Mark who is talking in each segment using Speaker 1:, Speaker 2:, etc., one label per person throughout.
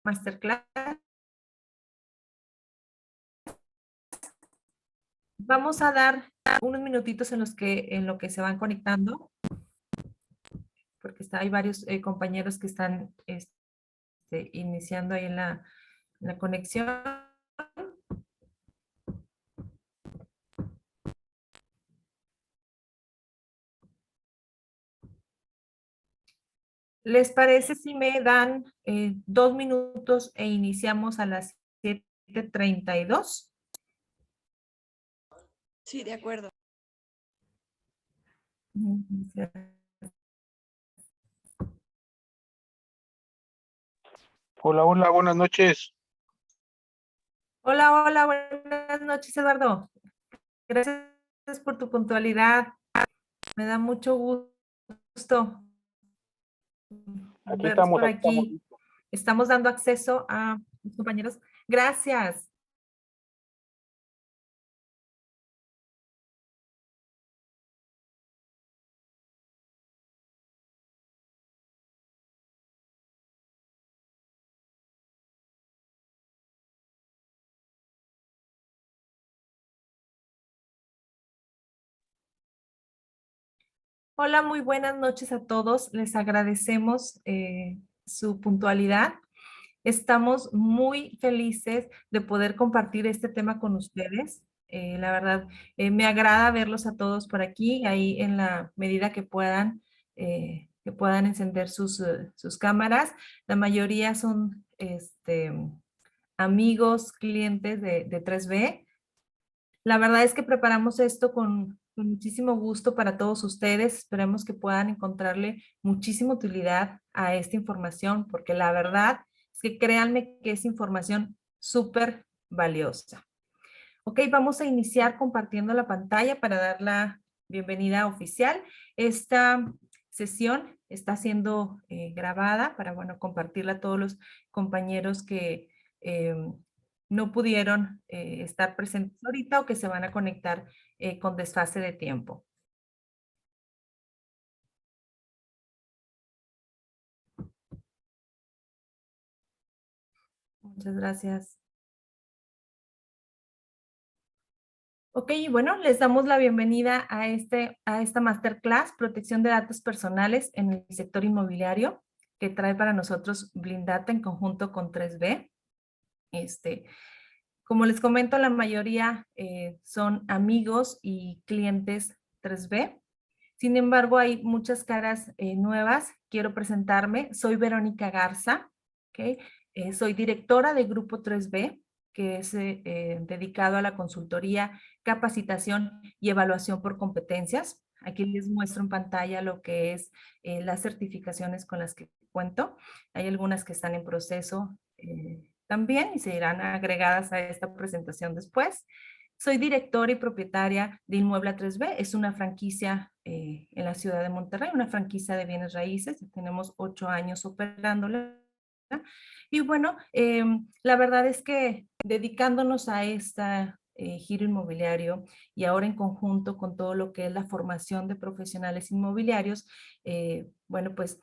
Speaker 1: masterclass. Vamos a dar unos minutitos en lo que se van conectando, porque hay varios compañeros que están iniciando ahí en la conexión. ¿Les parece si me dan 2 minutos e iniciamos a las 7:32?
Speaker 2: Sí, de acuerdo.
Speaker 3: Hola, hola, buenas noches.
Speaker 1: Hola, hola, buenas noches, Eduardo. Gracias por tu puntualidad. Me da mucho gusto
Speaker 3: Aquí
Speaker 1: verlos
Speaker 3: estamos,
Speaker 1: por
Speaker 3: aquí estamos.
Speaker 1: aquí. Estamos dando acceso a mis compañeros. Gracias. Hola, muy buenas noches a todos. Les agradecemos su puntualidad. Estamos muy felices de poder compartir este tema con ustedes. La verdad, me agrada verlos a todos por aquí, ahí en la medida que puedan encender sus cámaras. La mayoría son amigos, clientes de 3B. La verdad es que preparamos esto con muchísimo gusto para todos ustedes. Esperemos que puedan encontrarle muchísima utilidad a esta información, porque la verdad es que créanme que es información súper valiosa. Ok, vamos a iniciar compartiendo la pantalla para dar la bienvenida oficial. Esta sesión está siendo grabada para, bueno, compartirla a todos los compañeros que no pudieron estar presentes ahorita o que se van a conectar con desfase de tiempo. Muchas gracias. Ok, y bueno, les damos la bienvenida a esta masterclass, Protección de Datos Personales en el Sector Inmobiliario, que trae para nosotros Blindata en conjunto con 3B. Como les comento, la mayoría son amigos y clientes 3B. Sin embargo, hay muchas caras nuevas. Quiero presentarme. Soy Verónica Garza, ¿okay? Soy directora de Grupo 3B, que es dedicado a la consultoría, capacitación y evaluación por competencias. Aquí les muestro en pantalla lo que es las certificaciones con las que cuento. Hay algunas que están en proceso también y se irán agregadas a esta presentación después. Soy directora y propietaria de Inmuebla 3B, es una franquicia en la ciudad de Monterrey, una franquicia de bienes raíces, tenemos 8 años operándola. Y bueno, la verdad es que dedicándonos a esta giro inmobiliario y ahora en conjunto con todo lo que es la formación de profesionales inmobiliarios, bueno, pues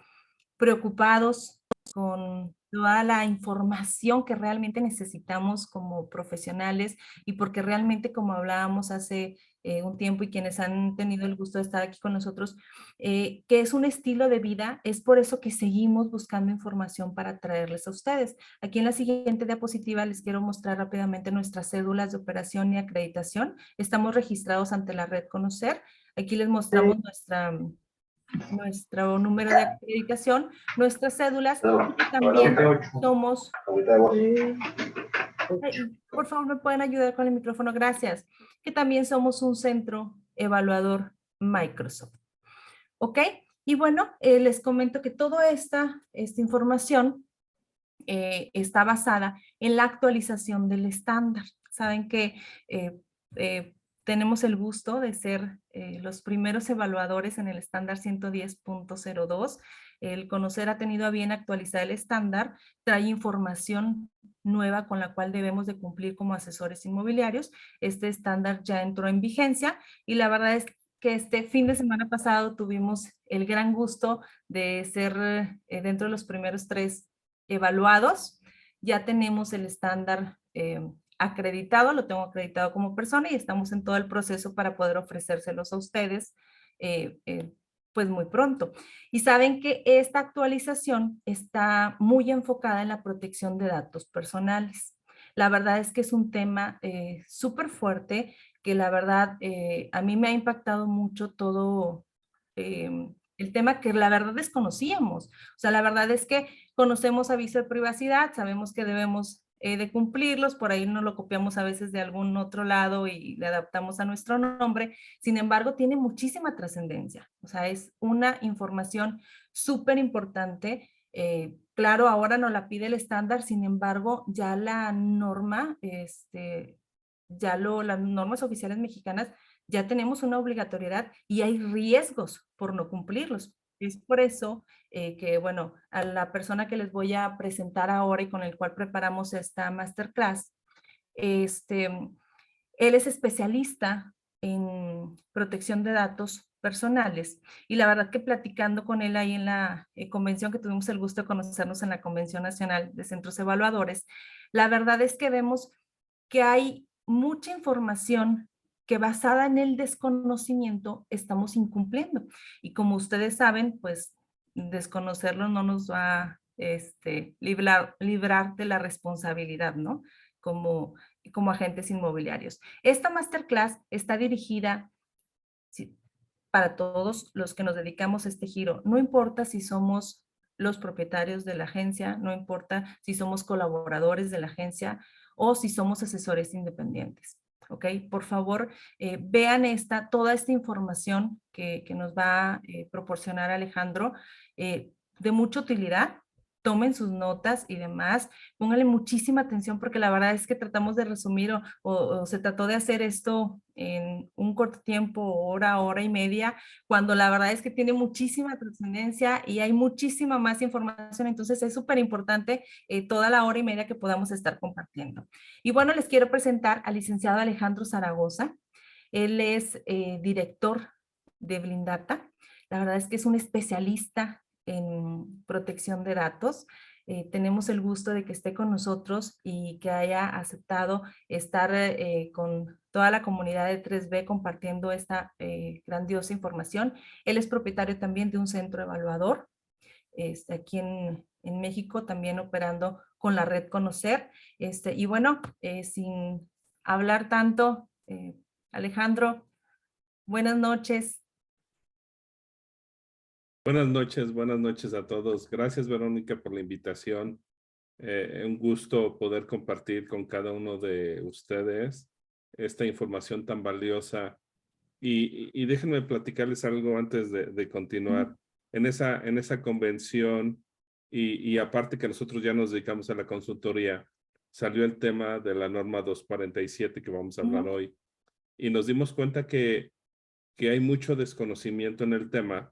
Speaker 1: preocupados con toda la información que realmente necesitamos como profesionales y porque realmente, como hablábamos hace un tiempo y quienes han tenido el gusto de estar aquí con nosotros, que es un estilo de vida, es por eso que seguimos buscando información para traerles a ustedes. Aquí en la siguiente diapositiva les quiero mostrar rápidamente nuestras cédulas de operación y acreditación. Estamos registrados ante la red Conocer. Aquí les mostramos nuestro número de acreditación, nuestras cédulas, y también somos... Por favor, ¿me pueden ayudar con el micrófono? Gracias. Que también somos un centro evaluador Microsoft. ¿Ok? Y bueno, les comento que toda esta información está basada en la actualización del estándar. Saben que tenemos el gusto de ser los primeros evaluadores en el estándar 110.02. El Conocer ha tenido a bien actualizar el estándar, trae información nueva con la cual debemos de cumplir como asesores inmobiliarios. Este estándar ya entró en vigencia y la verdad es que este fin de semana pasado tuvimos el gran gusto de ser dentro de los primeros 3 evaluados. ya tenemos el estándar acreditado, lo tengo acreditado como persona y estamos en todo el proceso para poder ofrecérselos a ustedes pues muy pronto. Y saben que esta actualización está muy enfocada en la protección de datos personales. La verdad es que es un tema súper fuerte que la verdad a mí me ha impactado mucho todo el tema que la verdad desconocíamos. O sea, la verdad es que conocemos aviso de privacidad, sabemos que debemos de cumplirlos, por ahí nos lo copiamos a veces de algún otro lado y le adaptamos a nuestro nombre. Sin embargo, tiene muchísima trascendencia. O sea, es una información súper importante. Claro, ahora no la pide el estándar, sin embargo, ya la norma, las normas oficiales mexicanas, ya tenemos una obligatoriedad y hay riesgos por no cumplirlos. Es por eso que, bueno, a la persona que les voy a presentar ahora y con el cual preparamos esta masterclass, él es especialista en protección de datos personales y la verdad que platicando con él ahí en la convención que tuvimos el gusto de conocernos en la Convención Nacional de Centros Evaluadores, la verdad es que vemos que hay mucha información que basada en el desconocimiento estamos incumpliendo. Y como ustedes saben, pues desconocerlo no nos va a librar de la responsabilidad, ¿no? Como agentes inmobiliarios. Esta masterclass está dirigida para todos los que nos dedicamos a este giro. No importa si somos los propietarios de la agencia, no importa si somos colaboradores de la agencia o si somos asesores independientes. ¿Ok? Por favor, vean toda esta información que nos va a proporcionar Alejandro, de mucha utilidad. Tomen sus notas y demás, pónganle muchísima atención porque la verdad es que tratamos de resumir o se trató de hacer esto en un corto tiempo, hora y media, cuando la verdad es que tiene muchísima trascendencia y hay muchísima más información, entonces es súper importante toda la hora y media que podamos estar compartiendo. Y bueno, les quiero presentar al licenciado Alejandro Zaragoza. Él es director de Blindata. La verdad es que es un especialista en protección de datos. Tenemos el gusto de que esté con nosotros y que haya aceptado estar con toda la comunidad de 3B compartiendo esta grandiosa información. Él es propietario también de un centro evaluador aquí en México, también operando con la red Conocer. Y bueno, sin hablar tanto, Alejandro, buenas noches.
Speaker 2: Buenas noches a todos. Gracias, Verónica, por la invitación. Un gusto poder compartir con cada uno de ustedes esta información tan valiosa. Y déjenme platicarles algo antes de continuar. En esa convención, y aparte que nosotros ya nos dedicamos a la consultoría, salió el tema de la norma 247 que vamos a hablar hoy. Y nos dimos cuenta que hay mucho desconocimiento en el tema,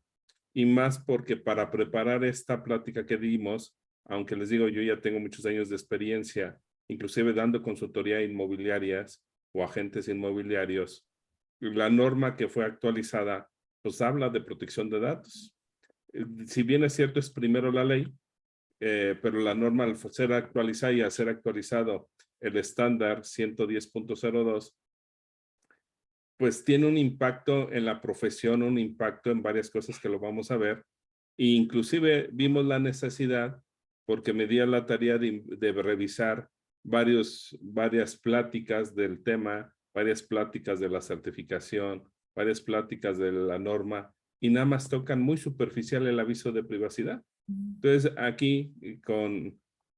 Speaker 2: y más porque para preparar esta plática que dimos, aunque les digo, yo ya tengo muchos años de experiencia, inclusive dando consultoría a inmobiliarias o agentes inmobiliarios, la norma que fue actualizada, pues habla de protección de datos. Si bien es cierto, es primero la ley, pero la norma al ser actualizada y al ser actualizado el estándar 110.02, pues tiene un impacto en la profesión, un impacto en varias cosas que lo vamos a ver. E inclusive vimos la necesidad, porque me di a la tarea de revisar varias pláticas del tema, varias pláticas de la certificación, varias pláticas de la norma, y nada más tocan muy superficial el aviso de privacidad. Entonces, aquí,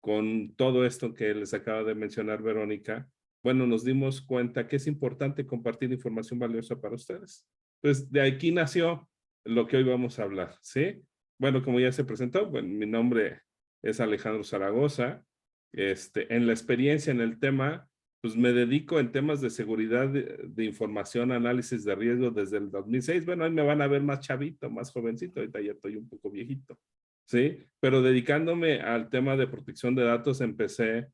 Speaker 2: con todo esto que les acaba de mencionar Verónica, bueno, nos dimos cuenta que es importante compartir información valiosa para ustedes. Entonces, de aquí nació lo que hoy vamos a hablar, ¿sí? Bueno, como ya se presentó, bueno, mi nombre es Alejandro Zaragoza. En la experiencia en el tema, pues me dedico en temas de seguridad de información, análisis de riesgo desde el 2006. Bueno, ahí me van a ver más chavito, más jovencito, ahorita ya estoy un poco viejito, ¿sí? Pero dedicándome al tema de protección de datos, empecé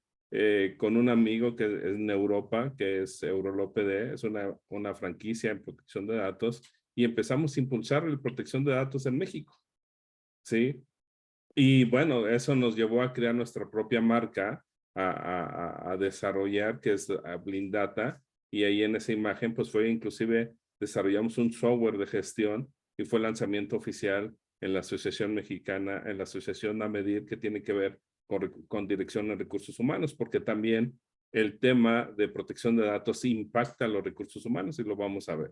Speaker 2: con un amigo que es en Europa, que es EuroLOPD, es una franquicia en protección de datos, y empezamos a impulsar la protección de datos en México, ¿sí? Y bueno, eso nos llevó a crear nuestra propia marca, a desarrollar, que es Blindata, y ahí en esa imagen pues fue inclusive desarrollamos un software de gestión y fue lanzamiento oficial en la Asociación Mexicana, en la Asociación AMEDIR, que tiene que ver con dirección de recursos humanos, porque también el tema de protección de datos impacta a los recursos humanos y lo vamos a ver.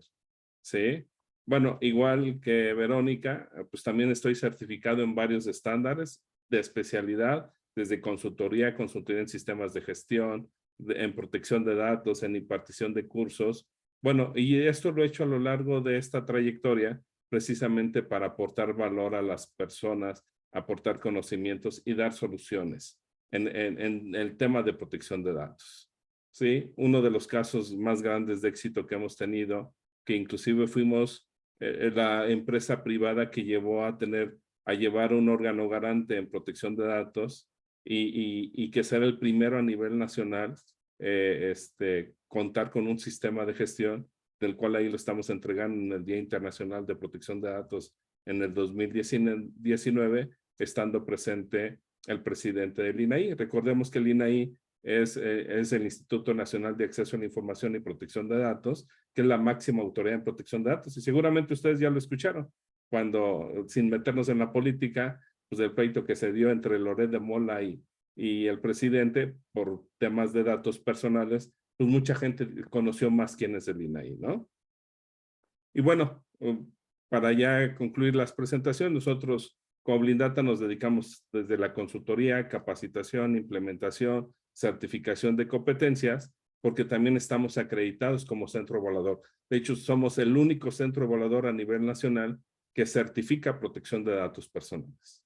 Speaker 2: ¿Sí? Bueno, igual que Verónica, pues también estoy certificado en varios estándares de especialidad, desde consultoría en sistemas de gestión, en protección de datos, en impartición de cursos. Bueno, y esto lo he hecho a lo largo de esta trayectoria precisamente para aportar valor a las personas, aportar conocimientos y dar soluciones en el tema de protección de datos. ¿Sí? Uno de los casos más grandes de éxito que hemos tenido, que inclusive fuimos la empresa privada que llevó a llevar un órgano garante en protección de datos y que ser el primero a nivel nacional, contar con un sistema de gestión del cual ahí lo estamos entregando en el Día Internacional de Protección de Datos en el 2019, estando presente el presidente del INAI. Recordemos que el INAI es el Instituto Nacional de Acceso a la Información y Protección de Datos, que es la máxima autoridad en protección de datos. Y seguramente ustedes ya lo escucharon, cuando, sin meternos en la política, pues el pleito que se dio entre Loret de Mola y el presidente por temas de datos personales, pues mucha gente conoció más quién es el INAI, ¿no? Y bueno, para ya concluir las presentaciones, nosotros como Blindata nos dedicamos desde la consultoría, capacitación, implementación, certificación de competencias, porque también estamos acreditados como centro evaluador. De hecho, somos el único centro evaluador a nivel nacional que certifica protección de datos personales.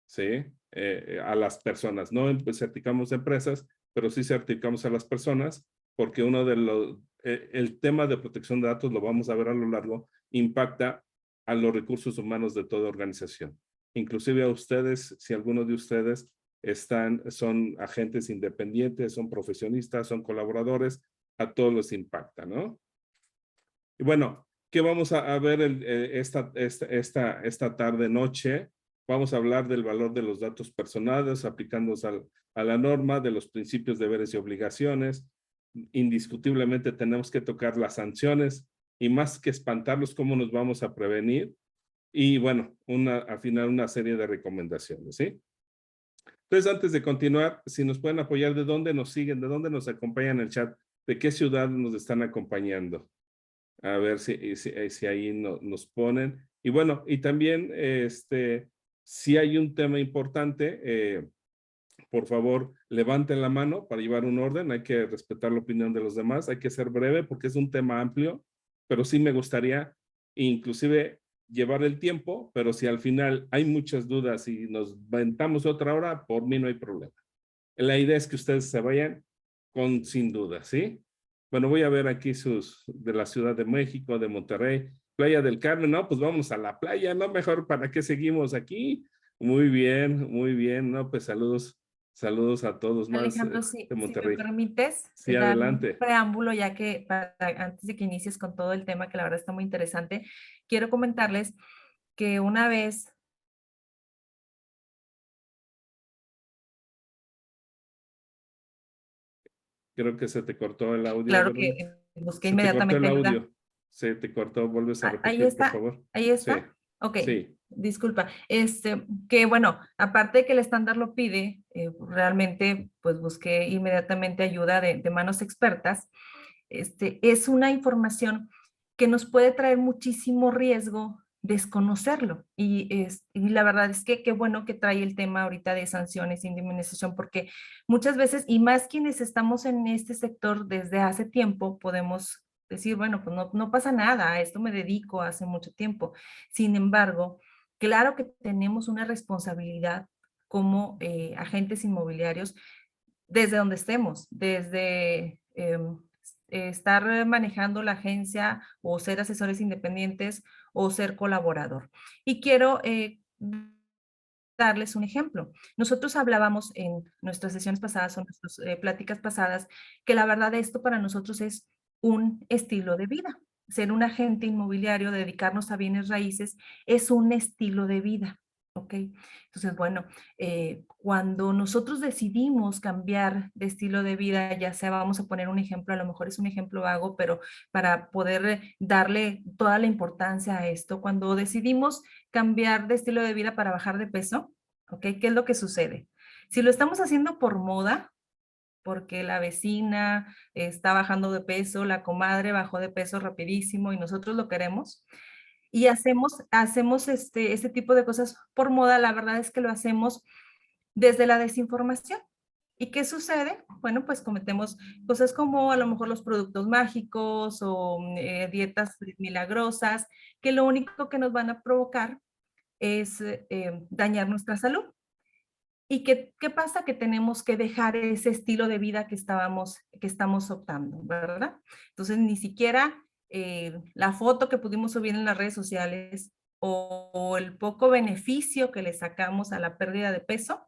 Speaker 2: ¿Sí? A las personas. No certificamos empresas, pero sí certificamos a las personas, porque uno de los, el tema de protección de datos, lo vamos a ver a lo largo, impacta a los recursos humanos de toda organización. Inclusive a ustedes, si algunos de ustedes son agentes independientes, son profesionistas, son colaboradores, a todos les impacta, ¿no? Y bueno, ¿qué vamos a ver esta tarde noche? Vamos a hablar del valor de los datos personales aplicándose a la norma, de los principios, deberes y obligaciones. Indiscutiblemente tenemos que tocar las sanciones y más que espantarlos, cómo nos vamos a prevenir. Y bueno, al final una serie de recomendaciones, ¿sí? Entonces, antes de continuar, si nos pueden apoyar, ¿de dónde nos siguen? ¿De dónde nos acompañan en el chat? ¿De qué ciudad nos están acompañando? A ver si ahí nos ponen. Y bueno, y también, si hay un tema importante, por favor, levanten la mano para llevar un orden. Hay que respetar la opinión de los demás. Hay que ser breve porque es un tema amplio, pero sí me gustaría inclusive llevar el tiempo, pero si al final hay muchas dudas y nos aventamos otra hora, por mí no hay problema. La idea es que ustedes se vayan sin duda, ¿sí? Bueno, voy a ver aquí de la Ciudad de México, de Monterrey, Playa del Carmen. No, pues vamos a la playa, ¿no? Mejor, ¿para qué seguimos aquí? Muy bien, ¿no? Pues saludos a todos más
Speaker 1: Alejandro,
Speaker 2: de
Speaker 1: si me
Speaker 2: Monterrey.
Speaker 1: permites
Speaker 2: Sí,
Speaker 1: dar un
Speaker 2: adelante.
Speaker 1: preámbulo, ya que antes de que inicies con todo el tema, que la verdad está muy interesante, quiero comentarles que una vez
Speaker 2: Creo que se te cortó el audio,
Speaker 1: claro
Speaker 2: Verónica.
Speaker 1: que busqué
Speaker 2: Se te cortó el
Speaker 1: inmediatamente ayuda.
Speaker 2: audio. Se te cortó, vuelves a
Speaker 1: Ahí
Speaker 2: repetir, por
Speaker 1: está,
Speaker 2: favor.
Speaker 1: ahí
Speaker 2: Sí,
Speaker 1: está. Ok,
Speaker 2: sí.
Speaker 1: disculpa. Que bueno, aparte de que el estándar lo pide, realmente pues busqué inmediatamente ayuda de manos expertas. Es una información que nos puede traer muchísimo riesgo desconocerlo. Y la verdad es que qué bueno que trae el tema ahorita de sanciones, indemnización, porque muchas veces, y más quienes estamos en este sector desde hace tiempo, podemos decir, bueno, pues no pasa nada, a esto me dedico hace mucho tiempo. Sin embargo, claro que tenemos una responsabilidad como agentes inmobiliarios desde donde estemos, desde estar manejando la agencia o ser asesores independientes o ser colaborador. Y quiero darles un ejemplo. Nosotros hablábamos en nuestras sesiones pasadas o nuestras pláticas pasadas que la verdad esto para nosotros es un estilo de vida. Ser un agente inmobiliario, dedicarnos a bienes raíces, es un estilo de vida. ¿ok? Entonces, bueno, cuando nosotros decidimos cambiar de estilo de vida, ya sea, vamos a poner un ejemplo, a lo mejor es un ejemplo vago, pero para poder darle toda la importancia a esto, cuando decidimos cambiar de estilo de vida para bajar de peso, ¿ok? ¿Qué es lo que sucede? Si lo estamos haciendo por moda, porque la vecina está bajando de peso, la comadre bajó de peso rapidísimo y nosotros lo queremos, y hacemos este tipo de cosas por moda, la verdad es que lo hacemos desde la desinformación. ¿Y qué sucede? Bueno, pues cometemos cosas como a lo mejor los productos mágicos o dietas milagrosas, que lo único que nos van a provocar es dañar nuestra salud. ¿Y qué pasa? Que tenemos que dejar ese estilo de vida que estamos optando, ¿verdad? Entonces, ni siquiera la foto que pudimos subir en las redes sociales o el poco beneficio que le sacamos a la pérdida de peso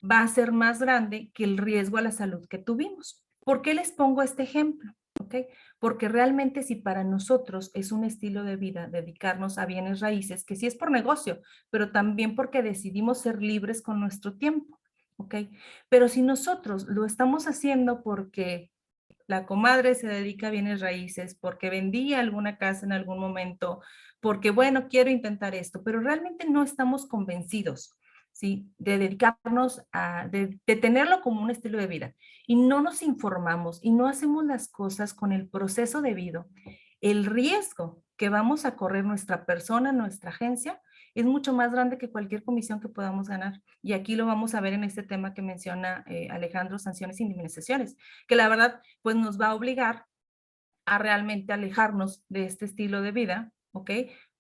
Speaker 1: va a ser más grande que el riesgo a la salud que tuvimos. ¿Por qué les pongo este ejemplo? ¿Ok? Porque realmente si para nosotros es un estilo de vida dedicarnos a bienes raíces, que sí es por negocio, pero también porque decidimos ser libres con nuestro tiempo, ¿ok? Pero si nosotros lo estamos haciendo porque la comadre se dedica a bienes raíces, porque vendía alguna casa en algún momento, porque bueno, quiero intentar esto, pero realmente no estamos convencidos, ¿sí? De dedicarnos de tenerlo como un estilo de vida y no nos informamos y no hacemos las cosas con el proceso debido, el riesgo que vamos a correr nuestra persona, nuestra agencia, es mucho más grande que cualquier comisión que podamos ganar. Y aquí lo vamos a ver en este tema que menciona Alejandro, sanciones y indemnizaciones, que la verdad pues nos va a obligar a realmente alejarnos de este estilo de vida, ¿ok?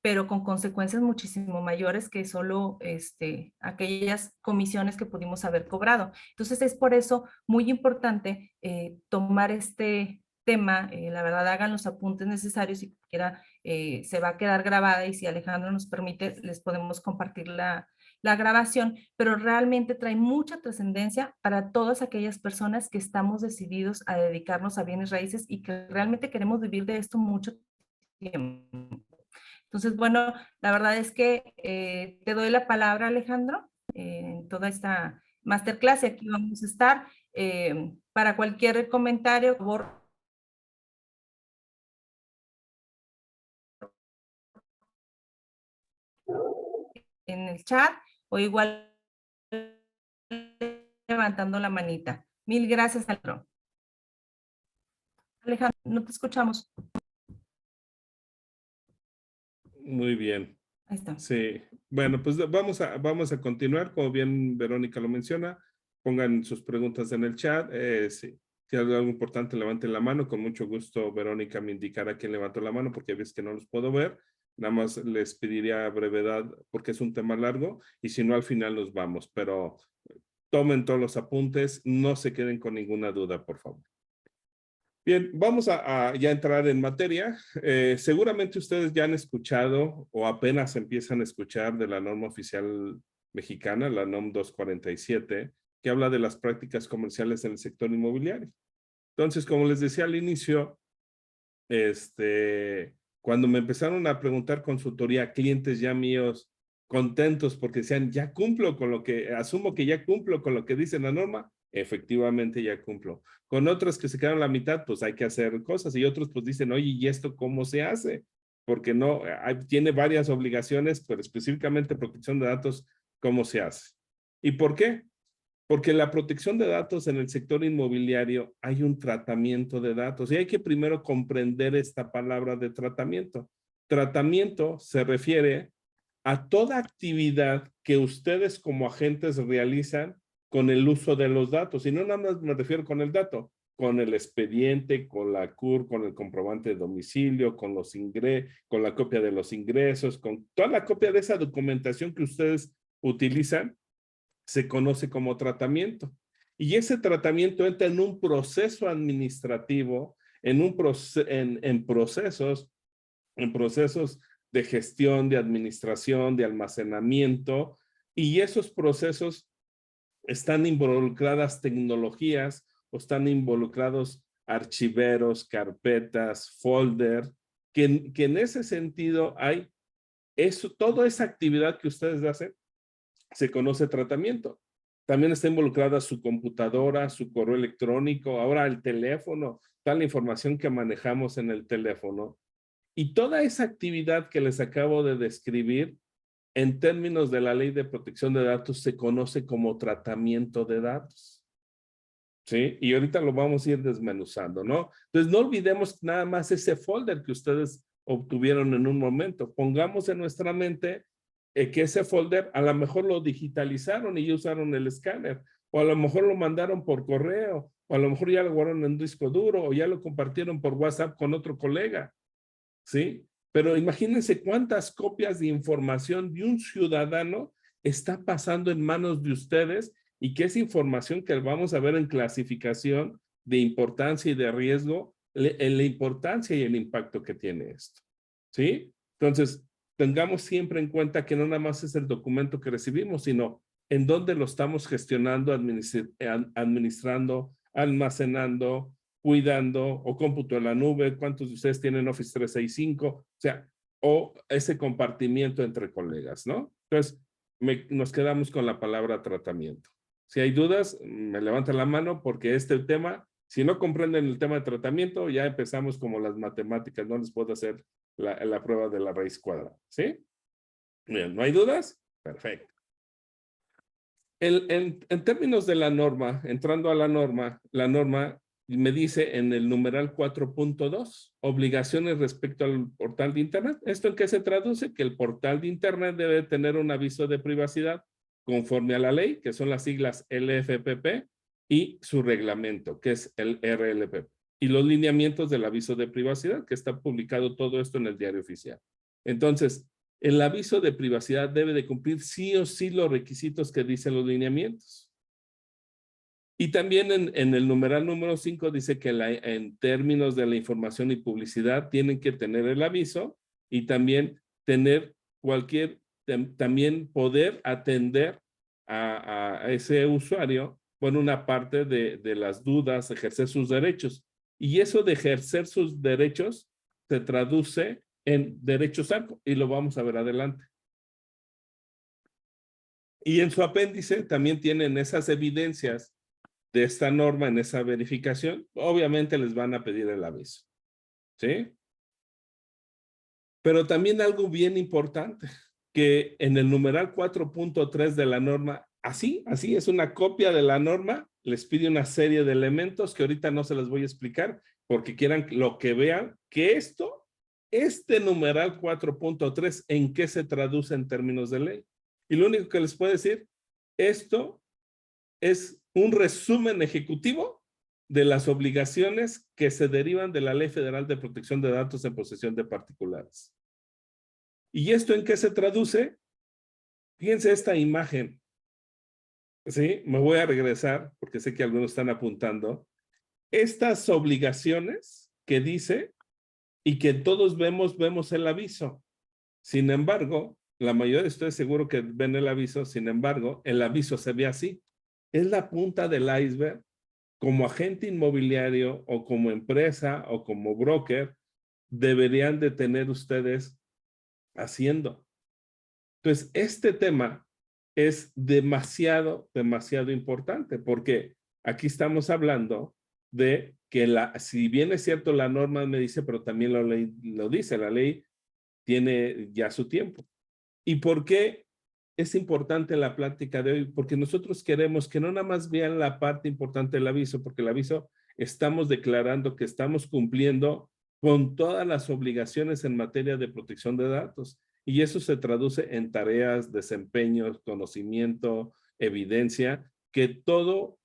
Speaker 1: Pero con consecuencias muchísimo mayores que solo aquellas comisiones que pudimos haber cobrado. Entonces es por eso muy importante tomar este tema, la verdad hagan los apuntes necesarios y quiera, se va a quedar grabada y si Alejandro nos permite les podemos compartir la grabación, pero realmente trae mucha trascendencia para todas aquellas personas que estamos decididos a dedicarnos a bienes raíces y que realmente queremos vivir de esto mucho tiempo. Entonces, bueno, la verdad es que te doy la palabra, Alejandro, en toda esta masterclass. Aquí vamos a estar. Para cualquier comentario, por favor, en el chat o igual levantando la manita. Mil gracias, Alejandro. Alejandro, no te escuchamos.
Speaker 2: Muy bien.
Speaker 1: Ahí está.
Speaker 2: Sí, bueno, pues vamos a continuar, como bien Verónica lo menciona, pongan sus preguntas en el chat, si hay algo importante levanten la mano, con mucho gusto Verónica me indicará quién levantó la mano, porque ves que no los puedo ver, nada más les pediría brevedad, porque es un tema largo, y si no al final nos vamos, pero tomen todos los apuntes, no se queden con ninguna duda, por favor. Bien, vamos a ya entrar en materia. Seguramente ustedes ya han escuchado o apenas empiezan a escuchar de la norma oficial mexicana, la NOM 247, que habla de las prácticas comerciales en el sector inmobiliario. Entonces, como les decía al inicio, cuando me empezaron a preguntar consultoría, clientes ya míos contentos porque decían, ya cumplo con lo que, asumo que ya cumplo con lo que dice la norma, efectivamente ya cumplo. Con otros que se quedaron a la mitad, pues hay que hacer cosas y otros pues dicen, oye, ¿y esto cómo se hace? Porque no, tiene varias obligaciones, pero específicamente protección de datos, ¿cómo se hace? ¿Y por qué? Porque la protección de datos en el sector inmobiliario hay un tratamiento de datos y hay que primero comprender esta palabra de tratamiento. Tratamiento se refiere a toda actividad que ustedes como agentes realizan con el uso de los datos. Y no nada más me refiero con el dato, con el expediente, con la CUR, con el comprobante de domicilio, con con la copia de los ingresos, con toda la copia de esa documentación que ustedes utilizan se conoce como tratamiento. Y ese tratamiento entra en un proceso administrativo, en procesos de gestión, de administración, de almacenamiento, y esos procesos están involucradas tecnologías o están involucrados archiveros, carpetas, folder, que en ese sentido hay toda esa actividad que ustedes hacen se conoce tratamiento. También está involucrada su computadora, su correo electrónico, ahora el teléfono, toda la información que manejamos en el teléfono. Y toda esa actividad que les acabo de describir, en términos de la Ley de Protección de Datos, se conoce como tratamiento de datos. ¿Sí? Y ahorita lo vamos a ir desmenuzando, ¿no? Entonces, no olvidemos nada más ese folder que ustedes obtuvieron en un momento. Pongamos en nuestra mente que ese folder a lo mejor lo digitalizaron y ya usaron el escáner, o a lo mejor lo mandaron por correo, o a lo mejor ya lo guardaron en un disco duro, o ya lo compartieron por WhatsApp con otro colega, ¿sí? Pero imagínense cuántas copias de información de un ciudadano está pasando en manos de ustedes y que esa información que vamos a ver en clasificación de importancia y de riesgo, la importancia y el impacto que tiene esto, ¿sí? Entonces, tengamos siempre en cuenta que no nada más es el documento que recibimos, sino en dónde lo estamos gestionando, administrando, almacenando, cuidando, o cómputo en la nube, cuántos de ustedes tienen Office 365, o sea, o ese compartimiento entre colegas, ¿no? Entonces, nos quedamos con la palabra tratamiento. Si hay dudas, me levantan la mano porque este tema, si no comprenden el tema de tratamiento, ya empezamos como las matemáticas, no les puedo hacer la prueba de la raíz cuadrada, ¿sí? Bien, ¿no hay dudas? Perfecto. En términos de la norma, entrando a la norma me dice en el numeral 4.2, obligaciones respecto al portal de Internet. ¿Esto en qué se traduce? Que el portal de Internet debe tener un aviso de privacidad conforme a la ley, que son las siglas LFPP, y su reglamento, que es el RLPP, y los lineamientos del aviso de privacidad, que está publicado todo esto en el Diario Oficial. Entonces, el aviso de privacidad debe de cumplir sí o sí los requisitos que dicen los lineamientos. Y también en el numeral número 5 dice que en términos de la información y publicidad tienen que tener el aviso y también tener también poder atender a ese usuario con una parte de las dudas, ejercer sus derechos. Y eso de ejercer sus derechos se traduce en derechos ARCO y lo vamos a ver adelante. Y en su apéndice también tienen esas evidencias de esta norma en esa verificación. Obviamente les van a pedir el aviso, ¿sí? Pero también algo bien importante, que en el numeral 4.3 de la norma, así es una copia de la norma, les pide una serie de elementos que ahorita no se les voy a explicar porque quieran lo que vean, que este numeral 4.3, ¿en qué se traduce en términos de ley? Y lo único que les puedo decir, esto es un resumen ejecutivo de las obligaciones que se derivan de la Ley Federal de Protección de Datos en posesión de particulares. ¿Y esto en qué se traduce? Fíjense esta imagen. ¿Sí? Me voy a regresar porque sé que algunos están apuntando. Estas obligaciones que dice y que todos vemos el aviso. Sin embargo, la mayoría de ustedes seguro que ven el aviso, sin embargo, el aviso se ve así. Es la punta del iceberg. Como agente inmobiliario o como empresa o como broker, deberían de tener ustedes haciendo. Entonces, este tema es demasiado importante porque aquí estamos hablando de que si bien es cierto la norma me dice, pero también la ley lo dice, la ley tiene ya su tiempo. ¿Y por qué es importante la plática de hoy? Porque nosotros queremos que no nada más vean la parte importante del aviso, porque el aviso estamos declarando que estamos cumpliendo con todas las obligaciones en materia de protección de datos. Y eso se traduce en tareas, desempeños, conocimiento, evidencia, que toda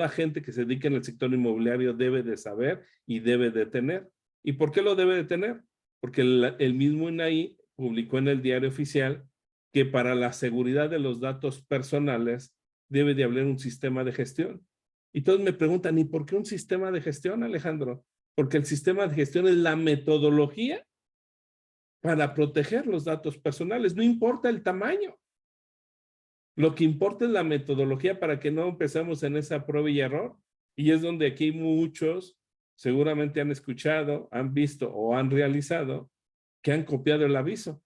Speaker 2: gente que se dedica en el sector inmobiliario debe de saber y debe de tener. ¿Y por qué lo debe de tener? Porque el mismo INAI publicó en el Diario Oficial que para la seguridad de los datos personales debe de haber un sistema de gestión. Y todos me preguntan, ¿y por qué un sistema de gestión, Alejandro? Porque el sistema de gestión es la metodología para proteger los datos personales, no importa el tamaño. Lo que importa es la metodología para que no empecemos en esa prueba y error. Y es donde aquí muchos seguramente han escuchado, han visto o han realizado que han copiado el aviso.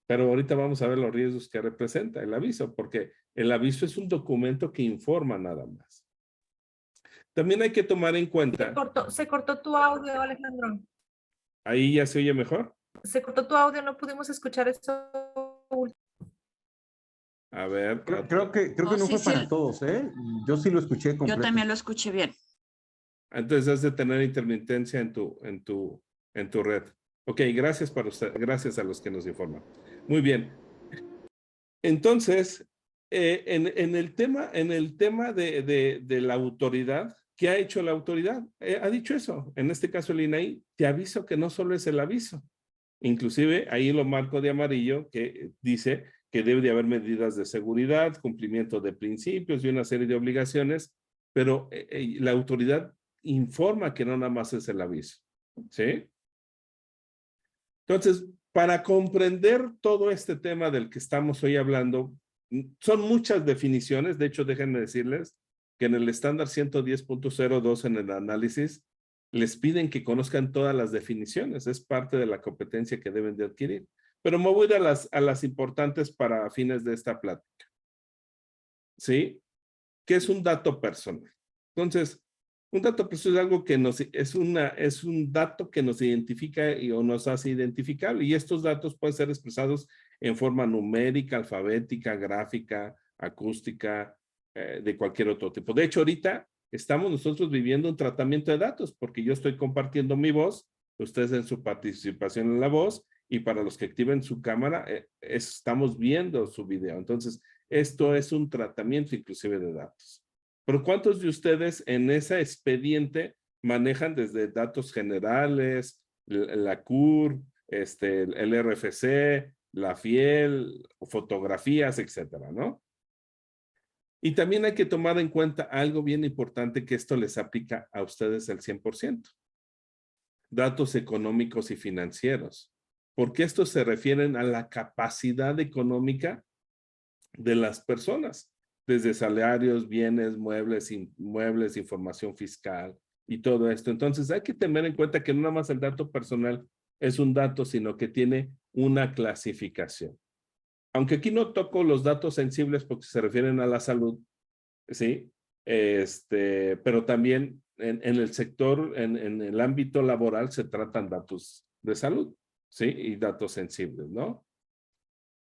Speaker 2: Pero ahorita vamos a ver los riesgos que representa el aviso, porque el aviso es un documento que informa nada más. También hay que tomar en cuenta...
Speaker 1: Se cortó tu audio, Alejandro.
Speaker 2: ¿Ahí ya se oye mejor?
Speaker 1: Se cortó tu audio, no pudimos escuchar eso.
Speaker 2: A ver.
Speaker 4: Creo que no
Speaker 5: sí,
Speaker 4: fue para todos, ¿eh? Yo sí lo escuché completo.
Speaker 5: Yo también lo escuché bien.
Speaker 2: Entonces has de tener intermitencia en tu red. Ok, gracias para usted, gracias a los que nos informan. Muy bien. Entonces, en el tema de la autoridad, ¿qué ha hecho la autoridad? Ha dicho eso. En este caso el INAI, te aviso que no solo es el aviso. Inclusive ahí lo marco de amarillo que dice que debe de haber medidas de seguridad, cumplimiento de principios y una serie de obligaciones, pero la autoridad informa que no nada más es el aviso, ¿sí? Entonces, para comprender todo este tema del que estamos hoy hablando, son muchas definiciones. De hecho, déjenme decirles que en el estándar 110.02 en el análisis, les piden que conozcan todas las definiciones. Es parte de la competencia que deben de adquirir. Pero me voy a ir a las importantes para fines de esta plática. ¿Sí? ¿Qué es un dato personal? Entonces, un dato personal es algo que es un dato que nos identifica o nos hace identificable. Y estos datos pueden ser expresados en forma numérica, alfabética, gráfica, acústica, de cualquier otro tipo. De hecho, ahorita estamos nosotros viviendo un tratamiento de datos, porque yo estoy compartiendo mi voz, ustedes en su participación en la voz, y para los que activen su cámara, estamos viendo su video. Entonces, esto es un tratamiento inclusive de datos. Pero ¿cuántos de ustedes en ese expediente manejan desde datos generales, la CUR, el RFC, la FIEL, fotografías, etcétera, ¿no? Y también hay que tomar en cuenta algo bien importante, que esto les aplica a ustedes al 100%. Datos económicos y financieros, porque estos se refieren a la capacidad económica de las personas, desde salarios, bienes, muebles, inmuebles, información fiscal y todo esto. Entonces hay que tener en cuenta que no nada más el dato personal es un dato, sino que tiene una clasificación. Aunque aquí no toco los datos sensibles porque se refieren a la salud, ¿sí? Pero también en el sector, en el ámbito laboral se tratan datos de salud, ¿sí? Y datos sensibles, ¿no?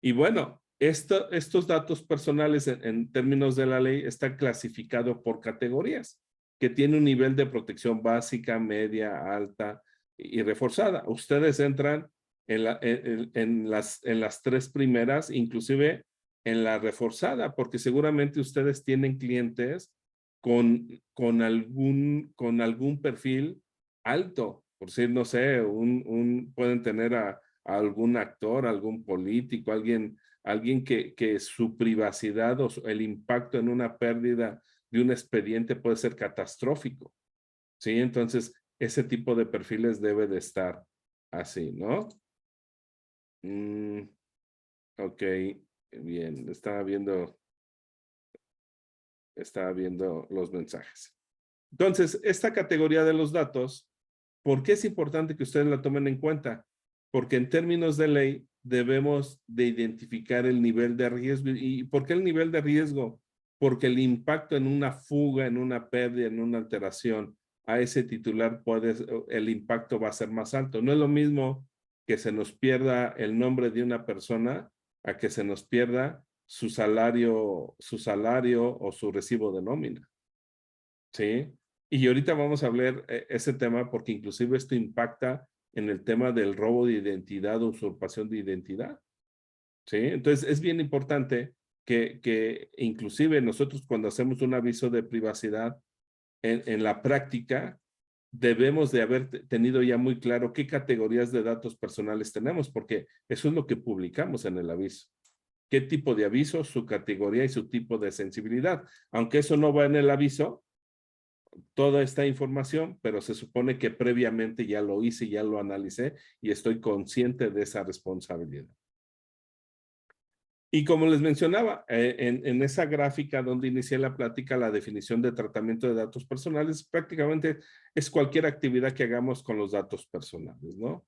Speaker 2: Y bueno, estos datos personales en términos de la ley están clasificados por categorías, que tiene un nivel de protección básica, media, alta y reforzada. Ustedes entran en las tres primeras, inclusive en la reforzada, porque seguramente ustedes tienen clientes con algún perfil alto. Por decir, no sé, pueden tener a algún actor, algún político, alguien que su privacidad o el impacto en una pérdida de un expediente puede ser catastrófico. ¿Sí? Entonces, ese tipo de perfiles debe de estar así, ¿no? Ok, bien, estaba viendo los mensajes. Entonces, esta categoría de los datos, ¿por qué es importante que ustedes la tomen en cuenta? Porque en términos de ley debemos de identificar el nivel de riesgo. ¿Y por qué el nivel de riesgo? Porque el impacto en una fuga, en una pérdida, en una alteración a ese titular, el impacto va a ser más alto. No es lo mismo que se nos pierda el nombre de una persona a que se nos pierda su salario o su recibo de nómina. ¿Sí? Y ahorita vamos a hablar ese tema porque inclusive esto impacta en el tema del robo de identidad o usurpación de identidad. ¿Sí? Entonces es bien importante que inclusive nosotros cuando hacemos un aviso de privacidad en la práctica debemos de haber tenido ya muy claro qué categorías de datos personales tenemos, porque eso es lo que publicamos en el aviso. ¿Qué tipo de aviso, su categoría y su tipo de sensibilidad? Aunque eso no va en el aviso, toda esta información, pero se supone que previamente ya lo hice, ya lo analicé y estoy consciente de esa responsabilidad. Y como les mencionaba, en esa gráfica donde inicié la plática, la definición de tratamiento de datos personales prácticamente es cualquier actividad que hagamos con los datos personales, ¿no?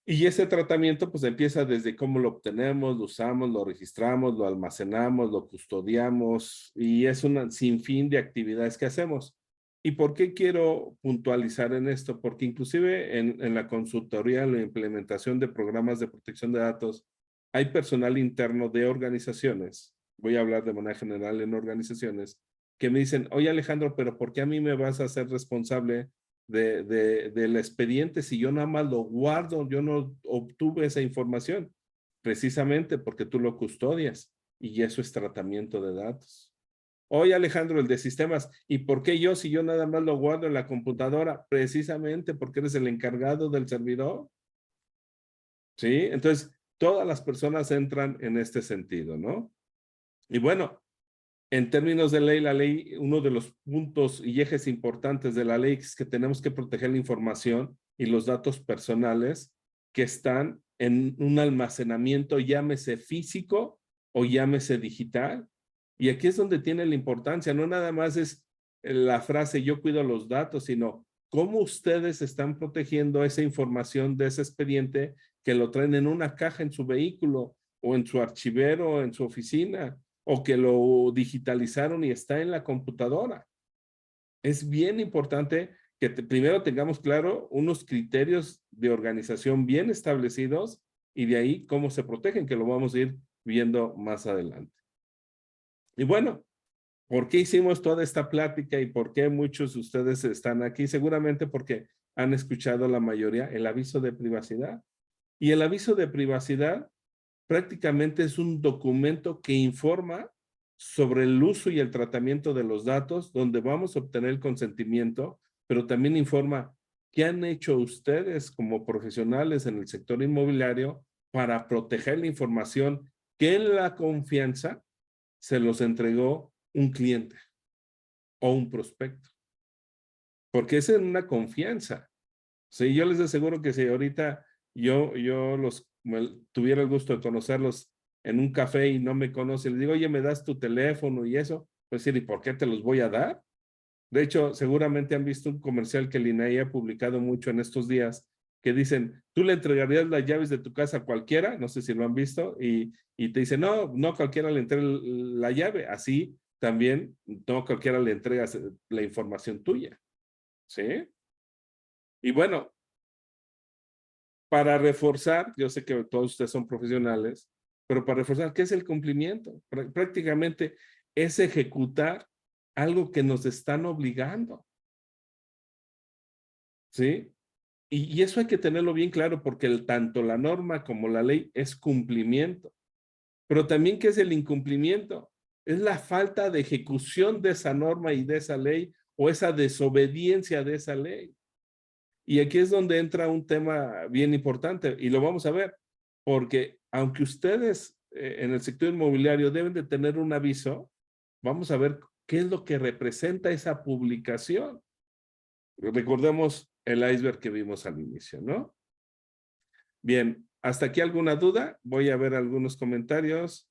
Speaker 2: Y ese tratamiento pues empieza desde cómo lo obtenemos, lo usamos, lo registramos, lo almacenamos, lo custodiamos y es un sinfín de actividades que hacemos. ¿Y por qué quiero puntualizar en esto? Porque inclusive en la consultoría, en la implementación de programas de protección de datos, hay personal interno de organizaciones, voy a hablar de manera general en organizaciones, que me dicen, oye Alejandro, pero ¿por qué a mí me vas a hacer responsable del expediente si yo nada más lo guardo, yo no obtuve esa información? Precisamente porque tú lo custodias y eso es tratamiento de datos. Oye Alejandro, el de sistemas, ¿y por qué yo si yo nada más lo guardo en la computadora? Precisamente porque eres el encargado del servidor. ¿Sí? Entonces, todas las personas entran en este sentido, ¿no? Y bueno, en términos de ley, la ley, uno de los puntos y ejes importantes de la ley es que tenemos que proteger la información y los datos personales que están en un almacenamiento, llámese físico o llámese digital. Y aquí es donde tiene la importancia, no nada más es la frase yo cuido los datos, sino cómo ustedes están protegiendo esa información de ese expediente que lo traen en una caja en su vehículo o en su archivero o en su oficina o que lo digitalizaron y está en la computadora. Es bien importante que primero tengamos claro unos criterios de organización bien establecidos y de ahí cómo se protegen, que lo vamos a ir viendo más adelante. Y bueno, ¿por qué hicimos toda esta plática y por qué muchos de ustedes están aquí? Seguramente porque han escuchado la mayoría el aviso de privacidad. Y el aviso de privacidad prácticamente es un documento que informa sobre el uso y el tratamiento de los datos, donde vamos a obtener el consentimiento, pero también informa qué han hecho ustedes como profesionales en el sector inmobiliario para proteger la información que en la confianza se los entregó un cliente o un prospecto. Porque es en una confianza. Sí, yo les aseguro que si ahorita yo tuviera el gusto de conocerlos en un café y no me conoce, les digo, oye, ¿me das tu teléfono y eso? Pues decir, ¿y por qué te los voy a dar? De hecho, seguramente han visto un comercial que el INAI ha publicado mucho en estos días, que dicen, ¿tú le entregarías las llaves de tu casa a cualquiera? No sé si lo han visto, y te dicen, no, no cualquiera le entrega la llave. Así también, no cualquiera le entregas la información tuya. ¿Sí? Y bueno, para reforzar, yo sé que todos ustedes son profesionales, pero para reforzar, ¿qué es el cumplimiento? Prácticamente es ejecutar algo que nos están obligando. ¿Sí? Y eso hay que tenerlo bien claro porque tanto la norma como la ley es cumplimiento. Pero también, ¿qué es el incumplimiento? Es la falta de ejecución de esa norma y de esa ley o esa desobediencia de esa ley. Y aquí es donde entra un tema bien importante y lo vamos a ver, porque aunque ustedes en el sector inmobiliario deben de tener un aviso, vamos a ver qué es lo que representa esa publicación. Recordemos el iceberg que vimos al inicio, ¿no? Bien, ¿hasta aquí alguna duda? Voy a ver algunos comentarios.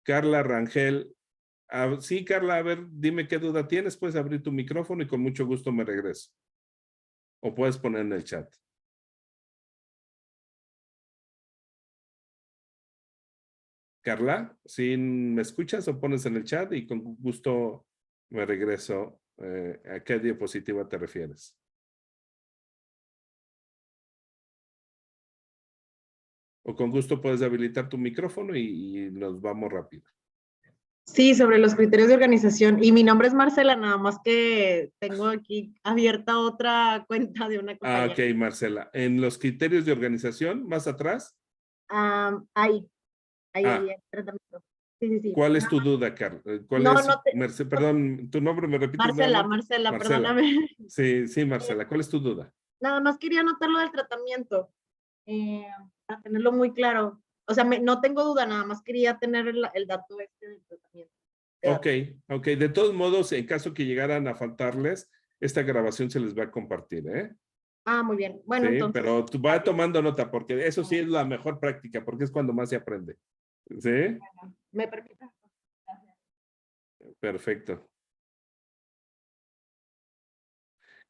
Speaker 2: Carla Rangel. Sí, Carla, a ver, dime qué duda tienes, puedes abrir tu micrófono y con mucho gusto me regreso. O puedes poner en el chat. Carla, ¿sí me escuchas o pones en el chat y con gusto me regreso? ¿A qué diapositiva te refieres? O con gusto puedes habilitar tu micrófono y nos vamos rápido.
Speaker 5: Sí, sobre los criterios de organización. Y mi nombre es Marcela, nada más que tengo aquí abierta otra cuenta de una compañera.
Speaker 2: Ok, Marcela. En los criterios de organización, más atrás.
Speaker 5: Ahí el tratamiento. Sí.
Speaker 2: ¿Cuál es tu duda, Carla? ¿Cuál
Speaker 5: No,
Speaker 2: es? Perdón, tu nombre, ¿me repites?
Speaker 5: Marcela,
Speaker 2: Marcela,
Speaker 5: perdóname.
Speaker 2: Sí, Marcela. ¿Cuál es tu duda?
Speaker 5: Nada más quería anotar lo del tratamiento, para tenerlo muy claro. O sea, no tengo duda, nada más quería tener el dato este del tratamiento.
Speaker 2: Ok. De todos modos, en caso que llegaran a faltarles, esta grabación se les va a compartir, ¿eh?
Speaker 5: Muy bien. Bueno,
Speaker 2: Sí,
Speaker 5: entonces.
Speaker 2: pero tú va tomando nota, porque eso sí es la mejor práctica, porque es cuando más se aprende. ¿Sí?
Speaker 5: Bueno, me permite. Gracias.
Speaker 2: Perfecto.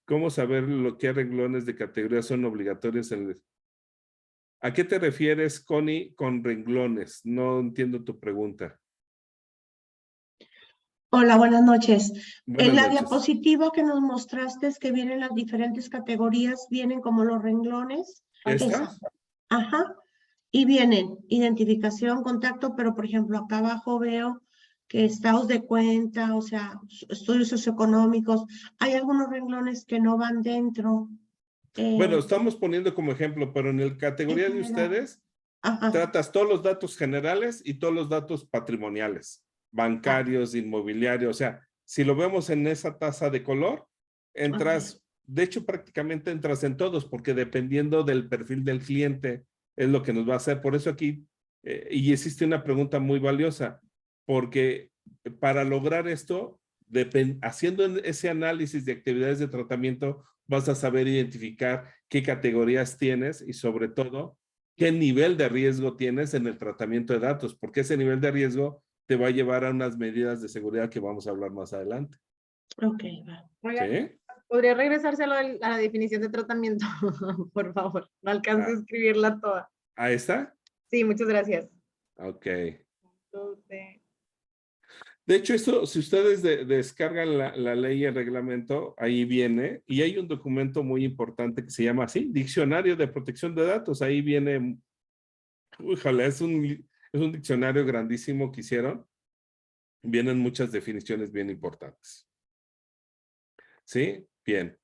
Speaker 2: ¿Cómo saber qué renglones de categoría son obligatorios en el... ¿A qué te refieres, Connie, con renglones? No entiendo tu pregunta.
Speaker 6: Hola, buenas noches.
Speaker 2: Buenas
Speaker 6: En la
Speaker 2: noches.
Speaker 6: diapositiva que nos mostraste es que vienen las diferentes categorías, vienen como los renglones.
Speaker 2: ¿Esta?
Speaker 6: Ajá. Y vienen identificación, contacto, pero por ejemplo acá abajo veo que estados de cuenta, o sea, estudios socioeconómicos. Hay algunos renglones que no van dentro.
Speaker 2: Bueno, estamos poniendo como ejemplo, pero en la categoría de ustedes,
Speaker 6: Ajá.
Speaker 2: tratas todos los datos generales y todos los datos patrimoniales, bancarios, inmobiliarios. O sea, si lo vemos en esa taza de color, entras, de hecho prácticamente entras en todos, porque dependiendo del perfil del cliente es lo que nos va a hacer. Por eso aquí, y existe una pregunta muy valiosa, porque para lograr esto, haciendo ese análisis de actividades de tratamiento, vas a saber identificar qué categorías tienes y sobre todo qué nivel de riesgo tienes en el tratamiento de datos, porque ese nivel de riesgo te va a llevar a unas medidas de seguridad que vamos a hablar más adelante.
Speaker 6: Ok, va.
Speaker 5: Oigan,
Speaker 2: ¿Sí?
Speaker 5: ¿podría regresarse a la definición de tratamiento? Por favor, no alcanzo a escribirla toda.
Speaker 2: ¿A esta?
Speaker 5: Sí, muchas gracias.
Speaker 2: Ok.
Speaker 5: Entonces,
Speaker 2: De hecho, esto, si ustedes descargan la ley y el reglamento, ahí viene, y hay un documento muy importante que se llama así, Diccionario de Protección de Datos. Ahí viene, ojalá, es un diccionario grandísimo que hicieron. Vienen muchas definiciones bien importantes. ¿Sí? Bien.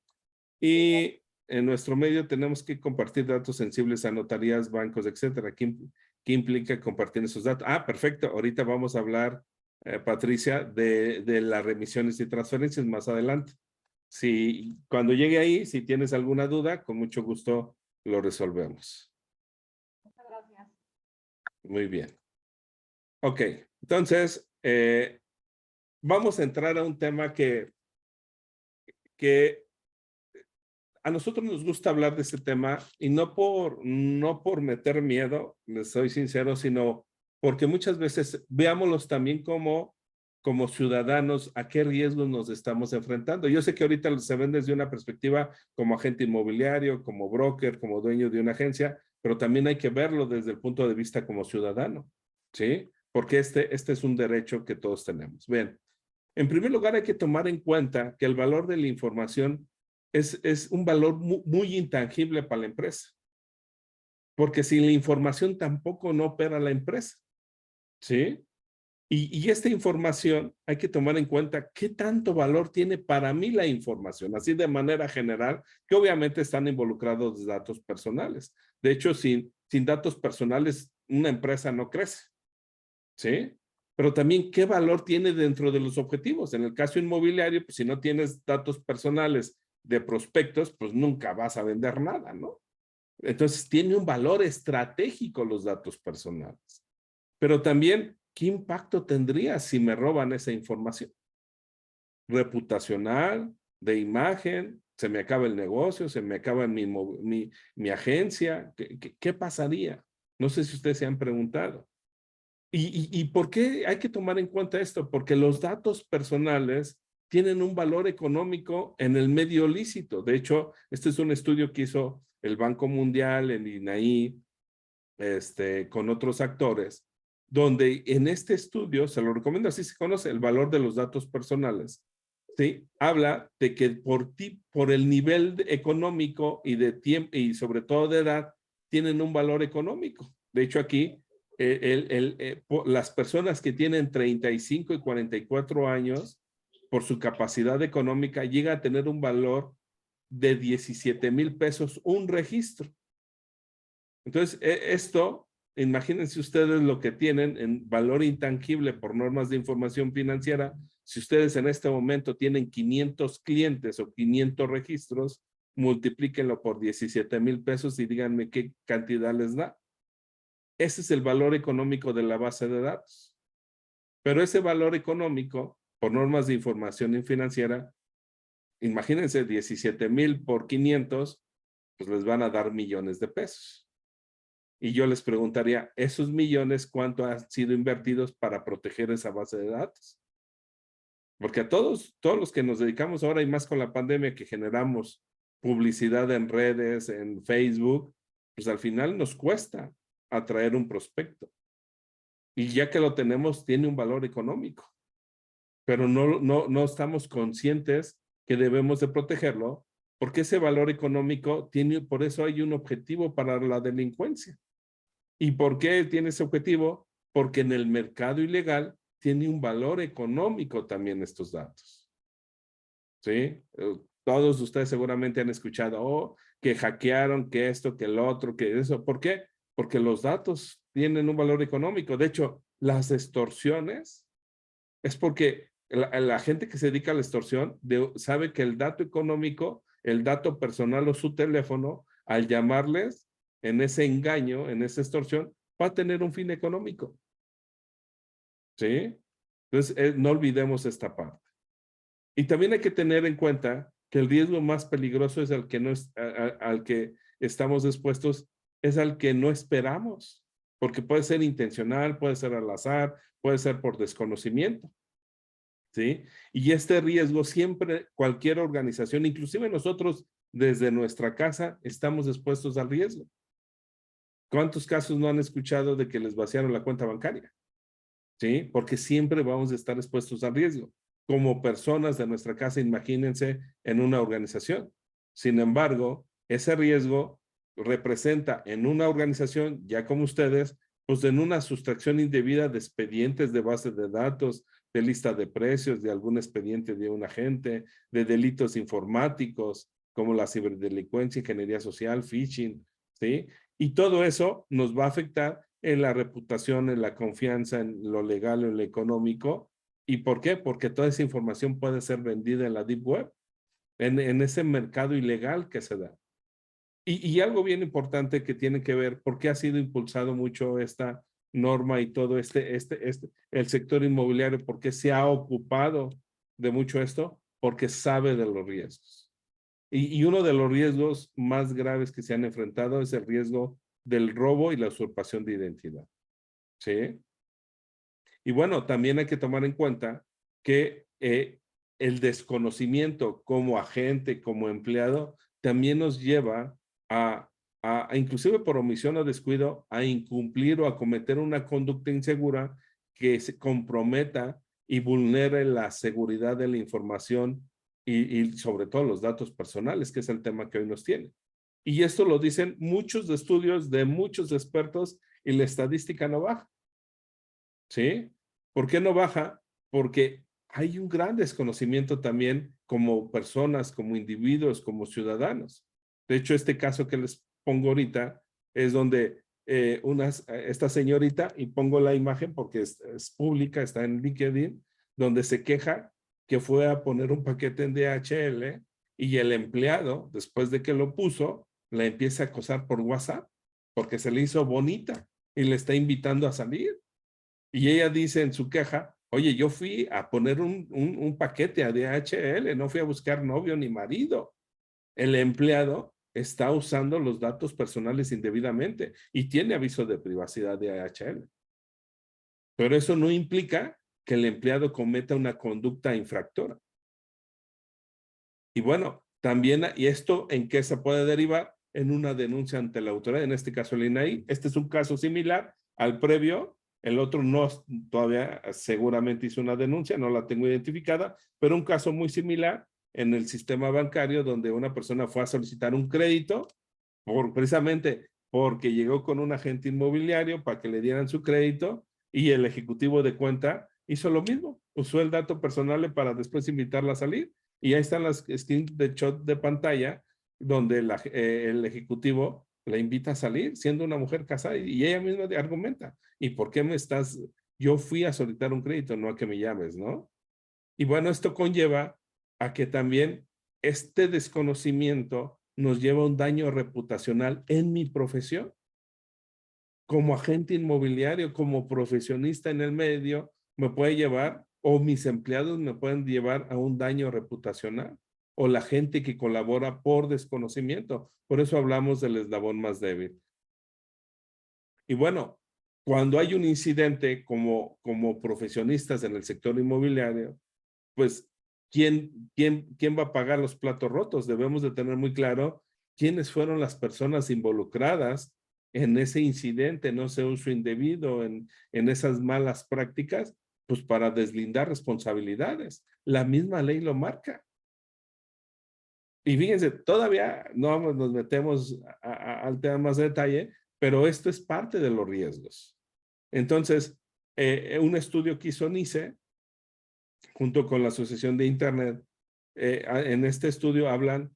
Speaker 2: Y en nuestro medio tenemos que compartir datos sensibles a notarías, bancos, etcétera. ¿Qué implica compartir esos datos? Ah, perfecto. Ahorita vamos a hablar, Patricia, de las remisiones y transferencias más adelante. Si cuando llegue ahí, si tienes alguna duda, con mucho gusto lo resolvemos.
Speaker 5: muchas gracias.
Speaker 2: Muy bien. Ok, entonces, vamos a entrar a un tema que a nosotros nos gusta hablar de este tema y no por meter miedo, les soy sincero, sino porque muchas veces veámoslos también como ciudadanos a qué riesgos nos estamos enfrentando. Yo sé que ahorita se ven desde una perspectiva como agente inmobiliario, como broker, como dueño de una agencia, pero también hay que verlo desde el punto de vista como ciudadano, ¿sí? Porque este es un derecho que todos tenemos. Bien, en primer lugar hay que tomar en cuenta que el valor de la información es un valor muy intangible para la empresa. Porque sin la información tampoco no opera la empresa. ¿Sí? Y esta información hay que tomar en cuenta qué tanto valor tiene para mí la información, así de manera general, que obviamente están involucrados datos personales. De hecho, sin datos personales, una empresa no crece. ¿Sí? Pero también qué valor tiene dentro de los objetivos. En el caso inmobiliario, pues si no tienes datos personales de prospectos, pues nunca vas a vender nada, ¿no? Entonces tiene un valor estratégico los datos personales. Pero también, ¿qué impacto tendría si me roban esa información? Reputacional, de imagen, se me acaba el negocio, se me acaba mi agencia. ¿Qué pasaría? No sé si ustedes se han preguntado. ¿Y por qué hay que tomar en cuenta esto? Porque los datos personales tienen un valor económico en el medio lícito. De hecho, este es un estudio que hizo el Banco Mundial, el INAI, con otros actores, donde en este estudio, se lo recomiendo, así se conoce, el valor de los datos personales, ¿sí? Habla de que por el nivel económico y de tiempo y sobre todo de edad, tienen un valor económico. De hecho, aquí las personas que tienen 35 y 44 años, por su capacidad económica, llega a tener un valor de 17,000 pesos un registro. Entonces, esto, imagínense ustedes lo que tienen en valor intangible por normas de información financiera. Si ustedes en este momento tienen 500 clientes o 500 registros, multiplíquenlo por 17,000 pesos y díganme qué cantidad les da. Ese es el valor económico de la base de datos. Pero ese valor económico, por normas de información financiera, imagínense 17,000 por 500, pues les van a dar millones de pesos. Y yo les preguntaría, ¿esos millones cuánto han sido invertidos para proteger esa base de datos? Porque a todos los que nos dedicamos ahora y más con la pandemia que generamos publicidad en redes, en Facebook, pues al final nos cuesta atraer un prospecto. Y ya que lo tenemos, tiene un valor económico. Pero no estamos conscientes que debemos de protegerlo, porque ese valor económico tiene, por eso hay un objetivo para la delincuencia. ¿Y por qué tiene ese objetivo? Porque en el mercado ilegal tiene un valor económico también estos datos. ¿Sí? Todos ustedes seguramente han escuchado, oh, que hackearon, que esto, que el otro, que eso. ¿Por qué? Porque los datos tienen un valor económico. De hecho, las extorsiones es porque la gente que se dedica a la extorsión sabe que el dato económico, el dato personal o su teléfono, al llamarles en ese engaño, en esa extorsión, va a tener un fin económico. ¿Sí? Entonces, no olvidemos esta parte. Y también hay que tener en cuenta que el riesgo más peligroso es al que, al que estamos expuestos, es al que no esperamos, porque puede ser intencional, puede ser al azar, puede ser por desconocimiento. ¿Sí? Y este riesgo siempre, cualquier organización, inclusive nosotros desde nuestra casa, estamos expuestos al riesgo. ¿Cuántos casos no han escuchado de que les vaciaron la cuenta bancaria? ¿Sí? Porque siempre vamos a estar expuestos al riesgo. Como personas de nuestra casa, imagínense en una organización. Sin embargo, ese riesgo representa en una organización, ya como ustedes, pues en una sustracción indebida de expedientes de bases de datos, de lista de precios, de algún expediente de un agente, de delitos informáticos, como la ciberdelincuencia, ingeniería social, phishing, ¿sí? Y todo eso nos va a afectar en la reputación, en la confianza, en lo legal, en lo económico. ¿Y por qué? Porque toda esa información puede ser vendida en la Deep Web, en ese mercado ilegal que se da. Y algo bien importante que tiene que ver, ¿por qué ha sido impulsado mucho esta norma y todo el sector inmobiliario? ¿Por qué se ha ocupado de mucho esto? Porque sabe de los riesgos. Y uno de los riesgos más graves que se han enfrentado es el riesgo del robo y la usurpación de identidad. ¿Sí? Y bueno, también hay que tomar en cuenta que el desconocimiento como agente, como empleado, también nos lleva inclusive por omisión o descuido, a incumplir o a cometer una conducta insegura que se comprometa y vulnere la seguridad de la información y sobre todo los datos personales, que es el tema que hoy nos tiene. Y esto lo dicen muchos estudios de muchos expertos y la estadística no baja. ¿Sí? ¿Por qué no baja? Porque hay un gran desconocimiento también como personas, como individuos, como ciudadanos. De hecho, este caso que les pongo ahorita es donde esta señorita, y pongo la imagen porque es pública, está en LinkedIn, donde se queja que fue a poner un paquete en DHL y el empleado, después de que lo puso, la empieza a acosar por WhatsApp porque se le hizo bonita y le está invitando a salir. Y ella dice en su queja, oye, yo fui a poner un paquete a DHL, no fui a buscar novio ni marido. El empleado está usando los datos personales indebidamente y tiene aviso de privacidad de DHL. Pero eso no implica que el empleado cometa una conducta infractora. Y bueno, también, ¿y esto en qué se puede derivar? En una denuncia ante la autoridad, en este caso el INAI. Este es un caso similar al previo. El otro no, todavía seguramente hizo una denuncia, no la tengo identificada, pero un caso muy similar en el sistema bancario donde una persona fue a solicitar un crédito precisamente porque llegó con un agente inmobiliario para que le dieran su crédito y el ejecutivo de cuenta hizo lo mismo, usó el dato personal para después invitarla a salir y ahí están las screenshots de pantalla donde el ejecutivo la invita a salir siendo una mujer casada y ella misma argumenta, ¿y por qué yo fui a solicitar un crédito, no a que me llames, ¿no? Y bueno, esto conlleva a que también este desconocimiento nos lleva a un daño reputacional en mi profesión. Como agente inmobiliario, como profesionista en el medio, me puede llevar, o mis empleados me pueden llevar a un daño reputacional, o la gente que colabora por desconocimiento. Por eso hablamos del eslabón más débil. Y bueno, cuando hay un incidente como profesionistas en el sector inmobiliario, pues, ¿quién va a pagar los platos rotos? Debemos de tener muy claro quiénes fueron las personas involucradas en ese incidente, no ese uso indebido, en esas malas prácticas, pues para deslindar responsabilidades. La misma ley lo marca. Y fíjense, todavía no nos metemos al tema más de detalle, pero esto es parte de los riesgos. Entonces, un estudio que hizo NICE, junto con la Asociación de Internet, en este estudio hablan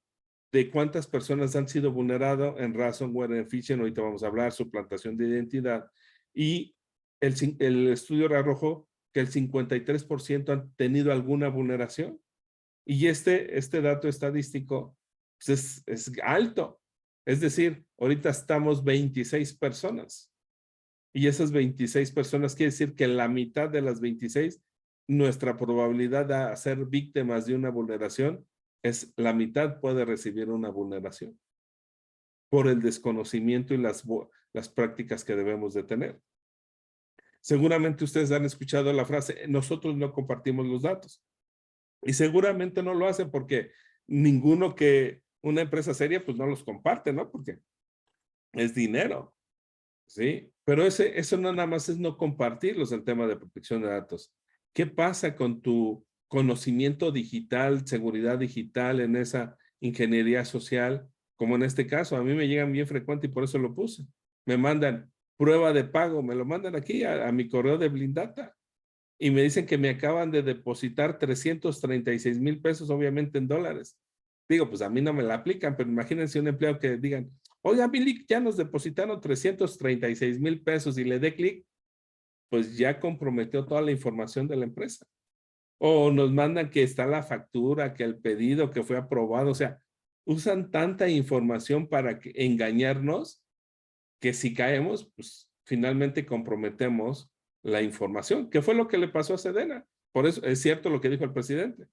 Speaker 2: de cuántas personas han sido vulneradas en ransomware, en phishing, ahorita vamos a hablar, suplantación de identidad, y el estudio arrojó que el 53% han tenido alguna vulneración. Y este dato estadístico pues es alto. Es decir, ahorita estamos 26 personas. Y esas 26 personas quiere decir que la mitad de las 26, nuestra probabilidad de ser víctimas de una vulneración es la mitad puede recibir una vulneración por el desconocimiento y las prácticas que debemos de tener. Seguramente ustedes han escuchado la frase, nosotros no compartimos los datos. Y seguramente no lo hacen porque una empresa seria pues no los comparte, ¿no? Porque es dinero, ¿sí? Pero eso no nada más es no compartirlos, el tema de protección de datos. ¿Qué pasa con tu conocimiento digital, seguridad digital en esa ingeniería social? Como en este caso, a mí me llegan bien frecuente y por eso lo puse. Me mandan prueba de pago, me lo mandan aquí a mi correo de Blindata. Y me dicen que me acaban de depositar 336,000 pesos, obviamente en dólares. Digo, pues a mí no me la aplican, pero imagínense un empleado que digan, oiga, Billy, ya nos depositaron 336,000 pesos y le dé clic, pues ya comprometió toda la información de la empresa. O nos mandan que está la factura, que el pedido que fue aprobado, o sea, usan tanta información para engañarnos que si caemos, pues finalmente comprometemos la información. ¿Qué fue lo que le pasó a Sedena? Por eso es cierto lo que dijo el presidente.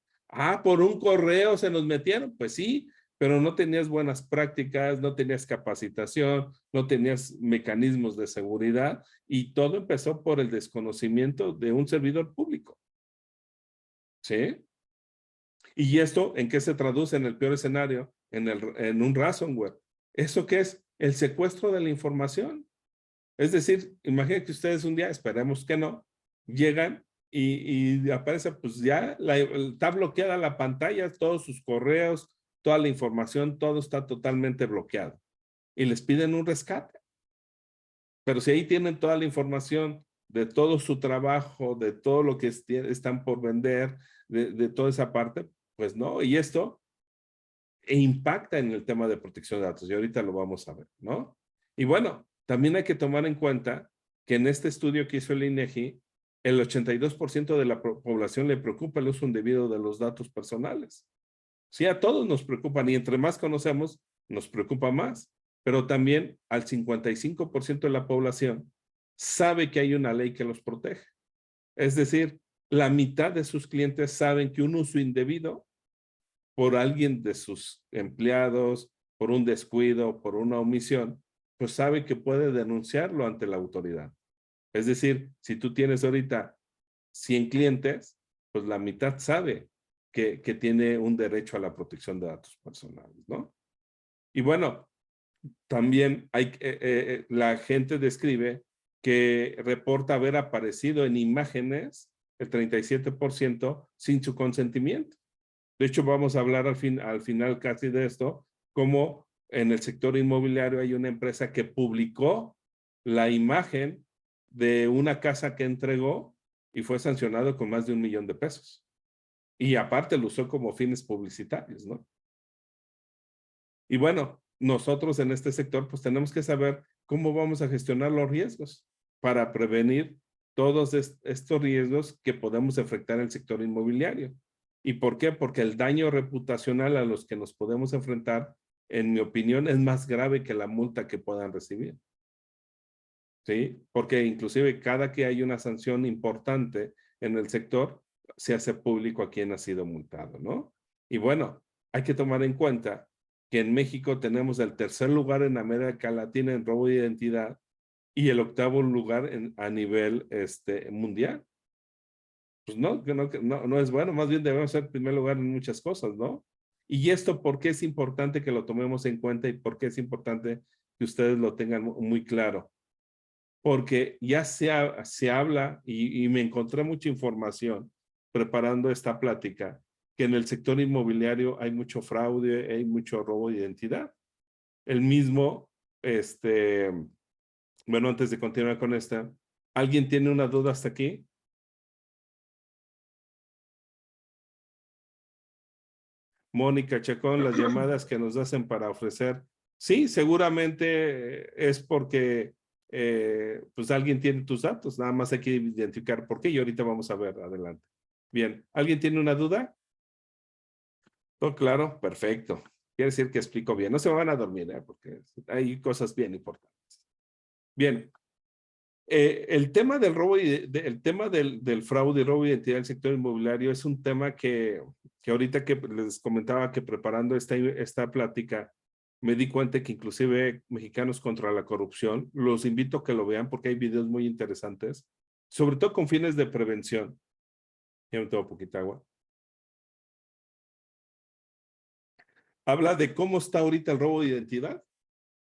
Speaker 2: Por un correo se nos metieron. Pues sí, pero no tenías buenas prácticas, no tenías capacitación, no tenías mecanismos de seguridad y todo empezó por el desconocimiento de un servidor público. ¿Sí? ¿Y esto en qué se traduce en el peor escenario? En un ransomware. ¿Eso qué es? El secuestro de la información. Es decir, imaginen que ustedes un día, esperemos que no, llegan y aparece, pues ya está bloqueada la pantalla, todos sus correos, toda la información, todo está totalmente bloqueado. Y les piden un rescate. Pero si ahí tienen toda la información de todo su trabajo, de todo lo que están por vender, de toda esa parte, pues no. Y esto impacta en el tema de protección de datos. Y ahorita lo vamos a ver, ¿no? Y bueno, también hay que tomar en cuenta que en este estudio que hizo el INEGI, el 82% de la población le preocupa el uso indebido de los datos personales. Sí, a todos nos preocupan y entre más conocemos, nos preocupa más. Pero también al 55% de la población sabe que hay una ley que los protege. Es decir, la mitad de sus clientes saben que un uso indebido por alguien de sus empleados, por un descuido, por una omisión, pues sabe que puede denunciarlo ante la autoridad. Es decir, si tú tienes ahorita 100 clientes, pues la mitad sabe que tiene un derecho a la protección de datos personales, ¿no? Y bueno, también la gente describe que reporta haber aparecido en imágenes el 37% sin su consentimiento. De hecho, vamos a hablar al final casi de esto, como en el sector inmobiliario hay una empresa que publicó la imagen de una casa que entregó y fue sancionado con más de 1 millón de pesos. Y aparte lo usó como fines publicitarios, ¿no? Y bueno, nosotros en este sector pues tenemos que saber cómo vamos a gestionar los riesgos para prevenir todos estos riesgos que podemos afectar el sector inmobiliario. ¿Y por qué? Porque el daño reputacional a los que nos podemos enfrentar, en mi opinión, es más grave que la multa que puedan recibir. ¿Sí? Porque inclusive cada que hay una sanción importante en el sector, se hace público a quién ha sido multado, ¿no? Y bueno, hay que tomar en cuenta que en México tenemos el tercer lugar en América Latina en robo de identidad y el octavo lugar a nivel mundial. Pues no es bueno, más bien debemos ser primer lugar en muchas cosas, ¿no? Y esto, ¿por qué es importante que lo tomemos en cuenta y por qué es importante que ustedes lo tengan muy claro? Porque ya se habla y me encontré mucha información preparando esta plática, que en el sector inmobiliario hay mucho fraude, hay mucho robo de identidad. El mismo, bueno, antes de continuar con esta, ¿alguien tiene una duda hasta aquí? Mónica Chacón, las llamadas que nos hacen para ofrecer. Sí, seguramente es porque pues alguien tiene tus datos, nada más hay que identificar por qué y ahorita vamos a ver, adelante. Bien, ¿alguien tiene una duda? ¿Todo claro? Perfecto. Quiere decir que explico bien. No se van a dormir, porque hay cosas bien importantes. Bien. El tema del robo el tema del fraude y robo de identidad del sector inmobiliario es un tema que ahorita que les comentaba que preparando esta plática me di cuenta que inclusive Mexicanos contra la Corrupción, los invito a que lo vean porque hay videos muy interesantes, sobre todo con fines de prevención. Ya me tomo poquita agua. Habla de cómo está ahorita el robo de identidad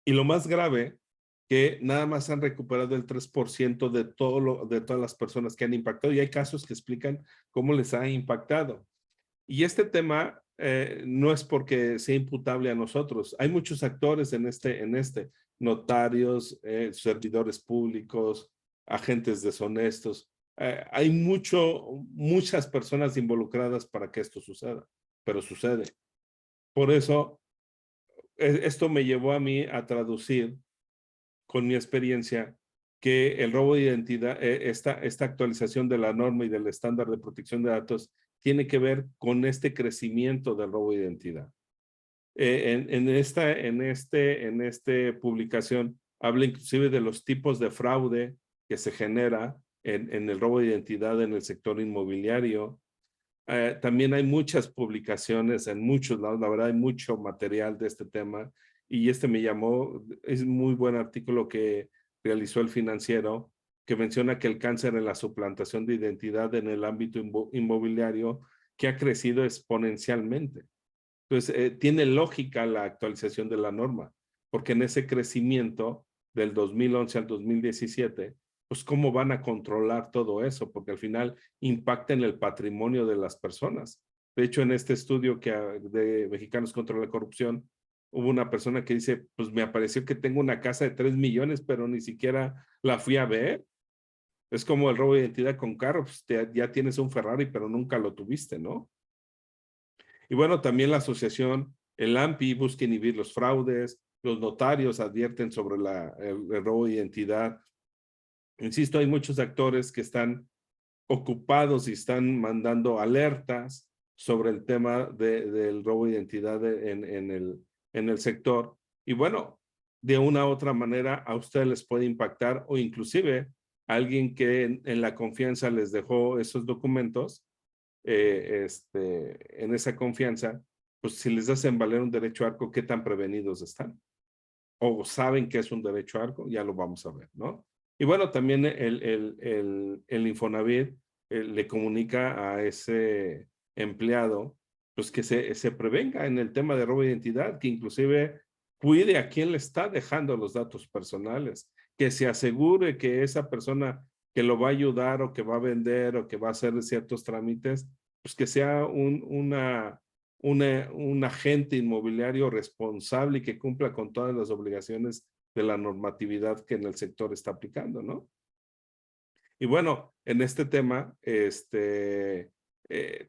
Speaker 2: y lo más grave, que nada más han recuperado el 3% de todas las personas que han impactado y hay casos que explican cómo les ha impactado. Y este tema no es porque sea imputable a nosotros. Hay muchos actores en este notarios, servidores públicos, agentes deshonestos. Hay muchas personas involucradas para que esto suceda, pero sucede. Por eso, esto me llevó a mí a traducir con mi experiencia que el robo de identidad, esta actualización de la norma y del estándar de protección de datos tiene que ver con este crecimiento del robo de identidad. En esta publicación habla inclusive de los tipos de fraude que se genera en el robo de identidad en el sector inmobiliario. También hay muchas publicaciones en muchos lados, la verdad hay mucho material de este tema y me llamó, es muy buen artículo que realizó El Financiero, que menciona que el cáncer en la suplantación de identidad en el ámbito inmobiliario que ha crecido exponencialmente. Entonces, tiene lógica la actualización de la norma, porque en ese crecimiento del 2011 al 2017, pues cómo van a controlar todo eso, porque al final impacta en el patrimonio de las personas. De hecho, en este estudio de Mexicanos contra la Corrupción, hubo una persona que dice, pues me apareció que tengo una casa de 3 millones, pero ni siquiera la fui a ver. Es como el robo de identidad con carro, pues ya tienes un Ferrari, pero nunca lo tuviste, ¿no? Y bueno, también la asociación, el AMPI, busca inhibir los fraudes, los notarios advierten sobre el robo de identidad. Insisto, hay muchos actores que están ocupados y están mandando alertas sobre el tema del robo de identidad en el sector. Y bueno, de una u otra manera a ustedes les puede impactar o inclusive alguien que en la confianza les dejó esos documentos, en esa confianza, pues si les hacen valer un derecho a arco, ¿qué tan prevenidos están? O saben que es un derecho a arco, ya lo vamos a ver, ¿no? Y bueno, también el Infonavit le comunica a ese empleado, pues que se prevenga en el tema de robo de identidad, que inclusive cuide a quién le está dejando los datos personales, que se asegure que esa persona que lo va a ayudar o que va a vender o que va a hacer ciertos trámites, pues que sea un agente inmobiliario responsable y que cumpla con todas las obligaciones de la normatividad que en el sector está aplicando, ¿no? Y bueno, en este tema,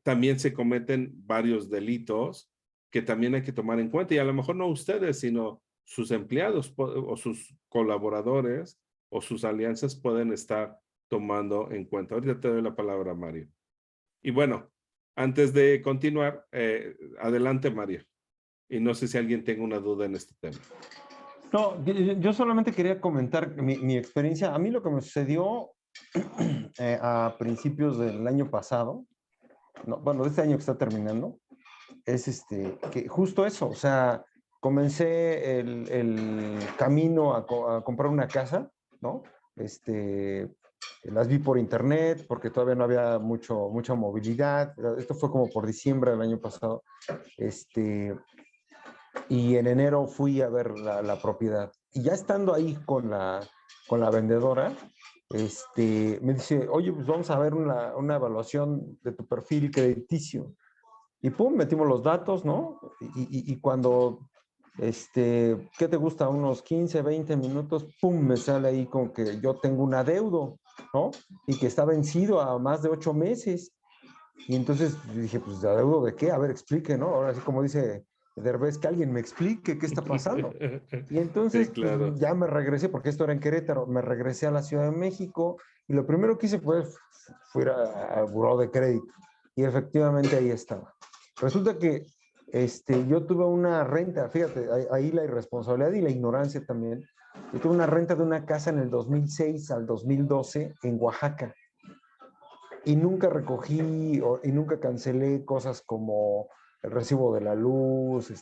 Speaker 2: también se cometen varios delitos que también hay que tomar en cuenta y a lo mejor no ustedes, sino sus empleados o sus colaboradores o sus alianzas pueden estar tomando en cuenta. Ahorita te doy la palabra, Mario. Y bueno, antes de continuar, adelante, Mario. Y no sé si alguien tenga una duda en este tema.
Speaker 4: No, yo solamente quería comentar mi experiencia. A mí lo que me sucedió a principios del año pasado, no, bueno, de este año que está terminando, es que justo eso, o sea, comencé el camino a comprar una casa, ¿no? Las vi por internet porque todavía no había mucha movilidad. Esto fue como por diciembre del año pasado. Y en enero fui a ver la propiedad. Y ya estando ahí con la vendedora, me dice, oye, pues vamos a ver una evaluación de tu perfil crediticio. Y pum, metimos los datos, ¿no? Y cuando, ¿qué te gusta? Unos 15, 20 minutos, pum, me sale ahí como que yo tengo un adeudo, ¿no? Y que está vencido a más de 8 meses. Y entonces dije, pues, ¿adeudo de qué? A ver, explique, ¿no? Ahora sí, como dice Derbez, que alguien me explique qué está pasando. Y entonces,
Speaker 2: Sí,
Speaker 4: pues,
Speaker 2: claro.
Speaker 4: ya me regresé, porque esto era en Querétaro, me regresé a la Ciudad de México y lo primero que hice fue ir al buró de crédito. Y efectivamente ahí estaba. Resulta que yo tuve una renta, fíjate, ahí la irresponsabilidad y la ignorancia también. Yo tuve una renta de una casa en el 2006 al 2012 en Oaxaca. Y nunca recogí y nunca cancelé cosas como el recibo de la luz.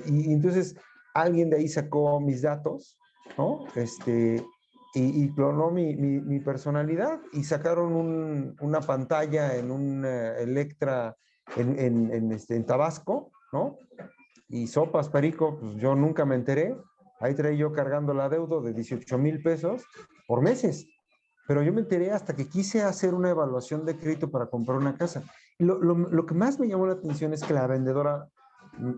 Speaker 4: Y entonces alguien de ahí sacó mis datos, ¿no? Y clonó mi personalidad y sacaron una pantalla en un Electra en Tabasco, ¿no? Y sopas, perico, pues yo nunca me enteré. Ahí traía yo cargando la deuda de 18,000 pesos por meses. Pero yo me enteré hasta que quise hacer una evaluación de crédito para comprar una casa. Y lo que más me llamó la atención es que la vendedora,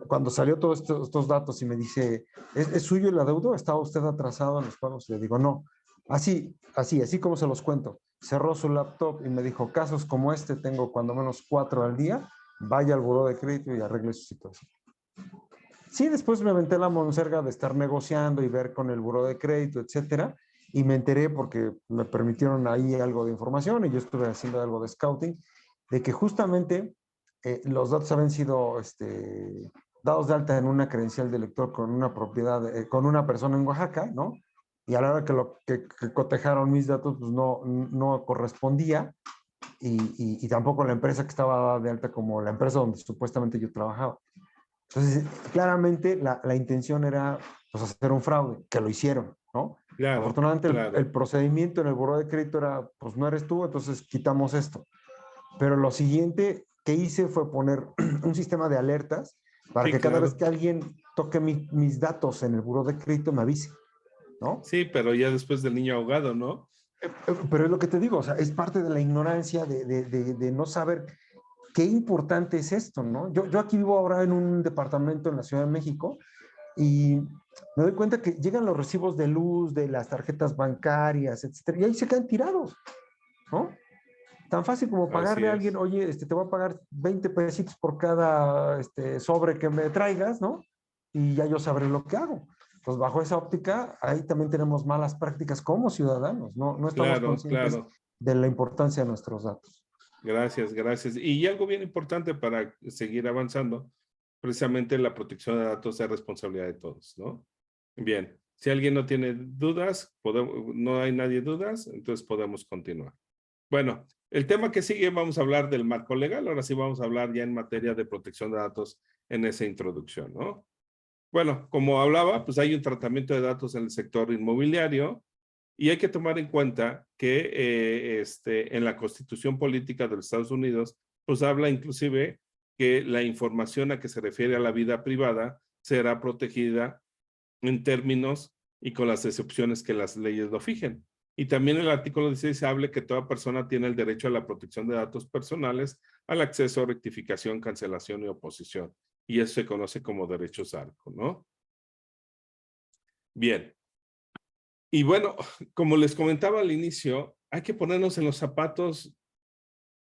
Speaker 4: cuando salió todos estos datos y me dice, ¿es suyo el adeudo? ¿Estaba usted atrasado en los pagos? Le digo, no. Así como se los cuento. Cerró su laptop y me dijo, casos como este tengo cuando menos 4 al día, vaya al buró de crédito y arregle su situación. Sí, después me aventé la monserga de estar negociando y ver con el buró de crédito, etcétera, y me enteré porque me permitieron ahí algo de información y yo estuve haciendo algo de scouting, de que justamente los datos habían sido dados de alta en una credencial de lector con una propiedad, con una persona en Oaxaca, ¿no? Y a la hora que cotejaron mis datos, pues no correspondía y tampoco la empresa que estaba de alta como la empresa donde supuestamente yo trabajaba. Entonces, claramente la intención era pues, hacer un fraude, que lo hicieron, ¿no?
Speaker 2: Claro,
Speaker 4: Afortunadamente
Speaker 2: claro.
Speaker 4: el procedimiento en el buró de crédito era, pues no eres tú, entonces quitamos esto. Pero lo siguiente que hice fue poner un sistema de alertas para
Speaker 2: Sí,
Speaker 4: que cada vez
Speaker 2: claro.
Speaker 4: que alguien toque mis datos en el buró de crédito me avise, ¿no?
Speaker 2: Sí, pero ya después del niño ahogado, ¿no?
Speaker 4: Pero es lo que te digo, o sea, es parte de la ignorancia de no saber qué importante es esto, ¿no? Yo aquí vivo ahora en un departamento en la Ciudad de México y me doy cuenta que llegan los recibos de luz, de las tarjetas bancarias, etcétera, y ahí se quedan tirados, ¿no? Tan fácil como
Speaker 2: Así
Speaker 4: pagarle a alguien,
Speaker 2: es.
Speaker 4: oye, te voy a pagar 20 pesitos por cada sobre que me traigas, ¿no? Y ya yo sabré lo que hago. Pues bajo esa óptica, ahí también tenemos malas prácticas como ciudadanos, no estamos
Speaker 2: Claro,
Speaker 4: conscientes
Speaker 2: claro.
Speaker 4: de la importancia de nuestros datos.
Speaker 2: Gracias, gracias. Y algo bien importante para seguir avanzando, precisamente la protección de datos es responsabilidad de todos, ¿no? Bien, si alguien no tiene dudas, no hay nadie dudas, entonces podemos continuar. Bueno, el tema que sigue vamos a hablar del marco legal, ahora sí vamos a hablar ya en materia de protección de datos en esa introducción, ¿no? Bueno, como hablaba, pues hay un tratamiento de datos en el sector inmobiliario y hay que tomar en cuenta que en la Constitución Política de los Estados Unidos, pues habla inclusive que la información a que se refiere a la vida privada será protegida en términos y con las excepciones que las leyes lo fijen. Y también el artículo 16 habla que toda persona tiene el derecho a la protección de datos personales, al acceso, rectificación, cancelación y oposición. Y eso se conoce como derechos ARCO, ¿no? Bien. Y bueno, como les comentaba al inicio, hay que ponernos en los zapatos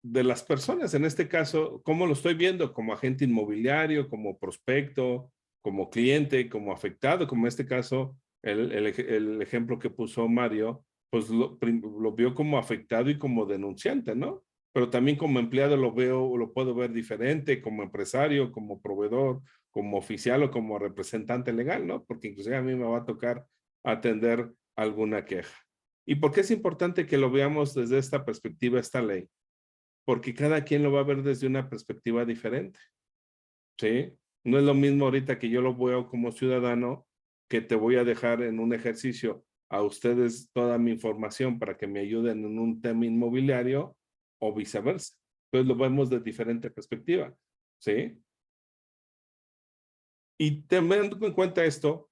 Speaker 2: de las personas. En este caso, ¿cómo lo estoy viendo? Como agente inmobiliario, como prospecto, como cliente, como afectado, como en este caso, el ejemplo que puso Mario, pues lo vio como afectado y como denunciante, ¿no? Pero también como empleado lo puedo ver diferente, como empresario, como proveedor, como oficial o como representante legal, ¿no? Porque inclusive a mí me va a tocar atender alguna queja. ¿Y por qué es importante que lo veamos desde esta perspectiva, esta ley? Porque cada quien lo va a ver desde una perspectiva diferente, ¿sí? No es lo mismo ahorita que yo lo veo como ciudadano, que te voy a dejar en un ejercicio a ustedes toda mi información para que me ayuden en un tema inmobiliario o viceversa. Entonces lo vemos de diferente perspectiva, ¿sí? Y teniendo en cuenta esto,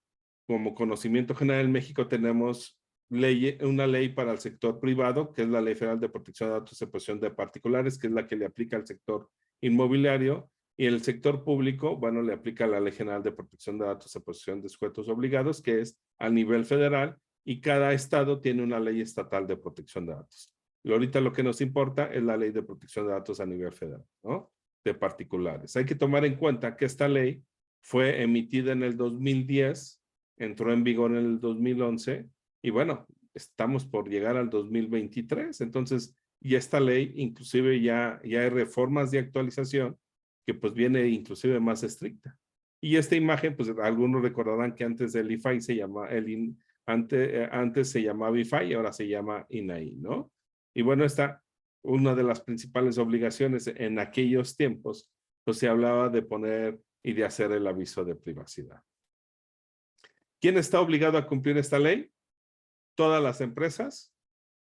Speaker 2: como conocimiento general en México tenemos una ley para el sector privado, que es la Ley Federal de Protección de Datos y Protección de Particulares, que es la que le aplica al sector inmobiliario, y el sector público, bueno, le aplica la Ley General de Protección de Datos y Protección de Sujetos Obligados, que es a nivel federal, y cada estado tiene una ley estatal de protección de datos. Y ahorita lo que nos importa es la Ley de Protección de Datos a nivel federal, ¿no? De particulares. Hay que tomar en cuenta que esta ley fue emitida en el 2010, entró en vigor en el 2011, y bueno, estamos por llegar al 2023, entonces, y esta ley inclusive ya hay reformas de actualización que pues viene inclusive más estricta. Y esta imagen, pues algunos recordarán que antes del IFAI se llama, antes se llamaba IFAI y ahora se llama INAI, ¿no? Y bueno, esta, una de las principales obligaciones en aquellos tiempos, pues se hablaba de poner y de hacer el aviso de privacidad. ¿Quién está obligado a cumplir esta ley? Todas las empresas,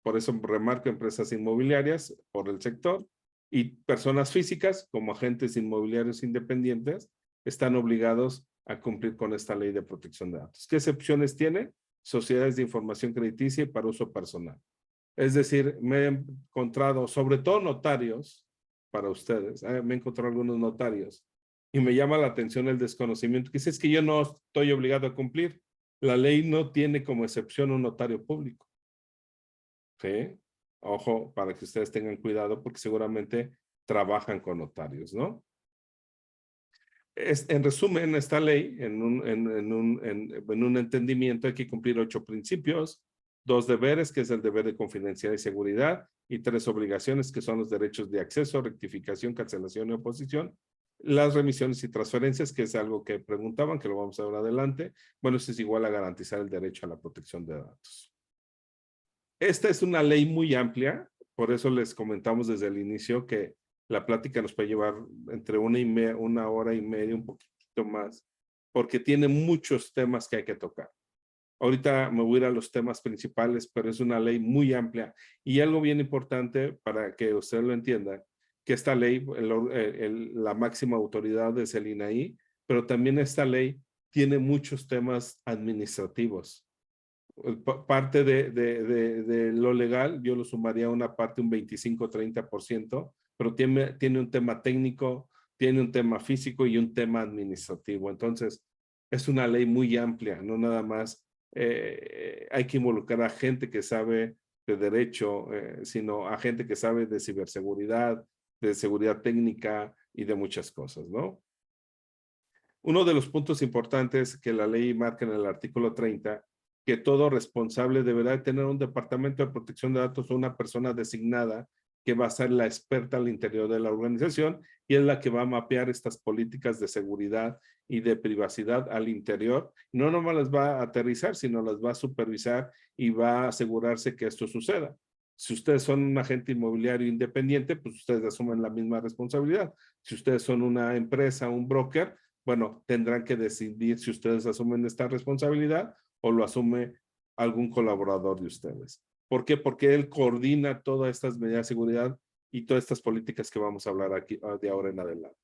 Speaker 2: por eso remarco empresas inmobiliarias por el sector, y personas físicas como agentes inmobiliarios independientes están obligados a cumplir con esta ley de protección de datos. ¿Qué excepciones tiene? Sociedades de información crediticia y para uso personal. Es decir, me he encontrado, sobre todo notarios, para ustedes, me he encontrado algunos notarios, y me llama la atención el desconocimiento, que dice, es que yo no estoy obligado a cumplir. La ley no tiene como excepción un notario público. ¿Sí? Ojo, para que ustedes tengan cuidado, porque seguramente trabajan con notarios, ¿no? En resumen, esta ley, en un entendimiento, hay que cumplir 8 principios, 2 deberes, que es el deber de confidencialidad y seguridad, y 3 obligaciones, que son los derechos de acceso, rectificación, cancelación y oposición, las remisiones y transferencias, que es algo que preguntaban, que lo vamos a ver adelante. Bueno, eso es igual a garantizar el derecho a la protección de datos. Esta es una ley muy amplia, por eso les comentamos desde el inicio que la plática nos puede llevar entre una hora y media, un poquito más, porque tiene muchos temas que hay que tocar. Ahorita me voy a ir a los temas principales, pero es una ley muy amplia. Y algo bien importante para que usted lo entienda, que esta ley, la máxima autoridad es el INAI, pero también esta ley tiene muchos temas administrativos. Parte de lo legal, yo lo sumaría a una parte, un 25-30%, pero tiene un tema técnico, tiene un tema físico y un tema administrativo. Entonces, es una ley muy amplia, no nada más hay que involucrar a gente que sabe de derecho, sino a gente que sabe de ciberseguridad, de seguridad técnica y de muchas cosas, ¿no? Uno de los puntos importantes que la ley marca en el artículo 30, que todo responsable deberá tener un departamento de protección de datos o una persona designada que va a ser la experta al interior de la organización y es la que va a mapear estas políticas de seguridad y de privacidad al interior. No nomás las va a aterrizar, sino las va a supervisar y va a asegurarse que esto suceda. Si ustedes son un agente inmobiliario independiente, pues ustedes asumen la misma responsabilidad. Si ustedes son una empresa, un broker, bueno, tendrán que decidir si ustedes asumen esta responsabilidad o lo asume algún colaborador de ustedes. ¿Por qué? Porque él coordina todas estas medidas de seguridad y todas estas políticas que vamos a hablar aquí de ahora en adelante.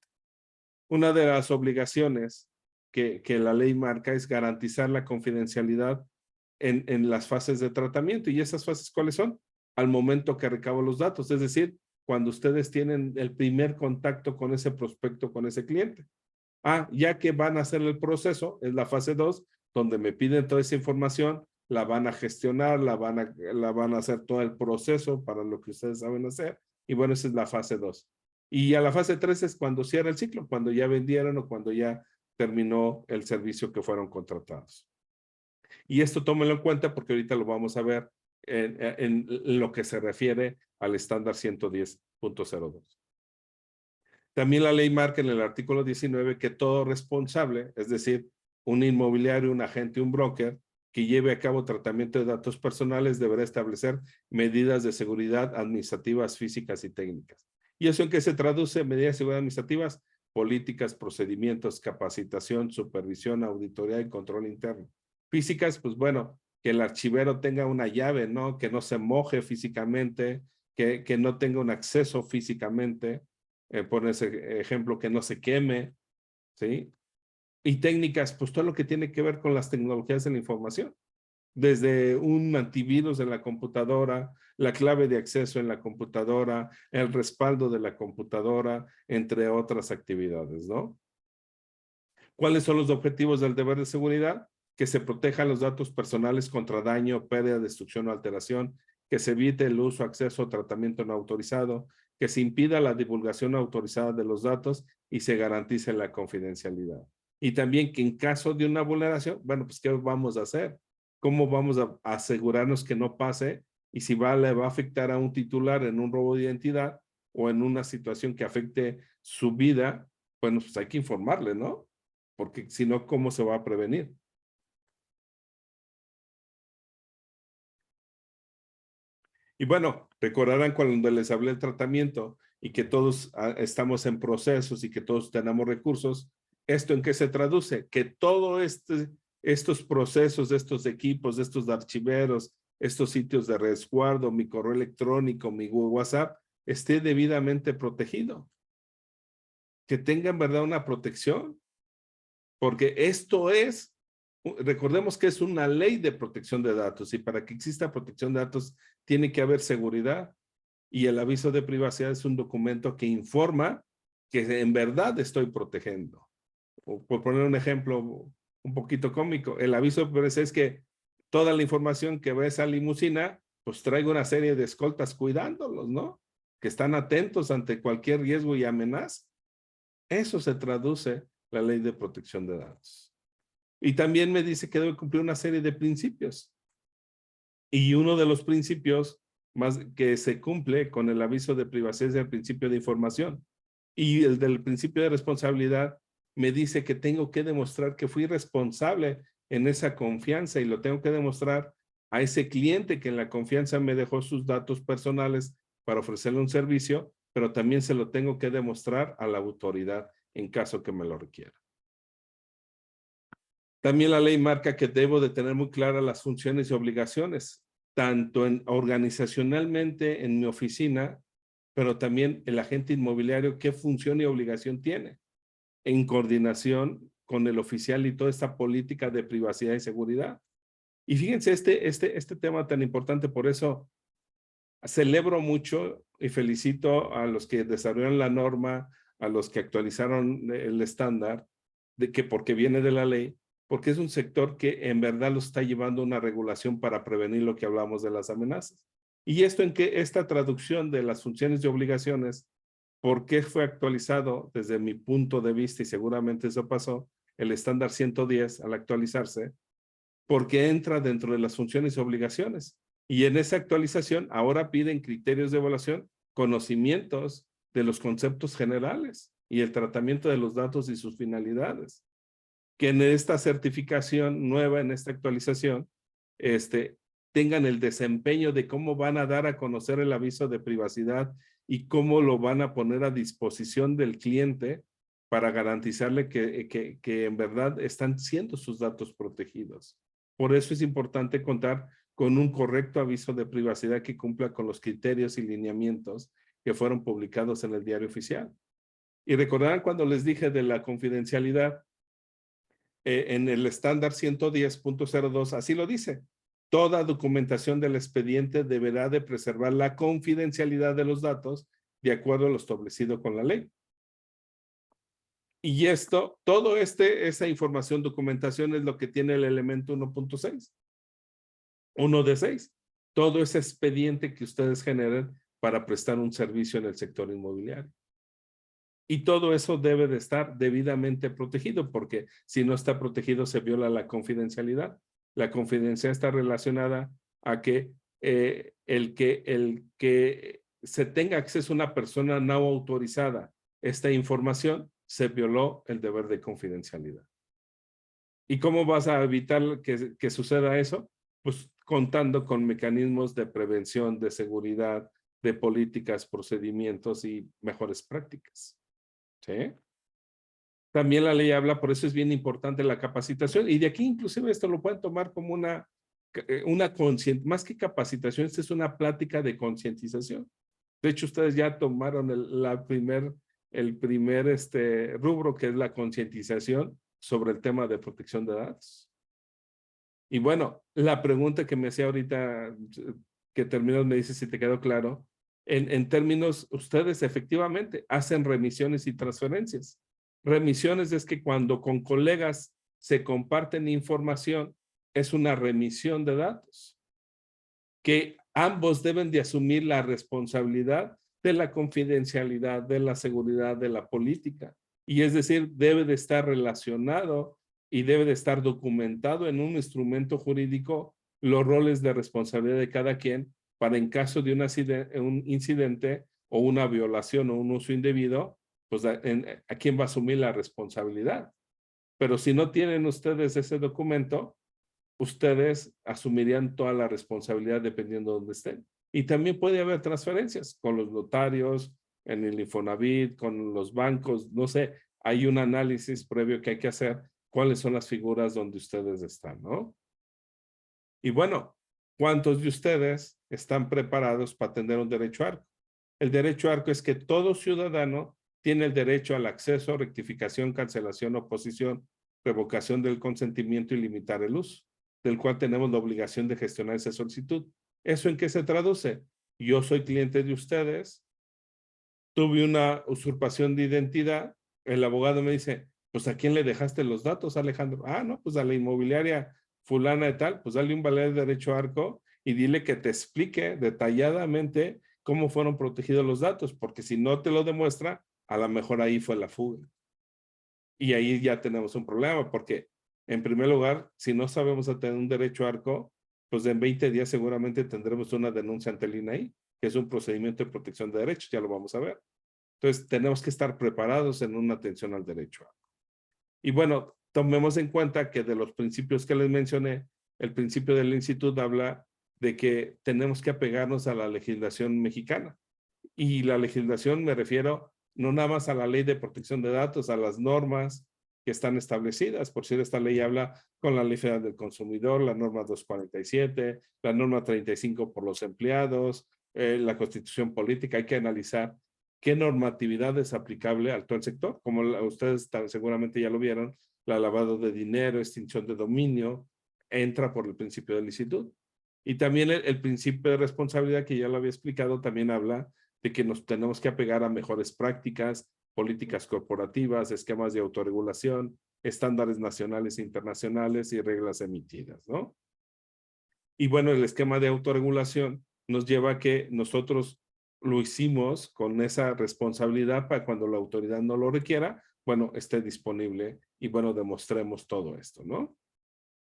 Speaker 2: Una de las obligaciones que la ley marca es garantizar la confidencialidad en las fases de tratamiento. ¿Y esas fases cuáles son? Al momento que recabo los datos, es decir, cuando ustedes tienen el primer contacto con ese prospecto, con ese cliente. Ya que van a hacer el proceso, es la fase 2, donde me piden toda esa información, la van a gestionar, la van a hacer todo el proceso para lo que ustedes saben hacer. Y bueno, esa es la fase 2. Y a la fase 3 es cuando cierra el ciclo, cuando ya vendieron o cuando ya terminó el servicio que fueron contratados. Y esto tómenlo en cuenta porque ahorita lo vamos a ver en lo que se refiere al estándar 110.02. También la ley marca en el artículo 19 que todo responsable, es decir, un inmobiliario, un agente, un broker, que lleve a cabo tratamiento de datos personales deberá establecer medidas de seguridad administrativas, físicas y técnicas. ¿Y eso en qué se traduce? Medidas de seguridad administrativas, políticas, procedimientos, capacitación, supervisión, auditoría y control interno. Físicas, pues bueno, que el archivero tenga una llave, ¿no? Que no se moje físicamente, que no tenga un acceso físicamente, por ese ejemplo, que no se queme, ¿sí? Y técnicas, pues todo lo que tiene que ver con las tecnologías de la información. Desde un antivirus en la computadora, la clave de acceso en la computadora, el respaldo de la computadora, entre otras actividades, ¿no? ¿Cuáles son los objetivos del deber de seguridad? Que se protejan los datos personales contra daño, pérdida, destrucción o alteración, que se evite el uso, acceso o tratamiento no autorizado, que se impida la divulgación no autorizada de los datos y se garantice la confidencialidad. Y también que en caso de una vulneración, bueno, pues ¿qué vamos a hacer? ¿Cómo vamos a asegurarnos que no pase? Y si le va a afectar a un titular en un robo de identidad o en una situación que afecte su vida, bueno, pues hay que informarle, ¿no? Porque si no, ¿cómo se va a prevenir? Y bueno, recordarán cuando les hablé del tratamiento y que todos estamos en procesos y que todos tenemos recursos. ¿Esto en qué se traduce? Que todo estos procesos, estos equipos, estos archiveros, estos sitios de resguardo, mi correo electrónico, mi WhatsApp, esté debidamente protegido. Que tenga en verdad una protección. Porque esto es, recordemos que es una ley de protección de datos y para que exista protección de datos tiene que haber seguridad y el aviso de privacidad es un documento que informa que en verdad estoy protegiendo. O por poner un ejemplo un poquito cómico, el aviso de privacidad es que toda la información que ve esa limusina, pues traigo una serie de escoltas cuidándolos, ¿no? Que están atentos ante cualquier riesgo y amenaza. Eso se traduce la ley de protección de datos. Y también me dice que debe cumplir una serie de principios. Y uno de los principios más que se cumple con el aviso de privacidad es el principio de información. Y el del principio de responsabilidad me dice que tengo que demostrar que fui responsable en esa confianza y lo tengo que demostrar a ese cliente que en la confianza me dejó sus datos personales para ofrecerle un servicio, pero también se lo tengo que demostrar a la autoridad en caso que me lo requiera. También la ley marca que debo de tener muy claras las funciones y obligaciones, tanto organizacionalmente en mi oficina, pero también el agente inmobiliario, qué función y obligación tiene, en coordinación con el oficial y toda esta política de privacidad y seguridad. Y fíjense este tema tan importante, por eso celebro mucho y felicito a los que desarrollaron la norma, a los que actualizaron el estándar, porque viene de la ley, porque es un sector que en verdad lo está llevando a una regulación para prevenir lo que hablamos de las amenazas. Y esto en que esta traducción de las funciones y obligaciones, ¿por qué fue actualizado desde mi punto de vista? Y seguramente eso pasó, el estándar 110 al actualizarse, porque entra dentro de las funciones y obligaciones. Y en esa actualización ahora piden criterios de evaluación, conocimientos de los conceptos generales y el tratamiento de los datos y sus finalidades. Que en esta certificación nueva, en esta actualización, tengan el desempeño de cómo van a dar a conocer el aviso de privacidad y cómo lo van a poner a disposición del cliente para garantizarle que en verdad están siendo sus datos protegidos. Por eso es importante contar con un correcto aviso de privacidad que cumpla con los criterios y lineamientos que fueron publicados en el diario oficial. Y recordarán cuando les dije de la confidencialidad, en el estándar 110.02, así lo dice. Toda documentación del expediente deberá de preservar la confidencialidad de los datos de acuerdo a lo establecido con la ley. Y todo esa información, documentación es lo que tiene el elemento 1.6. 1 de 6. Todo ese expediente que ustedes generen para prestar un servicio en el sector inmobiliario. Y todo eso debe de estar debidamente protegido, porque si no está protegido se viola la confidencialidad. La confidencialidad está relacionada a que el que se tenga acceso a una persona no autorizada esta información, se violó el deber de confidencialidad. ¿Y cómo vas a evitar que suceda eso? Pues contando con mecanismos de prevención, de seguridad, de políticas, procedimientos y mejores prácticas. ¿Sí? También la ley habla, por eso es bien importante la capacitación, y de aquí inclusive esto lo pueden tomar como una más que capacitación, esta es una plática de concientización. De hecho, ustedes ya tomaron el primer rubro, que es la concientización sobre el tema de protección de datos? Y bueno, la pregunta que me hacía ahorita, que terminas, me dice si te quedó claro, en términos, ustedes efectivamente hacen remisiones y transferencias. Remisiones es que cuando con colegas se comparten información, es una remisión de datos, que ambos deben de asumir la responsabilidad de la confidencialidad, de la seguridad, de la política. Y es decir, debe de estar relacionado y debe de estar documentado en un instrumento jurídico los roles de responsabilidad de cada quien para en caso de un incidente o una violación o un uso indebido, pues a quién va a asumir la responsabilidad. Pero si no tienen ustedes ese documento, ustedes asumirían toda la responsabilidad dependiendo de dónde estén. Y también puede haber transferencias con los notarios, en el Infonavit, con los bancos, no sé, hay un análisis previo que hay que hacer, cuáles son las figuras donde ustedes están, ¿no? Y bueno, ¿cuántos de ustedes están preparados para tener un derecho arco? El derecho arco es que todo ciudadano tiene el derecho al acceso, rectificación, cancelación, oposición, revocación del consentimiento y limitar el uso, del cual tenemos la obligación de gestionar esa solicitud. ¿Eso en qué se traduce? Yo soy cliente de ustedes, tuve una usurpación de identidad, el abogado me dice, pues ¿a quién le dejaste los datos, Alejandro? Ah, no, pues a la inmobiliaria fulana de tal, pues dale un vale de derecho arco y dile que te explique detalladamente cómo fueron protegidos los datos, porque si no te lo demuestra, a lo mejor ahí fue la fuga. Y ahí ya tenemos un problema, porque en primer lugar, si no sabemos a tener un derecho arco, pues en 20 días seguramente tendremos una denuncia ante el INAI, que es un procedimiento de protección de derechos, ya lo vamos a ver. Entonces, tenemos que estar preparados en una atención al derecho arco. Y bueno, tomemos en cuenta que de los principios que les mencioné, el principio del instituto habla de que tenemos que apegarnos a la legislación mexicana. Y la legislación me refiero no nada más a la ley de protección de datos, a las normas que están establecidas. Por cierto, esta ley habla con la Ley Federal del Consumidor, la norma 247, la norma 35 por los empleados, la Constitución Política. Hay que analizar qué normatividad es aplicable al todo el sector. Como ustedes seguramente ya lo vieron, la lavado de dinero, extinción de dominio, entra por el principio del licitud. Y también el principio de responsabilidad, que ya lo había explicado, también habla de que nos tenemos que apegar a mejores prácticas, políticas corporativas, esquemas de autorregulación, estándares nacionales e internacionales y reglas emitidas, ¿no? Y bueno, el esquema de autorregulación nos lleva a que nosotros lo hicimos con esa responsabilidad para cuando la autoridad no lo requiera, bueno, esté disponible y bueno, demostremos todo esto, ¿no?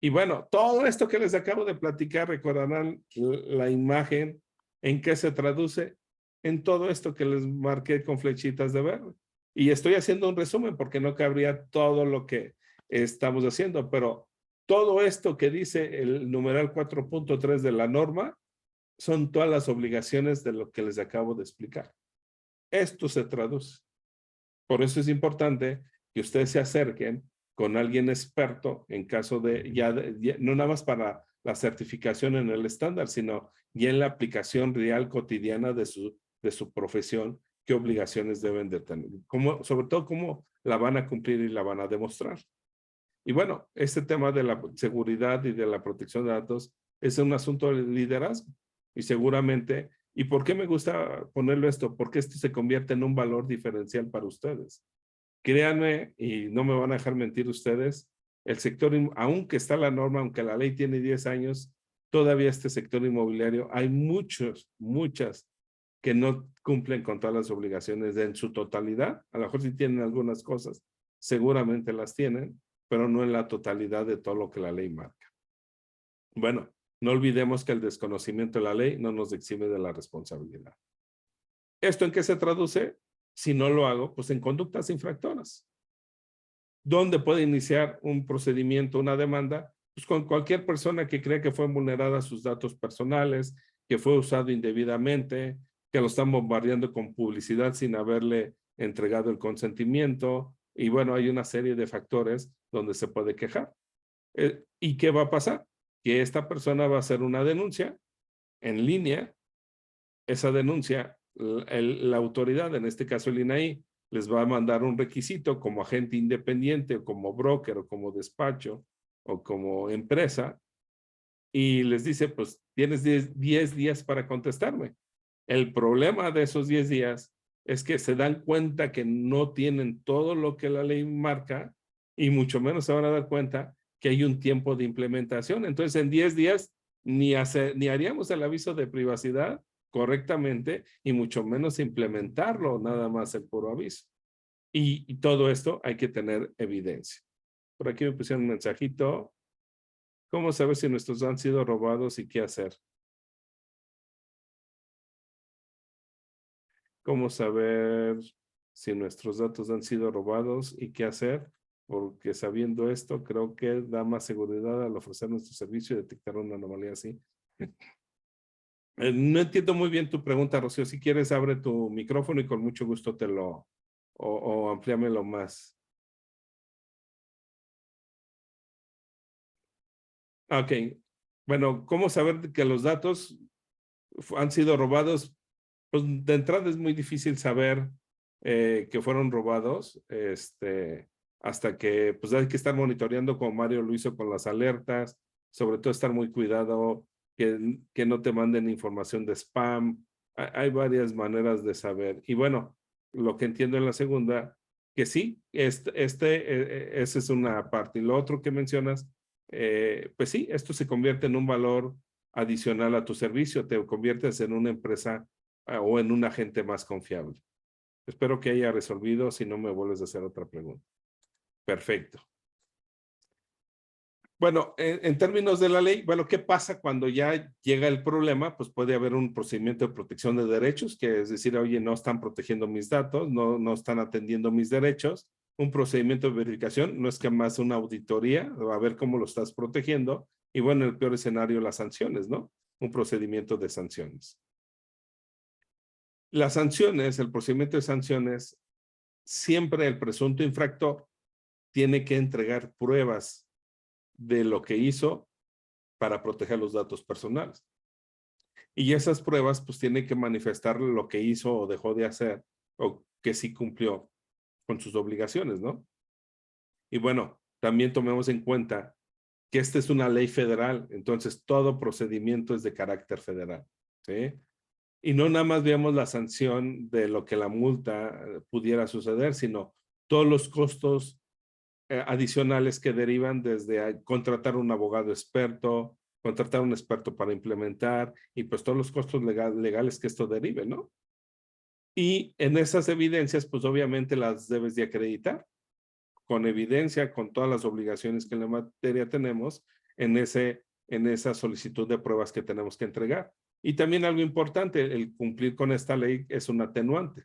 Speaker 2: Y bueno, todo esto que les acabo de platicar, recordarán la imagen en qué se traduce en todo esto que les marqué con flechitas de verde. Y estoy haciendo un resumen porque no cabría todo lo que estamos haciendo, pero todo esto que dice el numeral 4.3 de la norma son todas las obligaciones de lo que les acabo de explicar. Esto se traduce. Por eso es importante que ustedes se acerquen con alguien experto en caso de, no nada más para la certificación en el estándar, sino ya en la aplicación real cotidiana de su profesión, qué obligaciones deben de tener, sobre todo cómo la van a cumplir y la van a demostrar. Y bueno, este tema de la seguridad y de la protección de datos es un asunto de liderazgo y seguramente, ¿y por qué me gusta ponerlo esto? Porque esto se convierte en un valor diferencial para ustedes. Créanme, y no me van a dejar mentir ustedes, el sector, aunque está la norma, aunque la ley tiene 10 años, todavía este sector inmobiliario, hay muchas que no cumplen con todas las obligaciones en su totalidad. A lo mejor sí tienen algunas cosas, seguramente las tienen, pero no en la totalidad de todo lo que la ley marca. Bueno, no olvidemos que el desconocimiento de la ley no nos exime de la responsabilidad. ¿Esto en qué se traduce? Si no lo hago, pues en conductas infractoras. ¿Dónde puede iniciar un procedimiento, una demanda? Pues con cualquier persona que cree que fue vulnerada sus datos personales, que fue usado indebidamente, que lo están bombardeando con publicidad sin haberle entregado el consentimiento. Y bueno, hay una serie de factores donde se puede quejar. ¿Y qué va a pasar? Que esta persona va a hacer una denuncia en línea. Esa denuncia, la autoridad, en este caso el INAI, les va a mandar un requisito como agente independiente, o como broker, o como despacho, o como empresa, y les dice, pues tienes 10 días para contestarme. El problema de esos 10 días es que se dan cuenta que no tienen todo lo que la ley marca y mucho menos se van a dar cuenta que hay un tiempo de implementación. Entonces, en 10 días ni haríamos el aviso de privacidad correctamente y mucho menos implementarlo, nada más el puro aviso. Y todo esto hay que tener evidencia. Por aquí me pusieron un mensajito. ¿Cómo saber si nuestros han sido robados y qué hacer? ¿Cómo saber si nuestros datos han sido robados y qué hacer? Porque sabiendo esto, creo que da más seguridad al ofrecer nuestro servicio y detectar una anomalía así. No entiendo muy bien tu pregunta, Rocío. Si quieres, abre tu micrófono y con mucho gusto te lo, o amplíamelo más. Ok. Bueno, ¿cómo saber que los datos han sido robados? Pues de entrada es muy difícil saber que fueron robados, hasta que pues hay que estar monitoreando como Mario lo hizo con las alertas, sobre todo estar muy cuidado que no te manden información de spam. Hay varias maneras de saber. Y bueno, lo que entiendo en la segunda, que sí, esa es una parte. Y lo otro que mencionas, pues sí, esto se convierte en un valor adicional a tu servicio, te conviertes en una empresa o en un agente más confiable. Espero que haya resolvido, si no me vuelves a hacer otra pregunta. Perfecto. Bueno, en términos de la ley, bueno, ¿qué pasa cuando ya llega el problema? Pues puede haber un procedimiento de protección de derechos, que es decir, oye, no están protegiendo mis datos, no están atendiendo mis derechos. Un procedimiento de verificación, no es que más una auditoría, a ver cómo lo estás protegiendo. Y bueno, en el peor escenario, las sanciones, ¿no? Un procedimiento de sanciones. Las sanciones, el procedimiento de sanciones, siempre el presunto infractor tiene que entregar pruebas de lo que hizo para proteger los datos personales. Y esas pruebas pues tiene que manifestar lo que hizo o dejó de hacer o que sí cumplió con sus obligaciones, ¿no? Y bueno, también tomemos en cuenta que esta es una ley federal, entonces todo procedimiento es de carácter federal, ¿sí? Y no nada más veamos la sanción de lo que la multa pudiera suceder, sino todos los costos adicionales que derivan desde contratar un abogado experto, contratar un experto para implementar y pues todos los costos legales que esto derive, ¿no? Y en esas evidencias, pues obviamente las debes de acreditar con evidencia, con todas las obligaciones que en la materia tenemos en esa solicitud de pruebas que tenemos que entregar. Y también algo importante, el cumplir con esta ley es un atenuante,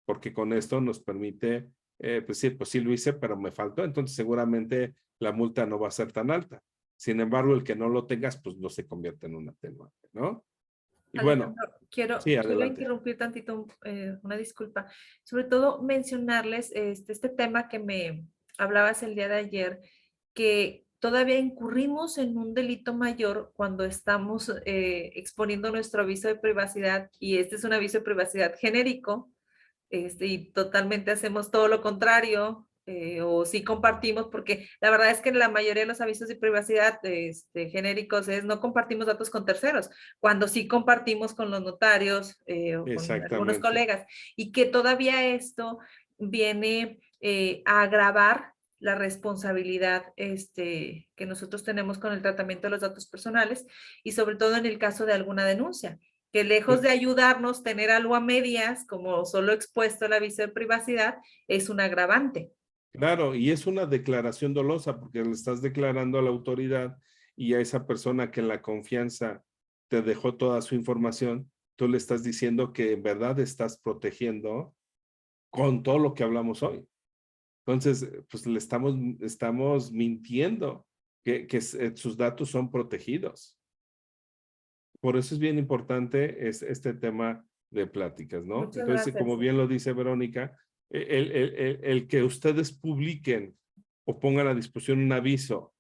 Speaker 2: porque con esto nos permite pues sí lo hice, pero me faltó, entonces seguramente la multa no va a ser tan alta. Sin embargo, el que no lo tengas, pues no se convierte en un atenuante, ¿no? Y bueno,
Speaker 1: Alejandro, quiero
Speaker 2: adelante.
Speaker 1: interrumpir tantito, una disculpa. Sobre todo mencionarles este tema que me hablabas el día de ayer, que todavía incurrimos en un delito mayor cuando estamos exponiendo nuestro aviso de privacidad, y este es un aviso de privacidad genérico, y totalmente hacemos todo lo contrario, o sí compartimos, porque la verdad es que en la mayoría de los avisos de privacidad genéricos es no compartimos datos con terceros, cuando sí compartimos con los notarios o con algunos
Speaker 2: Exactamente.
Speaker 1: colegas, y que todavía esto viene a agravar la responsabilidad que nosotros tenemos con el tratamiento de los datos personales, y sobre todo en el caso de alguna denuncia, que lejos de ayudarnos, tener algo a medias, como solo expuesto el aviso de privacidad, es un agravante.
Speaker 2: Claro, y es una declaración dolosa porque le estás declarando a la autoridad y a esa persona que en la confianza te dejó toda su información, tú le estás diciendo que en verdad estás protegiendo con todo lo que hablamos hoy. Entonces, pues le estamos mintiendo que sus datos son protegidos. Por eso es bien importante este tema de pláticas, ¿no?
Speaker 1: Muchas
Speaker 2: Entonces,
Speaker 1: gracias.
Speaker 2: como bien lo dice Verónica, el que ustedes publiquen o pongan a disposición un aviso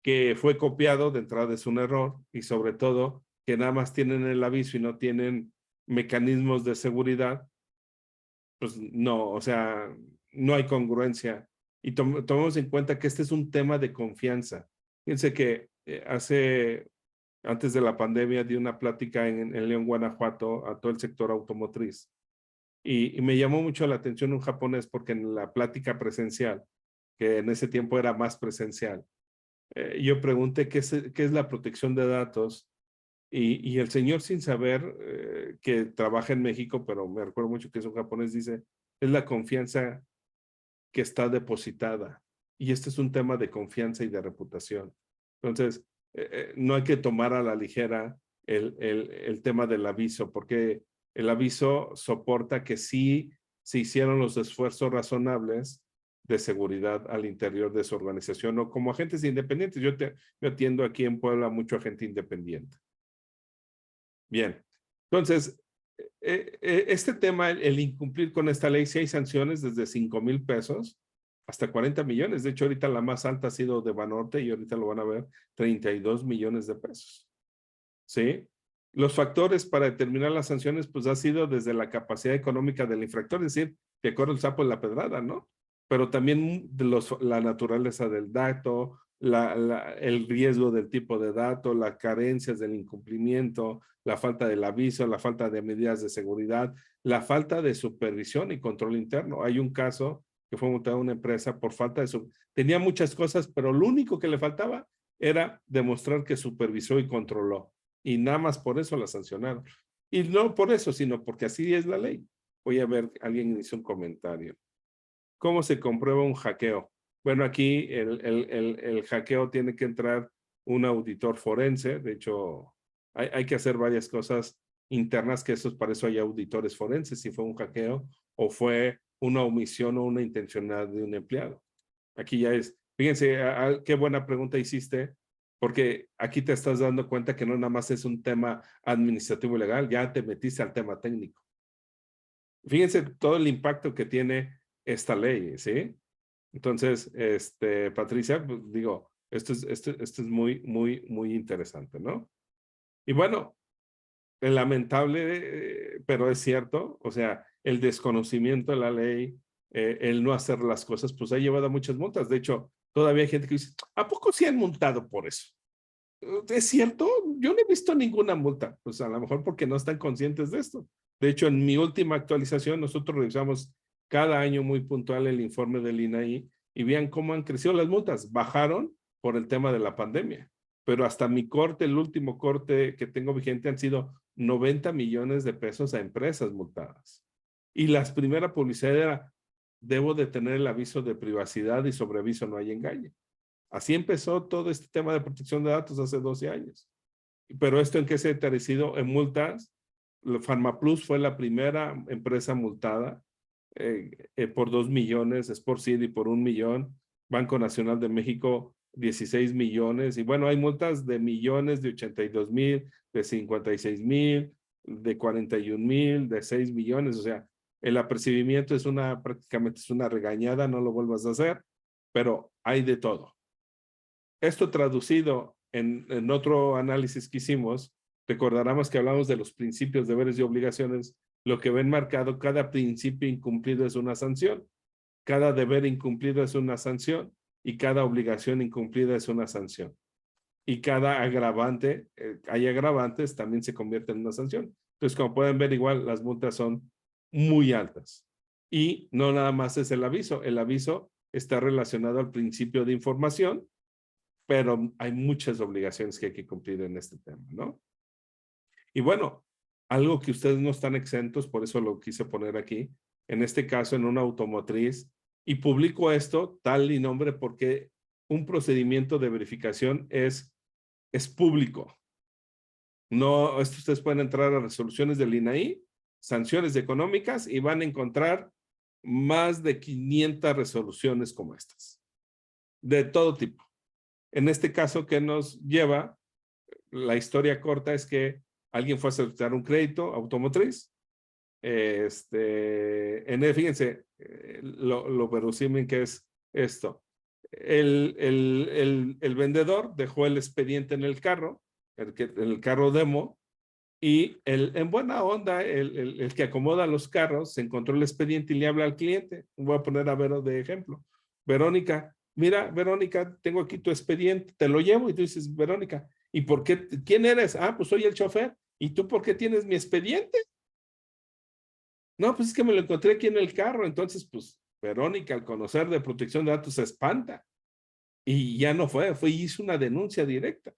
Speaker 2: que fue copiado de entrada es un error, y sobre todo que nada más tienen el aviso y no tienen mecanismos de seguridad, pues no, o sea, no hay congruencia. Y tomemos en cuenta que este es un tema de confianza. Fíjense que antes de la pandemia, di una plática en León, Guanajuato, a todo el sector automotriz. Y me llamó mucho la atención un japonés porque en la plática presencial, que en ese tiempo era más presencial, yo pregunté qué es la protección de datos y el señor, sin saber que trabaja en México, pero me recuerdo mucho que es un japonés, dice, es la confianza que está depositada. Y este es un tema de confianza y de reputación. Entonces, no hay que tomar a la ligera el tema del aviso, porque el aviso soporta que sí se hicieron los esfuerzos razonables de seguridad al interior de su organización o como agentes independientes. Yo atiendo aquí en Puebla mucho agente independiente. Bien, entonces, este tema, el incumplir con esta ley, sí hay sanciones desde 5,000 pesos hasta 40 millones. De hecho, ahorita la más alta ha sido de Banorte y ahorita lo van a ver, 32 millones de pesos. ¿Sí? Los factores para determinar las sanciones, pues ha sido desde la capacidad económica del infractor, es decir, que corre el sapo en la pedrada, ¿no? Pero también la naturaleza del dato, el riesgo del tipo de dato, las carencias del incumplimiento, la falta del aviso, la falta de medidas de seguridad, la falta de supervisión y control interno. Hay un caso que fue multada una empresa por falta de tenía muchas cosas, pero lo único que le faltaba era demostrar que supervisó y controló. Y nada más por eso la sancionaron. Y no por eso, sino porque así es la ley. Voy a ver, alguien hizo un comentario. ¿Cómo se comprueba un hackeo? Bueno, aquí el hackeo tiene que entrar un auditor forense. De hecho, hay que hacer varias cosas internas, que para eso hay auditores forenses, si fue un hackeo o fue una omisión o una intencionalidad de un empleado. Aquí ya es, fíjense, qué buena pregunta hiciste, porque aquí te estás dando cuenta que no nada más es un tema administrativo y legal, ya te metiste al tema técnico. Fíjense todo el impacto que tiene esta ley, ¿sí? Entonces, Patricia, pues, digo, esto es muy, muy, muy interesante, ¿no? Y bueno, lamentable, pero es cierto, o sea, el desconocimiento de la ley, el no hacer las cosas, pues ha llevado a muchas multas. De hecho, todavía hay gente que dice, ¿a poco sí han multado por eso? ¿Es cierto? Yo no he visto ninguna multa. Pues a lo mejor porque no están conscientes de esto. De hecho, en mi última actualización, nosotros revisamos cada año muy puntual el informe del INAI y vean cómo han crecido las multas. Bajaron por el tema de la pandemia. Pero hasta mi corte, el último corte que tengo vigente, han sido 90 millones de pesos a empresas multadas. Y la primera publicidad era, debo de tener el aviso de privacidad y sobre aviso no hay engaño. Así empezó todo este tema de protección de datos hace 12 años. Pero esto en qué se ha traducido en multas. Pharmaplus fue la primera empresa multada por 2 millones, Sport City por 1 millón, Banco Nacional de México 16 millones, y bueno, hay multas de millones, de 82,000, de 56,000, de 41,000, de 6 millones, o sea, el apercibimiento es prácticamente es una regañada, no lo vuelvas a hacer, pero hay de todo. Esto traducido en otro análisis que hicimos, recordaremos que hablamos de los principios, deberes y obligaciones. Lo que ven marcado, cada principio incumplido es una sanción, cada deber incumplido es una sanción y cada obligación incumplida es una sanción. Y cada agravante, hay agravantes, también se convierte en una sanción. Entonces, como pueden ver, igual las multas son muy altas. Y no nada más es el aviso está relacionado al principio de información, pero hay muchas obligaciones que hay que cumplir en este tema, ¿no? Y bueno, algo que ustedes no están exentos, por eso lo quise poner aquí, en este caso en una automotriz, y publico esto tal y nombre porque un procedimiento de verificación es público. No, ustedes pueden entrar a resoluciones del INAI, sanciones económicas, y van a encontrar más de 500 resoluciones como estas, de todo tipo. En este caso, ¿qué nos lleva? La historia corta es que alguien fue a solicitar un crédito automotriz. Fíjense, lo verosímil que es esto. El vendedor dejó el expediente en el carro, el carro demo, Y en buena onda, el que acomoda los carros se encontró el expediente y le habla al cliente. Voy a poner a Vero de ejemplo. Verónica, mira, Verónica, tengo aquí tu expediente, te lo llevo. Y tú dices, Verónica, ¿y por qué? ¿Quién eres? Ah, pues soy el chofer. ¿Y tú por qué tienes mi expediente? No, pues es que me lo encontré aquí en el carro. Entonces, pues, Verónica, al conocer de protección de datos, se espanta. Y ya no fue y hizo una denuncia directa.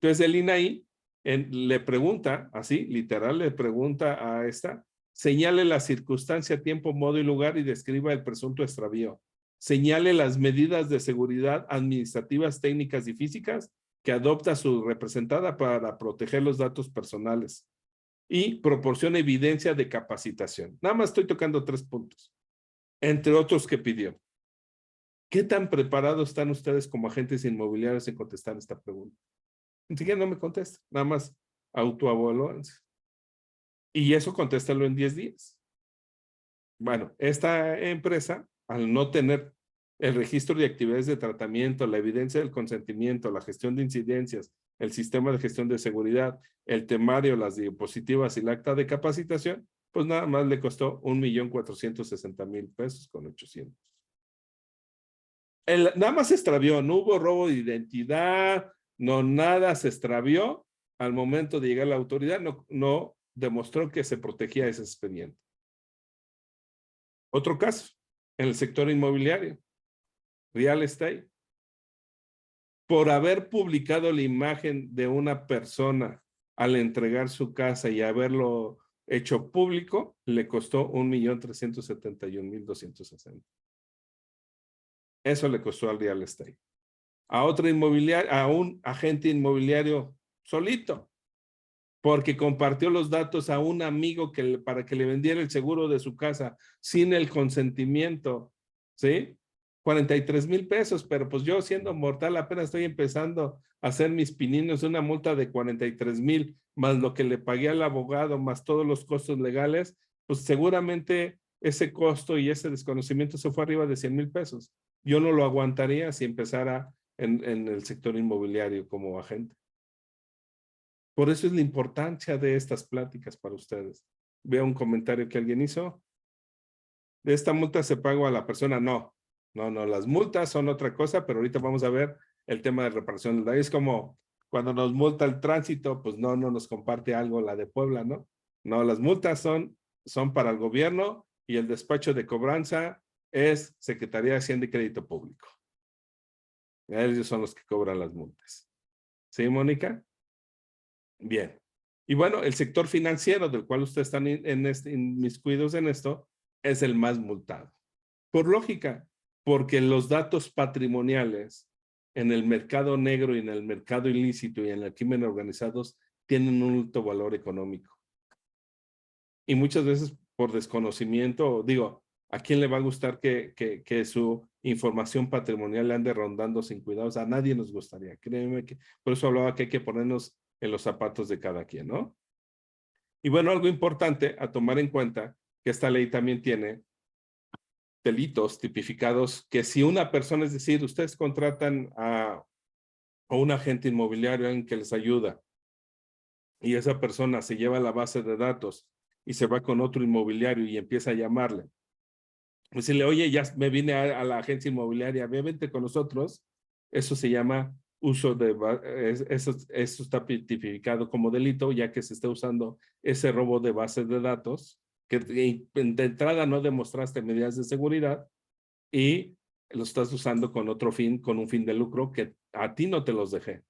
Speaker 2: Entonces, el INAI le pregunta, así, literal, le pregunta a esta, señale la circunstancia, tiempo, modo y lugar y describa el presunto extravío. Señale las medidas de seguridad administrativas, técnicas y físicas que adopta su representada para proteger los datos personales y proporciona evidencia de capacitación. Nada más estoy tocando 3 puntos, entre otros que pidió. ¿Qué tan preparados están ustedes como agentes inmobiliarios en contestar esta pregunta? Ni siquiera no me contesta, nada más autoevaluarse. Y eso contéstalo en 10 días. Bueno, esta empresa, al no tener el registro de actividades de tratamiento, la evidencia del consentimiento, la gestión de incidencias, el sistema de gestión de seguridad, el temario, las diapositivas y el acta de capacitación, pues nada más le costó 1,460,000 pesos con 800. Nada más se extravió, no hubo robo de identidad, no, nada se extravió. Al momento de llegar a la autoridad, no demostró que se protegía ese expediente. Otro caso, en el sector inmobiliario, real estate. Por haber publicado la imagen de una persona al entregar su casa y haberlo hecho público, le costó 1,371,260. Eso le costó al real estate. A otro inmobiliario, a un agente inmobiliario solito, porque compartió los datos a un amigo para que le vendiera el seguro de su casa sin el consentimiento, ¿sí? 43,000 pesos, pero pues yo siendo mortal apenas estoy empezando a hacer mis pininos, una multa de 43,000 más lo que le pagué al abogado, más todos los costos legales, pues seguramente ese costo y ese desconocimiento se fue arriba de 100,000 pesos. Yo no lo aguantaría si empezara en el sector inmobiliario como agente. Por eso es la importancia de estas pláticas para ustedes. Veo un comentario que alguien hizo. ¿De esta multa se paga a la persona? No, las multas son otra cosa, pero ahorita vamos a ver el tema de reparación del daño. Es como cuando nos multa el tránsito, pues no nos comparte algo la de Puebla, ¿no? No, las multas son para el gobierno y el despacho de cobranza es Secretaría de Hacienda y Crédito Público. Ellos son los que cobran las multas. ¿Sí, Mónica? Bien. Y bueno, el sector financiero del cual ustedes están inmiscuidos en esto es el más multado. Por lógica, porque los datos patrimoniales en el mercado negro y en el mercado ilícito y en el crimen organizados tienen un alto valor económico. Y muchas veces por desconocimiento, digo, ¿a quién le va a gustar que su información patrimonial le ande rondando sin cuidados? A nadie nos gustaría, créeme que por eso hablaba que hay que ponernos en los zapatos de cada quien, ¿no? Y bueno, algo importante a tomar en cuenta, que esta ley también tiene delitos tipificados, que si una persona, es decir, ustedes contratan a un agente inmobiliario en que les ayuda, y esa persona se lleva la base de datos y se va con otro inmobiliario y empieza a llamarle, decirle, oye, ya me vine a la agencia inmobiliaria, vente con nosotros, eso se llama uso de, eso está tipificado como delito, ya que se está usando ese robo de bases de datos, que de entrada no demostraste medidas de seguridad y lo estás usando con otro fin, con un fin de lucro que a ti no te los dejé.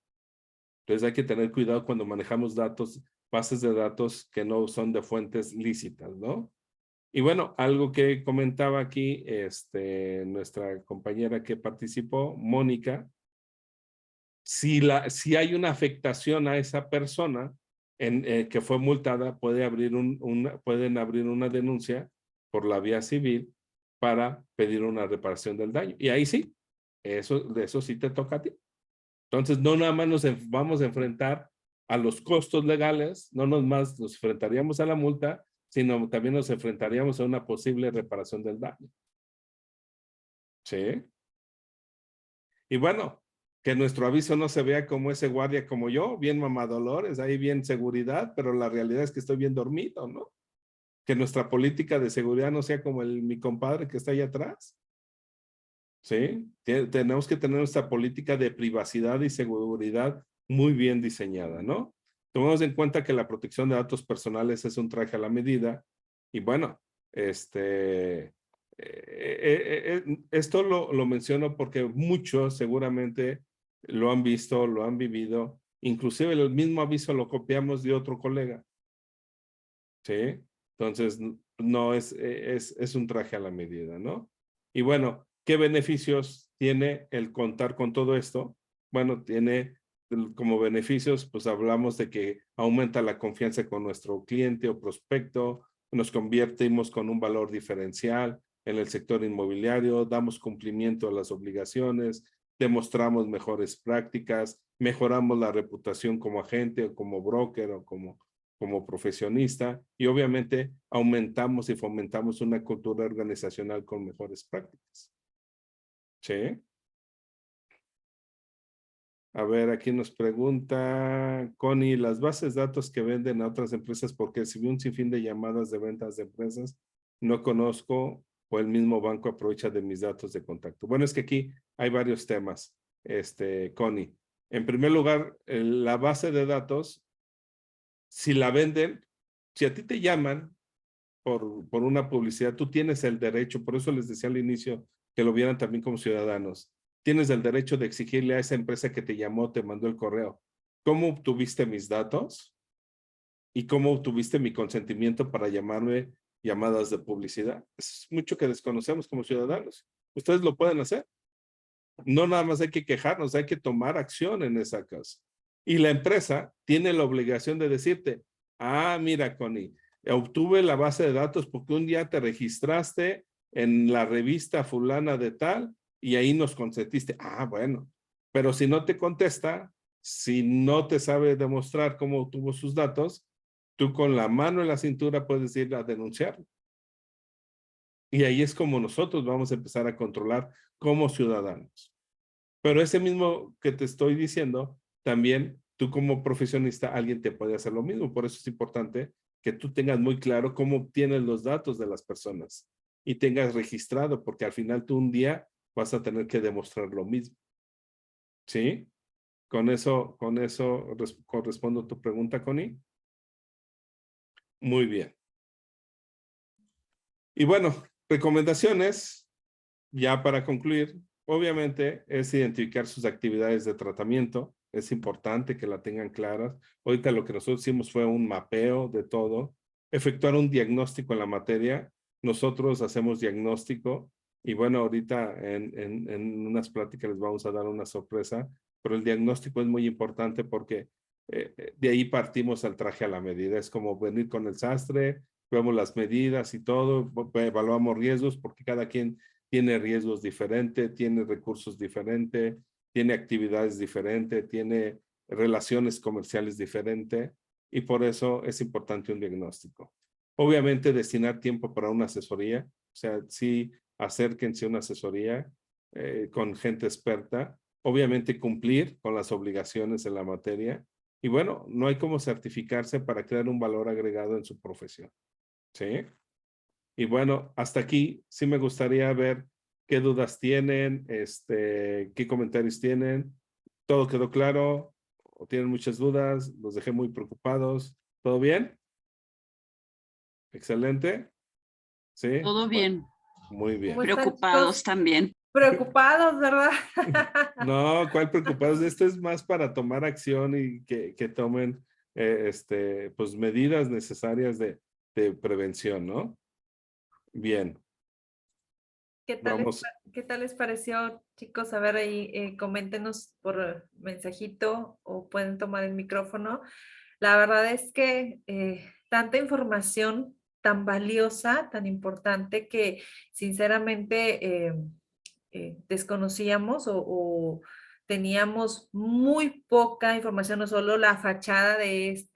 Speaker 2: Entonces hay que tener cuidado cuando manejamos datos, bases de datos que no son de fuentes lícitas, ¿no? Y bueno, algo que comentaba aquí nuestra compañera que participó, Mónica, si hay una afectación a esa persona que fue multada, pueden abrir una denuncia por la vía civil para pedir una reparación del daño. Y ahí sí, de eso sí te toca a ti. Entonces, no nada más nos vamos a enfrentar a los costos legales, no nos enfrentaríamos a la multa, sino también nos enfrentaríamos a una posible reparación del daño. ¿Sí? Y bueno, Que nuestro aviso no se vea como ese guardia como yo, bien mamadolores, ahí bien seguridad, pero la realidad es que estoy bien dormido, ¿no? Que nuestra política de seguridad no sea como mi compadre que está ahí atrás. ¿Sí? Tenemos que tener nuestra política de privacidad y seguridad muy bien diseñada, ¿no? Tomemos en cuenta que la protección de datos personales es un traje a la medida y bueno, esto lo menciono porque muchos seguramente lo han visto, lo han vivido, inclusive el mismo aviso lo copiamos de otro colega, ¿sí? Entonces, no es un traje a la medida, ¿no? Y bueno, ¿qué beneficios tiene el contar con todo esto? Bueno, tiene como beneficios, pues hablamos de que aumenta la confianza con nuestro cliente o prospecto, nos convertimos con un valor diferencial en el sector inmobiliario, damos cumplimiento a las obligaciones, demostramos mejores prácticas, mejoramos la reputación como agente o como broker o como profesionista y obviamente aumentamos y fomentamos una cultura organizacional con mejores prácticas. ¿Sí? A ver, aquí nos pregunta Connie, las bases de datos que venden a otras empresas porque recibí un sinfín de llamadas de ventas de empresas, no conozco o el mismo banco aprovecha de mis datos de contacto. Bueno, es que aquí hay varios temas, Connie. En primer lugar, la base de datos, si la venden, si a ti te llaman por una publicidad, tú tienes el derecho, por eso les decía al inicio que lo vieran también como ciudadanos, tienes el derecho de exigirle a esa empresa que te llamó, te mandó el correo, ¿cómo obtuviste mis datos? ¿Y cómo obtuviste mi consentimiento para llamarme llamadas de publicidad? Es mucho que desconocemos como ciudadanos. Ustedes lo pueden hacer. No nada más hay que quejarnos, hay que tomar acción en esa casa. Y la empresa tiene la obligación de decirte, ah, mira, Connie, obtuve la base de datos porque un día te registraste en la revista fulana de tal y ahí nos consentiste. Ah, bueno, pero si no te contesta, si no te sabe demostrar cómo obtuvo sus datos, tú con la mano en la cintura puedes ir a denunciarlo. Y ahí es como nosotros vamos a empezar a controlar como ciudadanos. Pero ese mismo que te estoy diciendo, también tú como profesionista, alguien te puede hacer lo mismo. Por eso es importante que tú tengas muy claro cómo obtienes los datos de las personas y tengas registrado, porque al final tú un día vas a tener que demostrar lo mismo. ¿Sí? Con eso correspondo a tu pregunta, Connie. Muy bien. Y bueno, recomendaciones, ya para concluir, obviamente es identificar sus actividades de tratamiento. Es importante que la tengan claras. Ahorita lo que nosotros hicimos fue un mapeo de todo, efectuar un diagnóstico en la materia. Nosotros hacemos diagnóstico y bueno, ahorita en unas pláticas les vamos a dar una sorpresa, pero el diagnóstico es muy importante porque de ahí partimos al traje a la medida. Es como venir con el sastre, vemos las medidas y todo, evaluamos riesgos porque cada quien tiene riesgos diferentes, tiene recursos diferentes, tiene actividades diferentes, tiene relaciones comerciales diferentes y por eso es importante un diagnóstico. Obviamente destinar tiempo para una asesoría, o sea, sí acérquense a una asesoría con gente experta, obviamente cumplir con las obligaciones en la materia y bueno, no hay como certificarse para crear un valor agregado en su profesión. ¿Sí? Y bueno, hasta aquí sí me gustaría ver qué dudas tienen, qué comentarios tienen. ¿Todo quedó claro? ¿O tienen muchas dudas? Los dejé muy preocupados. ¿Todo bien? Excelente. ¿Sí?
Speaker 7: Todo bien.
Speaker 2: Muy bien.
Speaker 1: ¿Cómo están,
Speaker 7: Preocupados
Speaker 1: chicos?
Speaker 7: también.
Speaker 1: Preocupados, ¿verdad?
Speaker 2: No, ¿cuál preocupados? Esto es más para tomar acción y que tomen pues medidas necesarias de prevención, ¿no? Bien. Vamos.
Speaker 1: ¿Qué tal les pareció, chicos? A ver, ahí coméntenos por mensajito o pueden tomar el micrófono. La verdad es que tanta información tan valiosa, tan importante que sinceramente desconocíamos o teníamos muy poca información, no solo la fachada de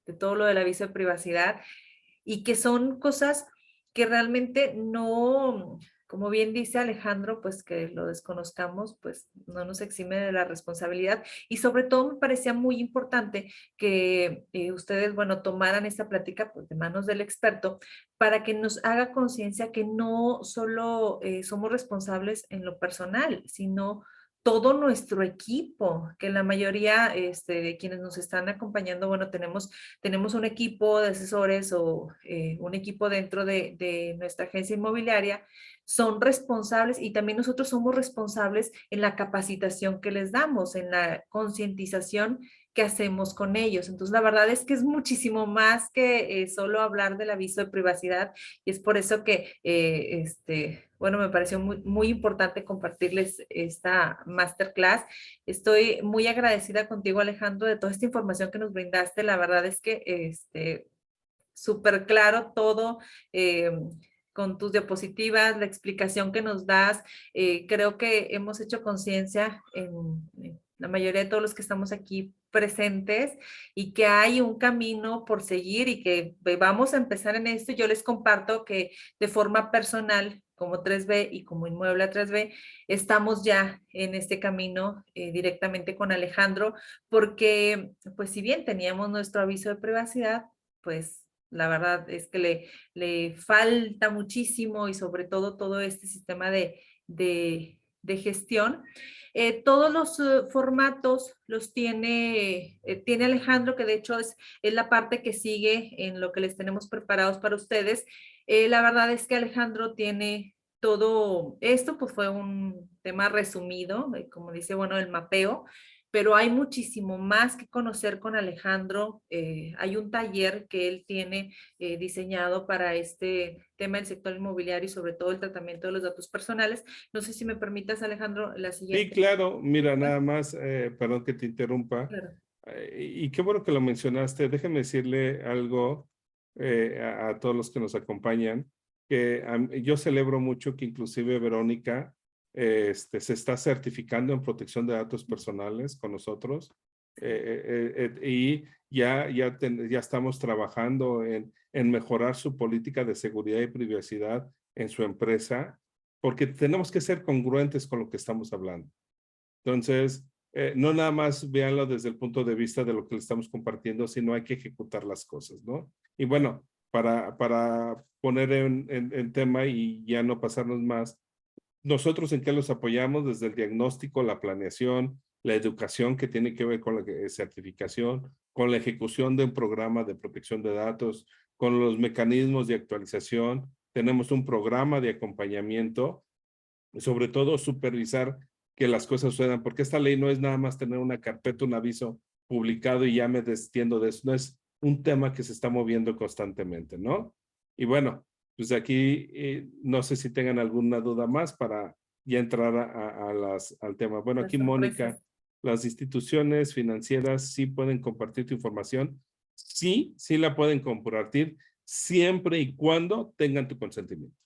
Speaker 1: de todo lo del aviso de privacidad y que son cosas que realmente no, como bien dice Alejandro, pues que lo desconozcamos, pues no nos exime de la responsabilidad. Y sobre todo me parecía muy importante que ustedes, bueno, tomaran esta plática pues, de manos del experto para que nos haga conciencia que no solo somos responsables en lo personal, sino todo nuestro equipo, que la mayoría de quienes nos están acompañando, bueno, tenemos un equipo de asesores o un equipo dentro de nuestra agencia inmobiliaria, son responsables y también nosotros somos responsables en la capacitación que les damos, en la concientización que hacemos con ellos. Entonces, la verdad es que es muchísimo más que solo hablar del aviso de privacidad y es por eso que, bueno, me pareció muy importante compartirles esta masterclass. Estoy muy agradecida contigo, Alejandro, de toda esta información que nos brindaste. La verdad es que, súper claro todo. Con tus diapositivas, la explicación que nos das, creo que hemos hecho conciencia en la mayoría de todos los que estamos aquí presentes y que hay un camino por seguir y que vamos a empezar en esto. Yo les comparto que de forma personal, como 3B y como Inmueble a 3B, estamos ya en este camino directamente con Alejandro, porque pues si bien teníamos nuestro aviso de privacidad, pues la verdad es que le falta muchísimo y sobre todo este sistema de gestión. Todos los formatos los tiene Alejandro, que de hecho es la parte que sigue en lo que les tenemos preparados para ustedes. La verdad es que Alejandro tiene todo esto, pues fue un tema resumido, como dice, bueno, el mapeo, pero hay muchísimo más que conocer con Alejandro. Hay un taller que él tiene diseñado para este tema del sector inmobiliario y sobre todo el tratamiento de los datos personales. No sé si me permitas, Alejandro, la siguiente.
Speaker 2: Sí, claro. Mira, nada más, perdón que te interrumpa.
Speaker 1: Claro.
Speaker 2: Y qué bueno que lo mencionaste. Déjeme decirle algo a todos los que nos acompañan, que yo celebro mucho que inclusive Verónica se está certificando en protección de datos personales con nosotros y ya estamos trabajando en mejorar su política de seguridad y privacidad en su empresa, porque tenemos que ser congruentes con lo que estamos hablando. Entonces, no nada más véanlo desde el punto de vista de lo que le estamos compartiendo, sino hay que ejecutar las cosas, ¿no? Y bueno, para poner en tema y ya no pasarnos más, nosotros en qué los apoyamos desde el diagnóstico, la planeación, la educación que tiene que ver con la certificación, con la ejecución de un programa de protección de datos, con los mecanismos de actualización. Tenemos un programa de acompañamiento, sobre todo supervisar que las cosas sucedan, porque esta ley no es nada más tener una carpeta, un aviso publicado y ya me desentiendo de eso, no es un tema que se está moviendo constantemente, ¿no? Y bueno, pues aquí no sé si tengan alguna duda más para ya entrar al tema. Bueno, aquí Mónica, las instituciones financieras sí pueden compartir tu información, sí la pueden compartir siempre y cuando tengan tu consentimiento.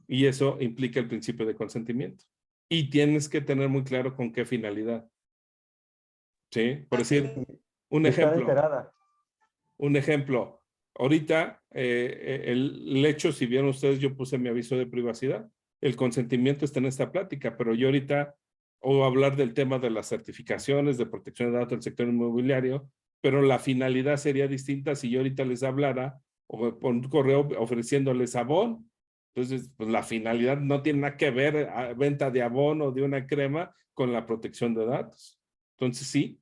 Speaker 2: Y eso implica el principio de consentimiento. Y tienes que tener muy claro con qué finalidad. ¿Sí? Por decir, un ejemplo. Un ejemplo. Ahorita, el hecho, si vieron ustedes, yo puse mi aviso de privacidad. El consentimiento está en esta plática, pero yo ahorita voy a hablar del tema de las certificaciones de protección de datos del sector inmobiliario, pero la finalidad sería distinta si yo ahorita les hablara o por un correo ofreciéndoles abono. Entonces, pues la finalidad no tiene nada que ver venta de abono o de una crema con la protección de datos. Entonces, sí,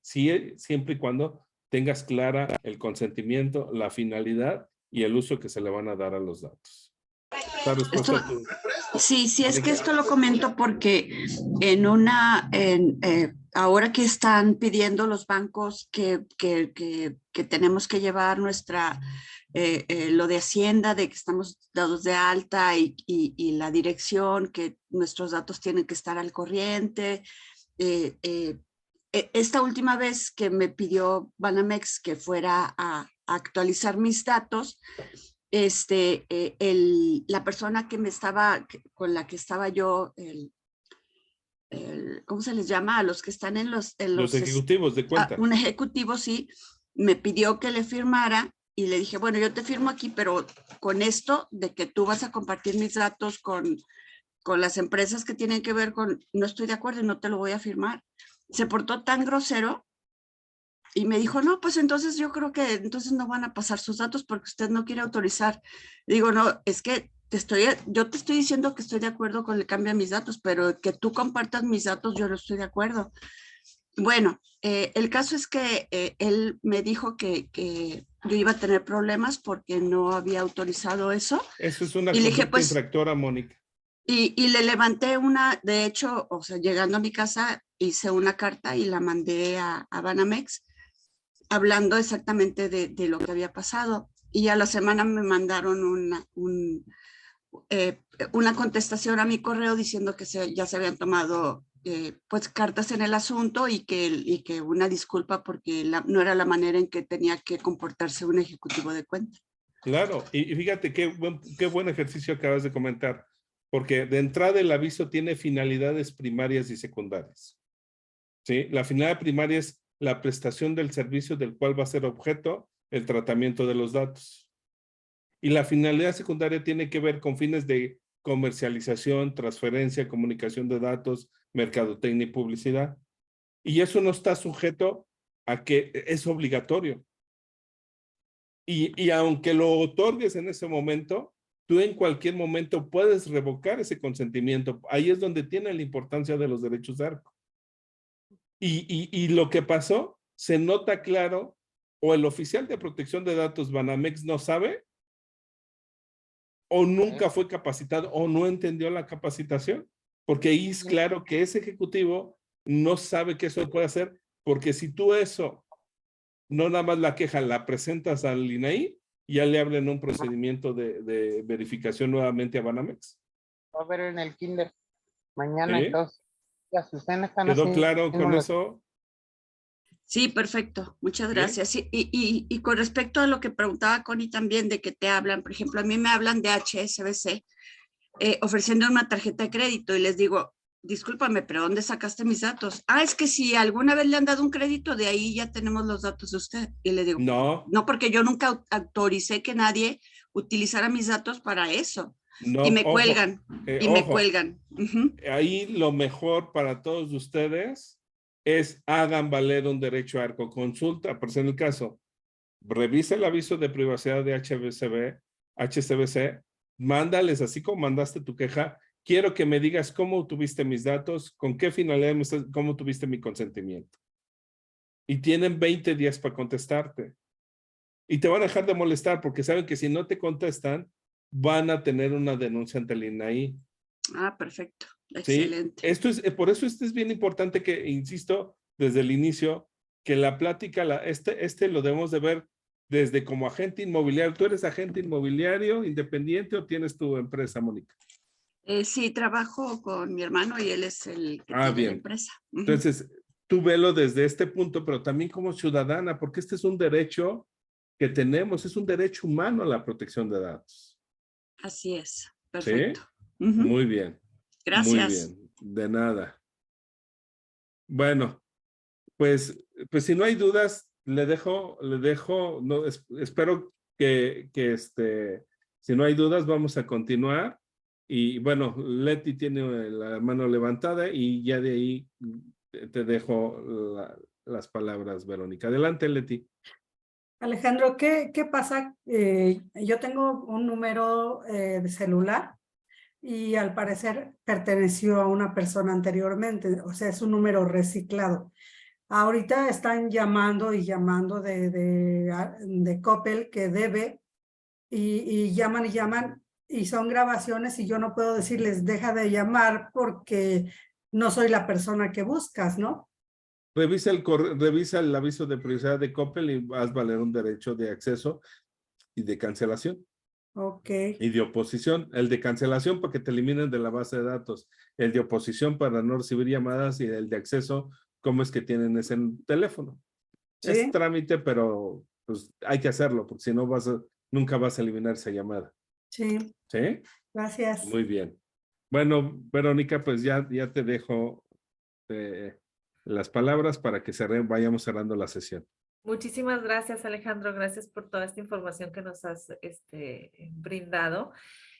Speaker 2: siempre y cuando tengas clara el consentimiento, la finalidad y el uso que se le van a dar a los datos.
Speaker 7: Sí, es que esto lo comento porque ahora que están pidiendo los bancos que tenemos que llevar lo de Hacienda, de que estamos dados de alta y la dirección, que nuestros datos tienen que estar al corriente. Esta última vez que me pidió Banamex que fuera a actualizar mis datos, la persona con la que estaba yo, ¿cómo se les llama? A los que están en los
Speaker 2: ejecutivos de cuenta.
Speaker 7: Un ejecutivo, sí, me pidió que le firmara y le dije, bueno, yo te firmo aquí, pero con esto de que tú vas a compartir mis datos con las empresas que tienen que ver con, no estoy de acuerdo y no te lo voy a firmar. Se portó tan grosero y me dijo, no, pues entonces yo creo que entonces no van a pasar sus datos porque usted no quiere autorizar. Digo, no, es que yo te estoy diciendo que estoy de acuerdo con el cambio de mis datos, pero que tú compartas mis datos, yo no estoy de acuerdo. Bueno, el caso es que él me dijo que yo iba a tener problemas porque no había autorizado eso.
Speaker 2: Eso es una
Speaker 7: Y le dije,
Speaker 2: conducta
Speaker 7: pues,
Speaker 2: infractora, Mónica.
Speaker 7: y le levanté de hecho, o sea, llegando a mi casa, hice una carta y la mandé a Banamex, hablando exactamente de lo que había pasado. Y a la semana me mandaron una contestación a mi correo diciendo que ya se habían tomado pues cartas en el asunto y que una disculpa porque no era la manera en que tenía que comportarse un ejecutivo de cuenta.
Speaker 2: Claro, y fíjate qué buen ejercicio acabas de comentar, porque de entrada el aviso tiene finalidades primarias y secundarias. ¿Sí? La finalidad primaria es la prestación del servicio del cual va a ser objeto el tratamiento de los datos. Y la finalidad secundaria tiene que ver con fines de comercialización, transferencia, comunicación de datos, mercadotecnia y publicidad. Y eso no está sujeto a que es obligatorio. Y aunque lo otorgues en ese momento, tú en cualquier momento puedes revocar ese consentimiento. Ahí es donde tiene la importancia de los derechos de ARCO. Y lo que pasó, se nota claro, o el oficial de protección de datos Banamex no sabe, o nunca fue capacitado, o no entendió la capacitación, porque ahí es claro que ese ejecutivo no sabe que eso puede hacer, porque si tú eso, no nada más la queja, la presentas al INAI, ya le abren un procedimiento de verificación nuevamente a Banamex.
Speaker 3: Va a ver en el kinder mañana,
Speaker 2: ¿Sí?
Speaker 3: entonces. Ya, si ustedes están
Speaker 2: ¿Quedó
Speaker 3: haciendo
Speaker 2: claro con
Speaker 3: las-
Speaker 2: eso?
Speaker 7: Sí, perfecto. Muchas
Speaker 2: Bien.
Speaker 7: gracias. Sí, y con respecto a lo que preguntaba Connie también de que te hablan, por ejemplo, a mí me hablan de HSBC ofreciendo una tarjeta de crédito y les digo, discúlpame, pero ¿dónde sacaste mis datos? Ah, es que si alguna vez le han dado un crédito, de ahí ya tenemos los datos de usted. Y le digo,
Speaker 2: No,
Speaker 7: no, porque yo nunca autoricé que nadie utilizara mis datos para eso.
Speaker 2: no,
Speaker 7: Y me
Speaker 2: ojo,
Speaker 7: cuelgan, y me cuelgan. Ujú.
Speaker 2: ahí lo mejor para todos ustedes es hagan valer un derecho a ARCO. Consulta, por ser el caso, revisa el aviso de privacidad de HCBC, mándales así como mandaste tu queja. Quiero que me digas cómo tuviste mis datos, con qué finalidad, cómo tuviste mi consentimiento. Y tienen 20 días para contestarte. Y te van a dejar de molestar porque saben que si no te contestan, van a tener una denuncia ante el INAI.
Speaker 7: Ah, perfecto.
Speaker 2: ¿Sí?
Speaker 7: Excelente.
Speaker 2: Esto es, por eso es bien importante que, insisto, desde el inicio, que la plática, este lo debemos de ver desde como agente inmobiliario. ¿Tú eres agente inmobiliario independiente o tienes tu empresa, Mónica?
Speaker 7: Sí, trabajo con mi hermano y él es el que tiene
Speaker 2: Bien.
Speaker 7: la empresa. Ujú.
Speaker 2: Entonces, tú velo desde este punto, pero también como ciudadana, porque este es un derecho que tenemos, es un derecho humano la protección de datos.
Speaker 7: Así es.
Speaker 2: ¿Sí?
Speaker 7: Perfecto. Ujú.
Speaker 2: Muy bien.
Speaker 7: Gracias.
Speaker 2: Muy bien. De nada. Bueno, pues si no hay dudas, le dejo, no, espero que si no hay dudas, vamos a continuar. Y bueno, Leti tiene la mano levantada y ya de ahí te dejo las palabras, Verónica. Adelante, Leti.
Speaker 8: Alejandro, ¿qué pasa? Yo tengo un número de celular y al parecer perteneció a una persona anteriormente, o sea, es un número reciclado. Ahorita están llamando y llamando de Coppel que debe y llaman y llaman y son grabaciones y yo no puedo decirles deja de llamar porque no soy la persona que buscas, ¿no?
Speaker 2: Revisa el aviso de privacidad de Coppel y vas a valer un derecho de acceso y de cancelación.
Speaker 8: Ok.
Speaker 2: Y de oposición. El de cancelación para que te eliminen de la base de datos. El de oposición para no recibir llamadas y el de acceso, cómo es que tienen ese teléfono.
Speaker 8: Sí.
Speaker 2: Es trámite, pero pues hay que hacerlo, porque si no nunca vas a eliminar esa llamada.
Speaker 8: Sí.
Speaker 2: ¿Sí?
Speaker 8: Gracias.
Speaker 2: Muy bien. Bueno, Verónica, pues ya te dejo las palabras para que vayamos cerrando la sesión.
Speaker 1: Muchísimas gracias, Alejandro. Gracias por toda esta información que nos has brindado.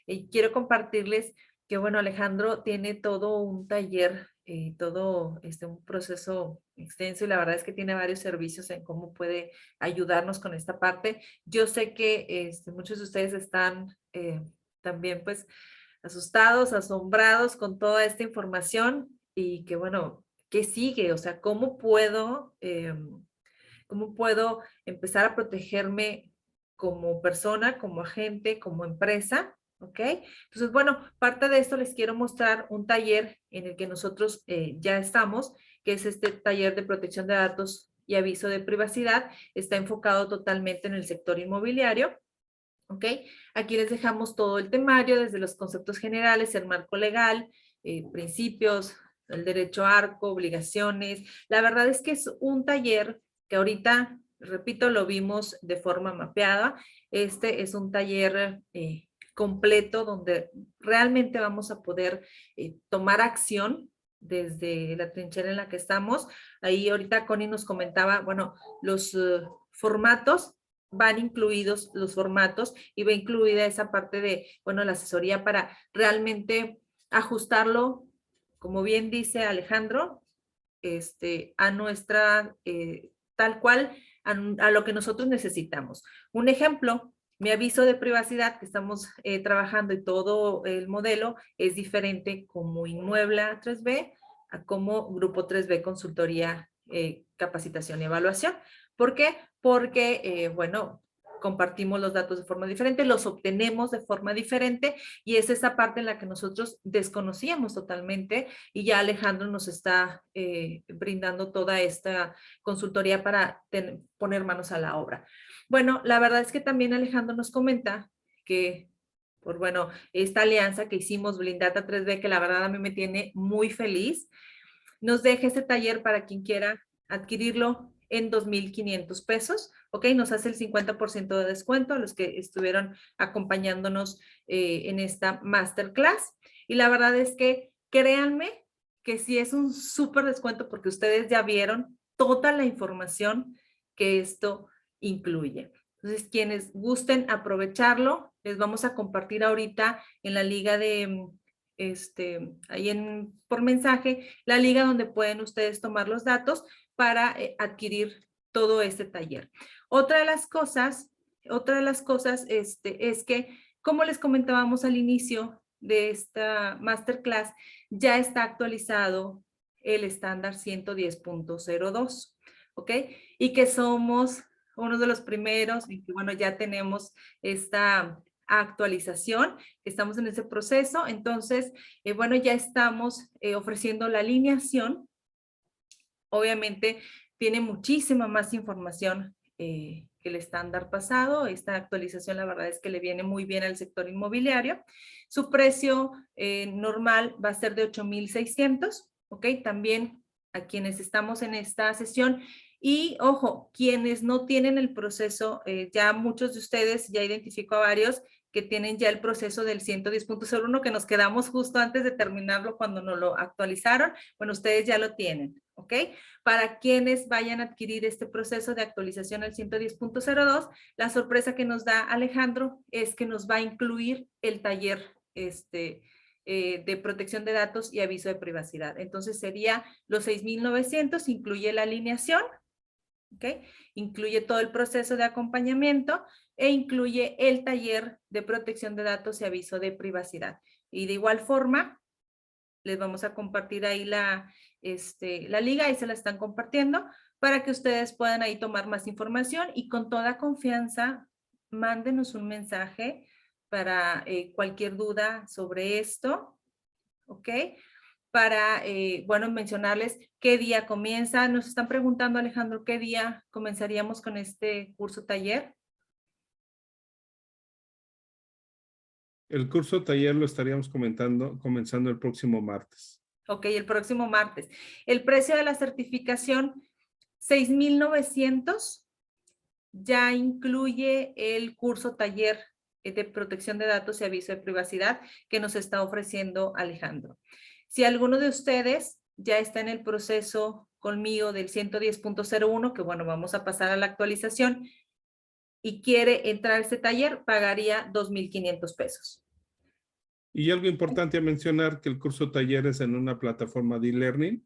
Speaker 1: Y quiero compartirles que, bueno, Alejandro tiene todo un taller, todo un proceso extenso y la verdad es que tiene varios servicios en cómo puede ayudarnos con esta parte. Yo sé que muchos de ustedes están también pues asustados, asombrados con toda esta información y que, bueno, ¿qué sigue? O sea, ¿cómo puedo empezar a protegerme como persona, como agente, como empresa? ¿Ok? Entonces, bueno, parte de esto les quiero mostrar un taller en el que nosotros ya estamos, que es este taller de protección de datos y aviso de privacidad. Está enfocado totalmente en el sector inmobiliario. ¿Ok? Aquí les dejamos todo el temario, desde los conceptos generales, el marco legal, principios, el derecho arco, obligaciones. La verdad es que es un taller que ahorita, repito, lo vimos de forma mapeada. Este es un taller completo donde realmente vamos a poder tomar acción desde la trinchera en la que estamos. Ahí ahorita Connie nos comentaba, bueno, los formatos, van incluidos los formatos y va incluida esa parte de, bueno, la asesoría para realmente ajustarlo, como bien dice Alejandro, a nuestra, tal cual, a lo que nosotros necesitamos. Un ejemplo, mi aviso de privacidad que estamos trabajando y todo el modelo es diferente como Inmuebla 3B a como Grupo 3B Consultoría, Capacitación y Evaluación. ¿Por qué? Porque, bueno, compartimos los datos de forma diferente, los obtenemos de forma diferente y es esa parte en la que nosotros desconocíamos totalmente y ya Alejandro nos está brindando toda esta consultoría para poner manos a la obra. Bueno, la verdad es que también Alejandro nos comenta que por, bueno, esta alianza que hicimos Blindata 3B, que la verdad a mí me tiene muy feliz, nos deja este taller para quien quiera adquirirlo en 2,500 pesos, ¿ok? Nos hace el 50% de descuento a los que estuvieron acompañándonos en esta masterclass. Y la verdad es que créanme que sí es un súper descuento porque ustedes ya vieron toda la información que esto incluye. Entonces, quienes gusten aprovecharlo, les vamos a compartir ahorita en la liga de ahí por mensaje, la liga donde pueden ustedes tomar los datos para adquirir todo este taller. Otra de las cosas es que, como les comentábamos al inicio de esta masterclass, ya está actualizado el estándar 110.02, ¿ok? Y que somos uno de los primeros y que, bueno, ya tenemos esta actualización, estamos en ese proceso, entonces, bueno, ya estamos ofreciendo la alineación. Obviamente tiene muchísima más información que el estándar pasado. Esta actualización la verdad es que le viene muy bien al sector inmobiliario. Su precio normal va a ser de 8,600, ¿ok? También a quienes estamos en esta sesión. Y ojo, quienes no tienen el proceso, ya muchos de ustedes, ya identifico a varios que tienen ya el proceso del 110.01 que nos quedamos justo antes de terminarlo cuando nos lo actualizaron. Bueno, ustedes ya lo tienen, ¿ok? Para quienes vayan a adquirir este proceso de actualización al 110.02, la sorpresa que nos da Alejandro es que nos va a incluir el taller de protección de datos y aviso de privacidad. Entonces sería los 6,900, incluye la alineación, ¿ok? Incluye todo el proceso de acompañamiento e incluye el taller de protección de datos y aviso de privacidad. Y de igual forma, les vamos a compartir ahí la liga, ahí se la están compartiendo, para que ustedes puedan ahí tomar más información y con toda confianza, mándenos un mensaje para cualquier duda sobre esto, ¿ok? Para, bueno, mencionarles qué día comienza. Nos están preguntando, Alejandro, ¿qué día comenzaríamos con este curso taller?
Speaker 2: El curso taller lo estaríamos comenzando el próximo martes.
Speaker 1: Ok, el próximo martes. El precio de la certificación, 6,900, ya incluye el curso taller de protección de datos y aviso de privacidad que nos está ofreciendo Alejandro. Si alguno de ustedes ya está en el proceso conmigo del 110.01, que bueno, vamos a pasar a la actualización, y quiere entrar a este taller, pagaría 2,500 pesos.
Speaker 2: Y algo importante a mencionar, que el curso taller es en una plataforma de e-learning.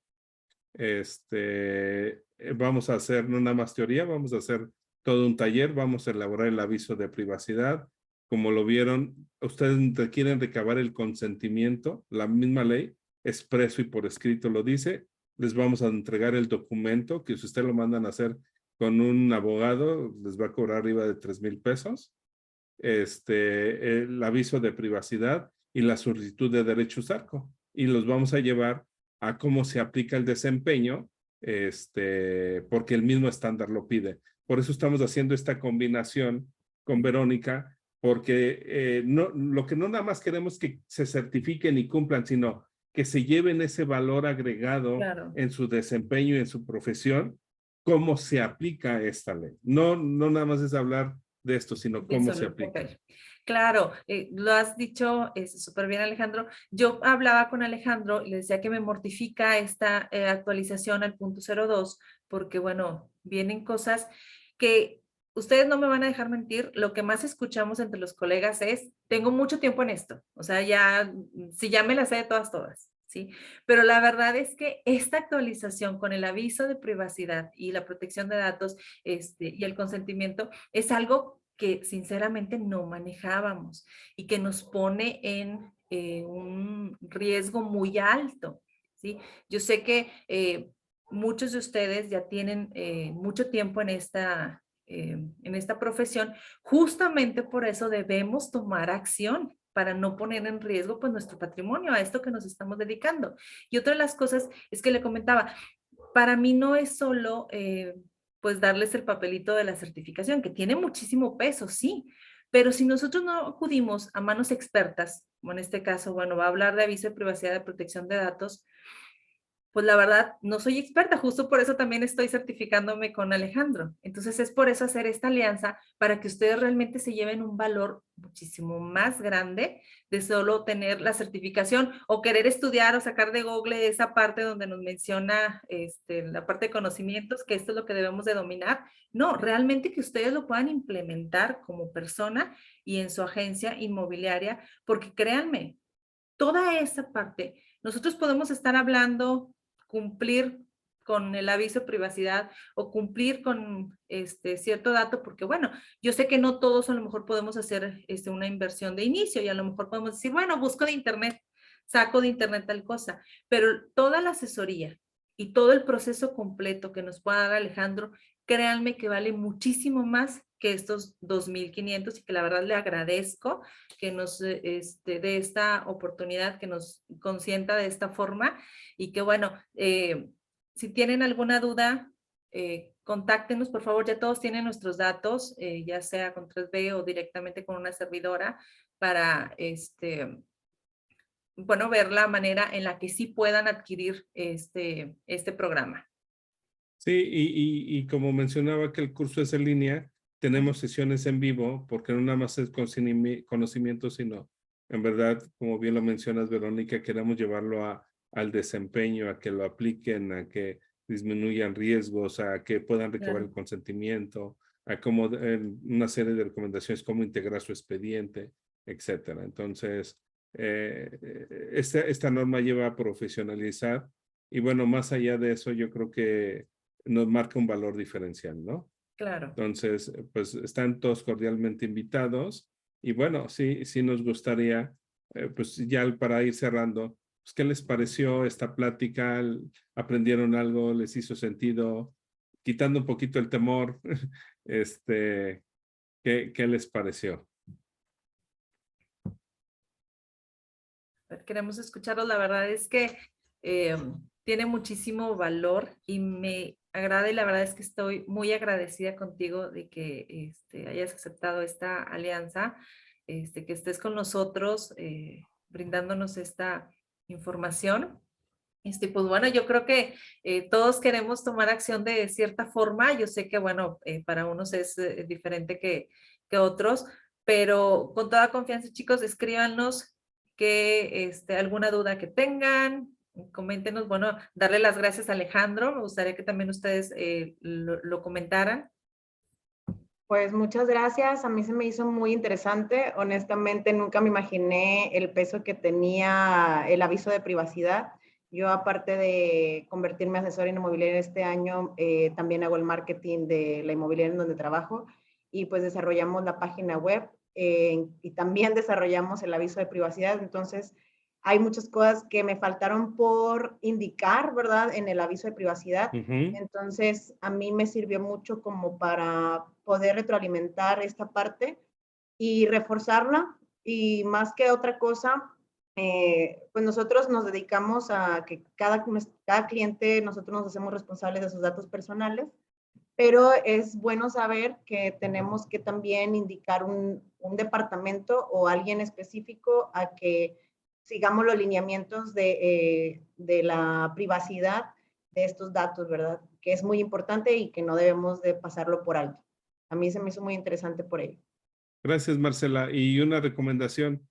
Speaker 2: Vamos a hacer no nada más teoría, vamos a hacer todo un taller, vamos a elaborar el aviso de privacidad. Como lo vieron, ustedes quieren recabar el consentimiento, la misma ley, expreso y por escrito lo dice. Les vamos a entregar el documento, que si ustedes lo mandan a hacer con un abogado, les va a cobrar arriba de 3,000 pesos. El aviso de privacidad y la solicitud de derechos ARCO. Y los vamos a llevar a cómo se aplica el desempeño, porque el mismo estándar lo pide. Por eso estamos haciendo esta combinación con Verónica, porque lo que no nada más queremos es que se certifiquen y cumplan, sino que se lleven ese valor agregado en su desempeño y en su profesión, cómo se aplica esta ley. No nada más es hablar de esto, sino cómo se aplica.
Speaker 1: Okay. Claro, lo has dicho súper bien, Alejandro. Yo hablaba con Alejandro y le decía que me mortifica esta actualización al punto 02, porque bueno, vienen cosas que ustedes no me van a dejar mentir. Lo que más escuchamos entre los colegas es, tengo mucho tiempo en esto, o sea, ya me las sé de todas, ¿sí? Pero la verdad es que esta actualización con el aviso de privacidad y la protección de datos y el consentimiento es algo que sinceramente no manejábamos y que nos pone en un riesgo muy alto, ¿sí? Yo sé que muchos de ustedes ya tienen mucho tiempo en esta profesión. Justamente por eso debemos tomar acción para no poner en riesgo pues nuestro patrimonio, a esto que nos estamos dedicando. Y otra de las cosas es que le comentaba, para mí no es solo pues darles el papelito de la certificación, que tiene muchísimo peso, sí, pero si nosotros no acudimos a manos expertas, como en este caso, bueno, va a hablar de aviso de privacidad de protección de datos, pues la verdad no soy experta, justo por eso también estoy certificándome con Alejandro. Entonces es por eso hacer esta alianza, para que ustedes realmente se lleven un valor muchísimo más grande de solo tener la certificación o querer estudiar o sacar de Google esa parte donde nos menciona la parte de conocimientos, que esto es lo que debemos de dominar. No, realmente que ustedes lo puedan implementar como persona y en su agencia inmobiliaria, porque créanme, toda esa parte, nosotros podemos estar hablando, cumplir con el aviso de privacidad o cumplir con cierto dato, porque bueno, yo sé que no todos a lo mejor podemos hacer una inversión de inicio y a lo mejor podemos decir, bueno, busco de internet, saco de internet tal cosa, pero toda la asesoría y todo el proceso completo que nos pueda dar Alejandro, créanme que vale muchísimo más que estos 2,500 y que la verdad le agradezco que nos dé esta oportunidad, que nos consienta de esta forma y que bueno, si tienen alguna duda, contáctenos, por favor, ya todos tienen nuestros datos, ya sea con 3B o directamente con una servidora para bueno, ver la manera en la que sí puedan adquirir este programa.
Speaker 2: Sí, y como mencionaba que el curso es en línea, tenemos sesiones en vivo, porque no nada más es conocimiento, sino en verdad, como bien lo mencionas, Verónica, queremos llevarlo al desempeño, a que lo apliquen, a que disminuyan riesgos, a que puedan recabar el consentimiento, a cómo una serie de recomendaciones, cómo integrar su expediente, etcétera. Entonces, esta norma lleva a profesionalizar y bueno, más allá de eso, yo creo que nos marca un valor diferencial, ¿no?
Speaker 1: Claro.
Speaker 2: Entonces, pues están todos cordialmente invitados y bueno, sí nos gustaría, pues ya para ir cerrando, pues, ¿qué les pareció esta plática? ¿Aprendieron algo? ¿Les hizo sentido? Quitando un poquito el temor, ¿qué les pareció?
Speaker 1: Queremos escucharlos. La verdad es que tiene muchísimo valor y me agrada, y la verdad es que estoy muy agradecida contigo de que hayas aceptado esta alianza, que estés con nosotros brindándonos esta información. Pues bueno, yo creo que todos queremos tomar acción de cierta forma. Yo sé que, bueno, para unos es diferente que otros, pero con toda confianza, chicos, escríbanos que alguna duda que tengan, coméntenos, bueno, darle las gracias a Alejandro, me gustaría que también ustedes lo comentaran.
Speaker 5: Pues muchas gracias, a mí se me hizo muy interesante, honestamente nunca me imaginé el peso que tenía el aviso de privacidad. Yo aparte de convertirme en asesora inmobiliaria este año, también hago el marketing de la inmobiliaria en donde trabajo y pues desarrollamos la página web y también desarrollamos el aviso de privacidad, entonces hay muchas cosas que me faltaron por indicar, ¿verdad? En el aviso de privacidad. Entonces, a mí me sirvió mucho como para poder retroalimentar esta parte y reforzarla. Y más que otra cosa, pues nosotros nos dedicamos a que cada cliente, nosotros nos hacemos responsables de sus datos personales, pero es bueno saber que tenemos que también indicar un departamento o alguien específico a que sigamos los lineamientos de la privacidad de estos datos, ¿verdad? Que es muy importante y que no debemos de pasarlo por alto. A mí se me hizo muy interesante por ello.
Speaker 2: Gracias, Marcela. Y una recomendación,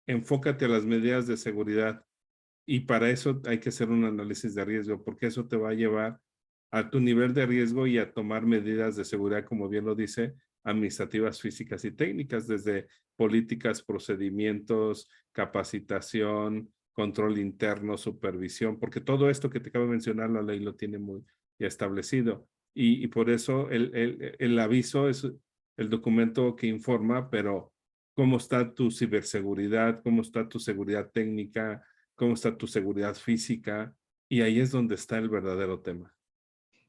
Speaker 2: enfócate a las medidas de seguridad. Y para eso hay que hacer un análisis de riesgo, porque eso te va a llevar a tu nivel de riesgo y a tomar medidas de seguridad, como bien lo dice, administrativas, físicas y técnicas, desde políticas, procedimientos, capacitación, control interno, supervisión, porque todo esto que te acabo de mencionar, la ley lo tiene muy ya establecido. Y por eso el aviso es el documento que informa, pero cómo está tu ciberseguridad, cómo está tu seguridad técnica, cómo está tu seguridad física, y ahí es donde está el verdadero tema.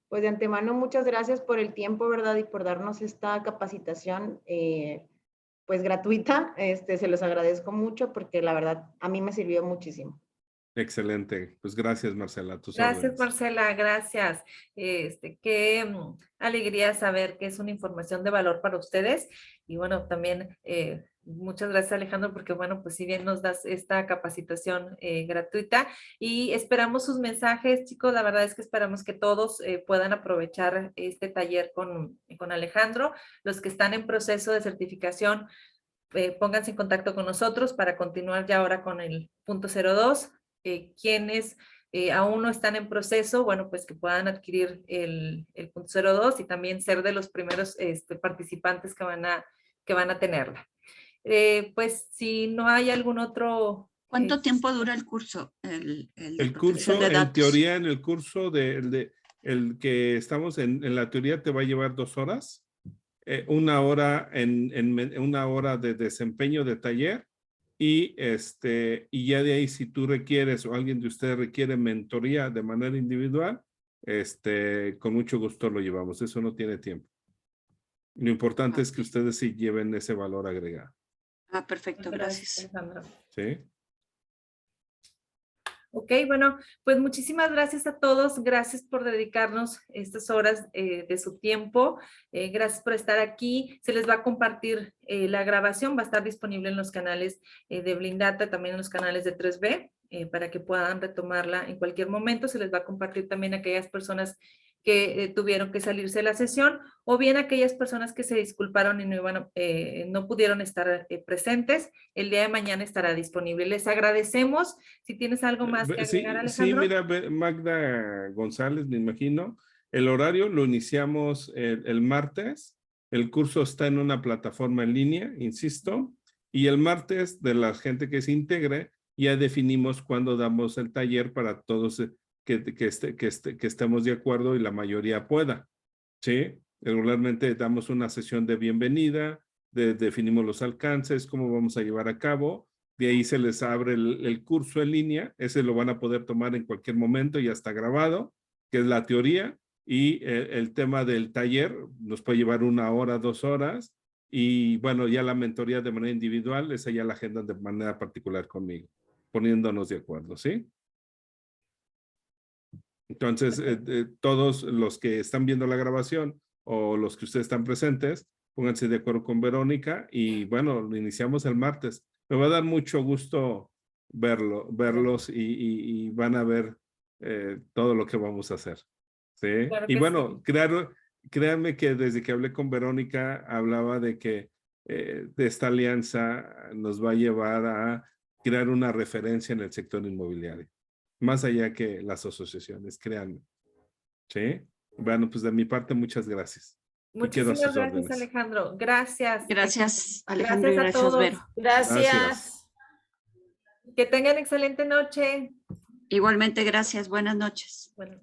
Speaker 5: Pues de antemano, muchas gracias por el tiempo, ¿verdad? Y por darnos esta capacitación, pues gratuita. Se los agradezco mucho porque la verdad a mí me sirvió muchísimo.
Speaker 2: Excelente. Pues gracias, Marcela. A tus
Speaker 1: Gracias,
Speaker 2: órdenes.
Speaker 1: Marcela, gracias. Qué alegría saber que es una información de valor para ustedes. Y bueno, también muchas gracias, Alejandro, porque bueno, pues si bien nos das esta capacitación gratuita y esperamos sus mensajes, chicos. La verdad es que esperamos que todos puedan aprovechar este taller con Alejandro. Los que están en proceso de certificación, pónganse en contacto con nosotros para continuar ya ahora con el punto 02. Quienes aún no están en proceso, bueno, pues que puedan adquirir el punto 02 y también ser de los primeros participantes que van a tenerla. Pues si no hay algún otro...
Speaker 7: ¿Cuánto tiempo dura el curso?
Speaker 2: El curso, en teoría, en el curso el que estamos en la teoría te va a llevar 2 horas. Una hora una hora de desempeño de taller y ya de ahí si tú requieres o alguien de ustedes requiere mentoría de manera individual, con mucho gusto lo llevamos. Eso no tiene tiempo. Lo importante es que ustedes sí lleven ese valor agregado.
Speaker 7: Ah, perfecto, gracias.
Speaker 2: ¿Sí?
Speaker 1: Ok, bueno, pues muchísimas gracias a todos. Gracias por dedicarnos estas horas de su tiempo. Gracias por estar aquí. Se les va a compartir la grabación. Va a estar disponible en los canales de Blindata, también en los canales de 3B, para que puedan retomarla en cualquier momento. Se les va a compartir también a aquellas personas que tuvieron que salirse de la sesión, o bien aquellas personas que se disculparon y no pudieron estar presentes. El día de mañana estará disponible. Les agradecemos. Si tienes algo más que agregar, Alejandro.
Speaker 2: Sí, mira, Magda González, me imagino. El horario lo iniciamos el martes. El curso está en una plataforma en línea, insisto. Y el martes, de la gente que se integre, ya definimos cuándo damos el taller para todos que estemos de acuerdo y la mayoría pueda. ¿Sí? Regularmente damos una sesión de bienvenida, definimos los alcances, cómo vamos a llevar a cabo. De ahí se les abre el curso en línea. Ese lo van a poder tomar en cualquier momento, ya está grabado, que es la teoría. Y el tema del taller nos puede llevar 1 hora, 2 horas. Y bueno, ya la mentoría de manera individual, esa ya la agenda de manera particular conmigo, poniéndonos de acuerdo, ¿sí? Entonces, todos los que están viendo la grabación o los que ustedes están presentes, pónganse de acuerdo con Verónica y bueno, lo iniciamos el martes. Me va a dar mucho gusto verlos y van a ver todo lo que vamos a hacer. ¿Sí?
Speaker 1: Claro
Speaker 2: Y
Speaker 1: que
Speaker 2: bueno, créanme que desde que hablé con Verónica, hablaba de que de esta alianza nos va a llevar a crear una referencia en el sector inmobiliario. más allá que las asociaciones, créanme. ¿Sí? Bueno, pues de mi parte, muchas gracias. Y quedo a
Speaker 1: Muchísimas
Speaker 2: sus
Speaker 1: gracias,
Speaker 2: órdenes.
Speaker 1: Alejandro. Gracias.
Speaker 7: Gracias, Alejandro, y
Speaker 1: Gracias a
Speaker 7: gracias,
Speaker 1: todos.
Speaker 7: Vero.
Speaker 9: Gracias.
Speaker 1: Que tengan excelente noche.
Speaker 7: Igualmente, gracias. Buenas noches.
Speaker 1: Bueno.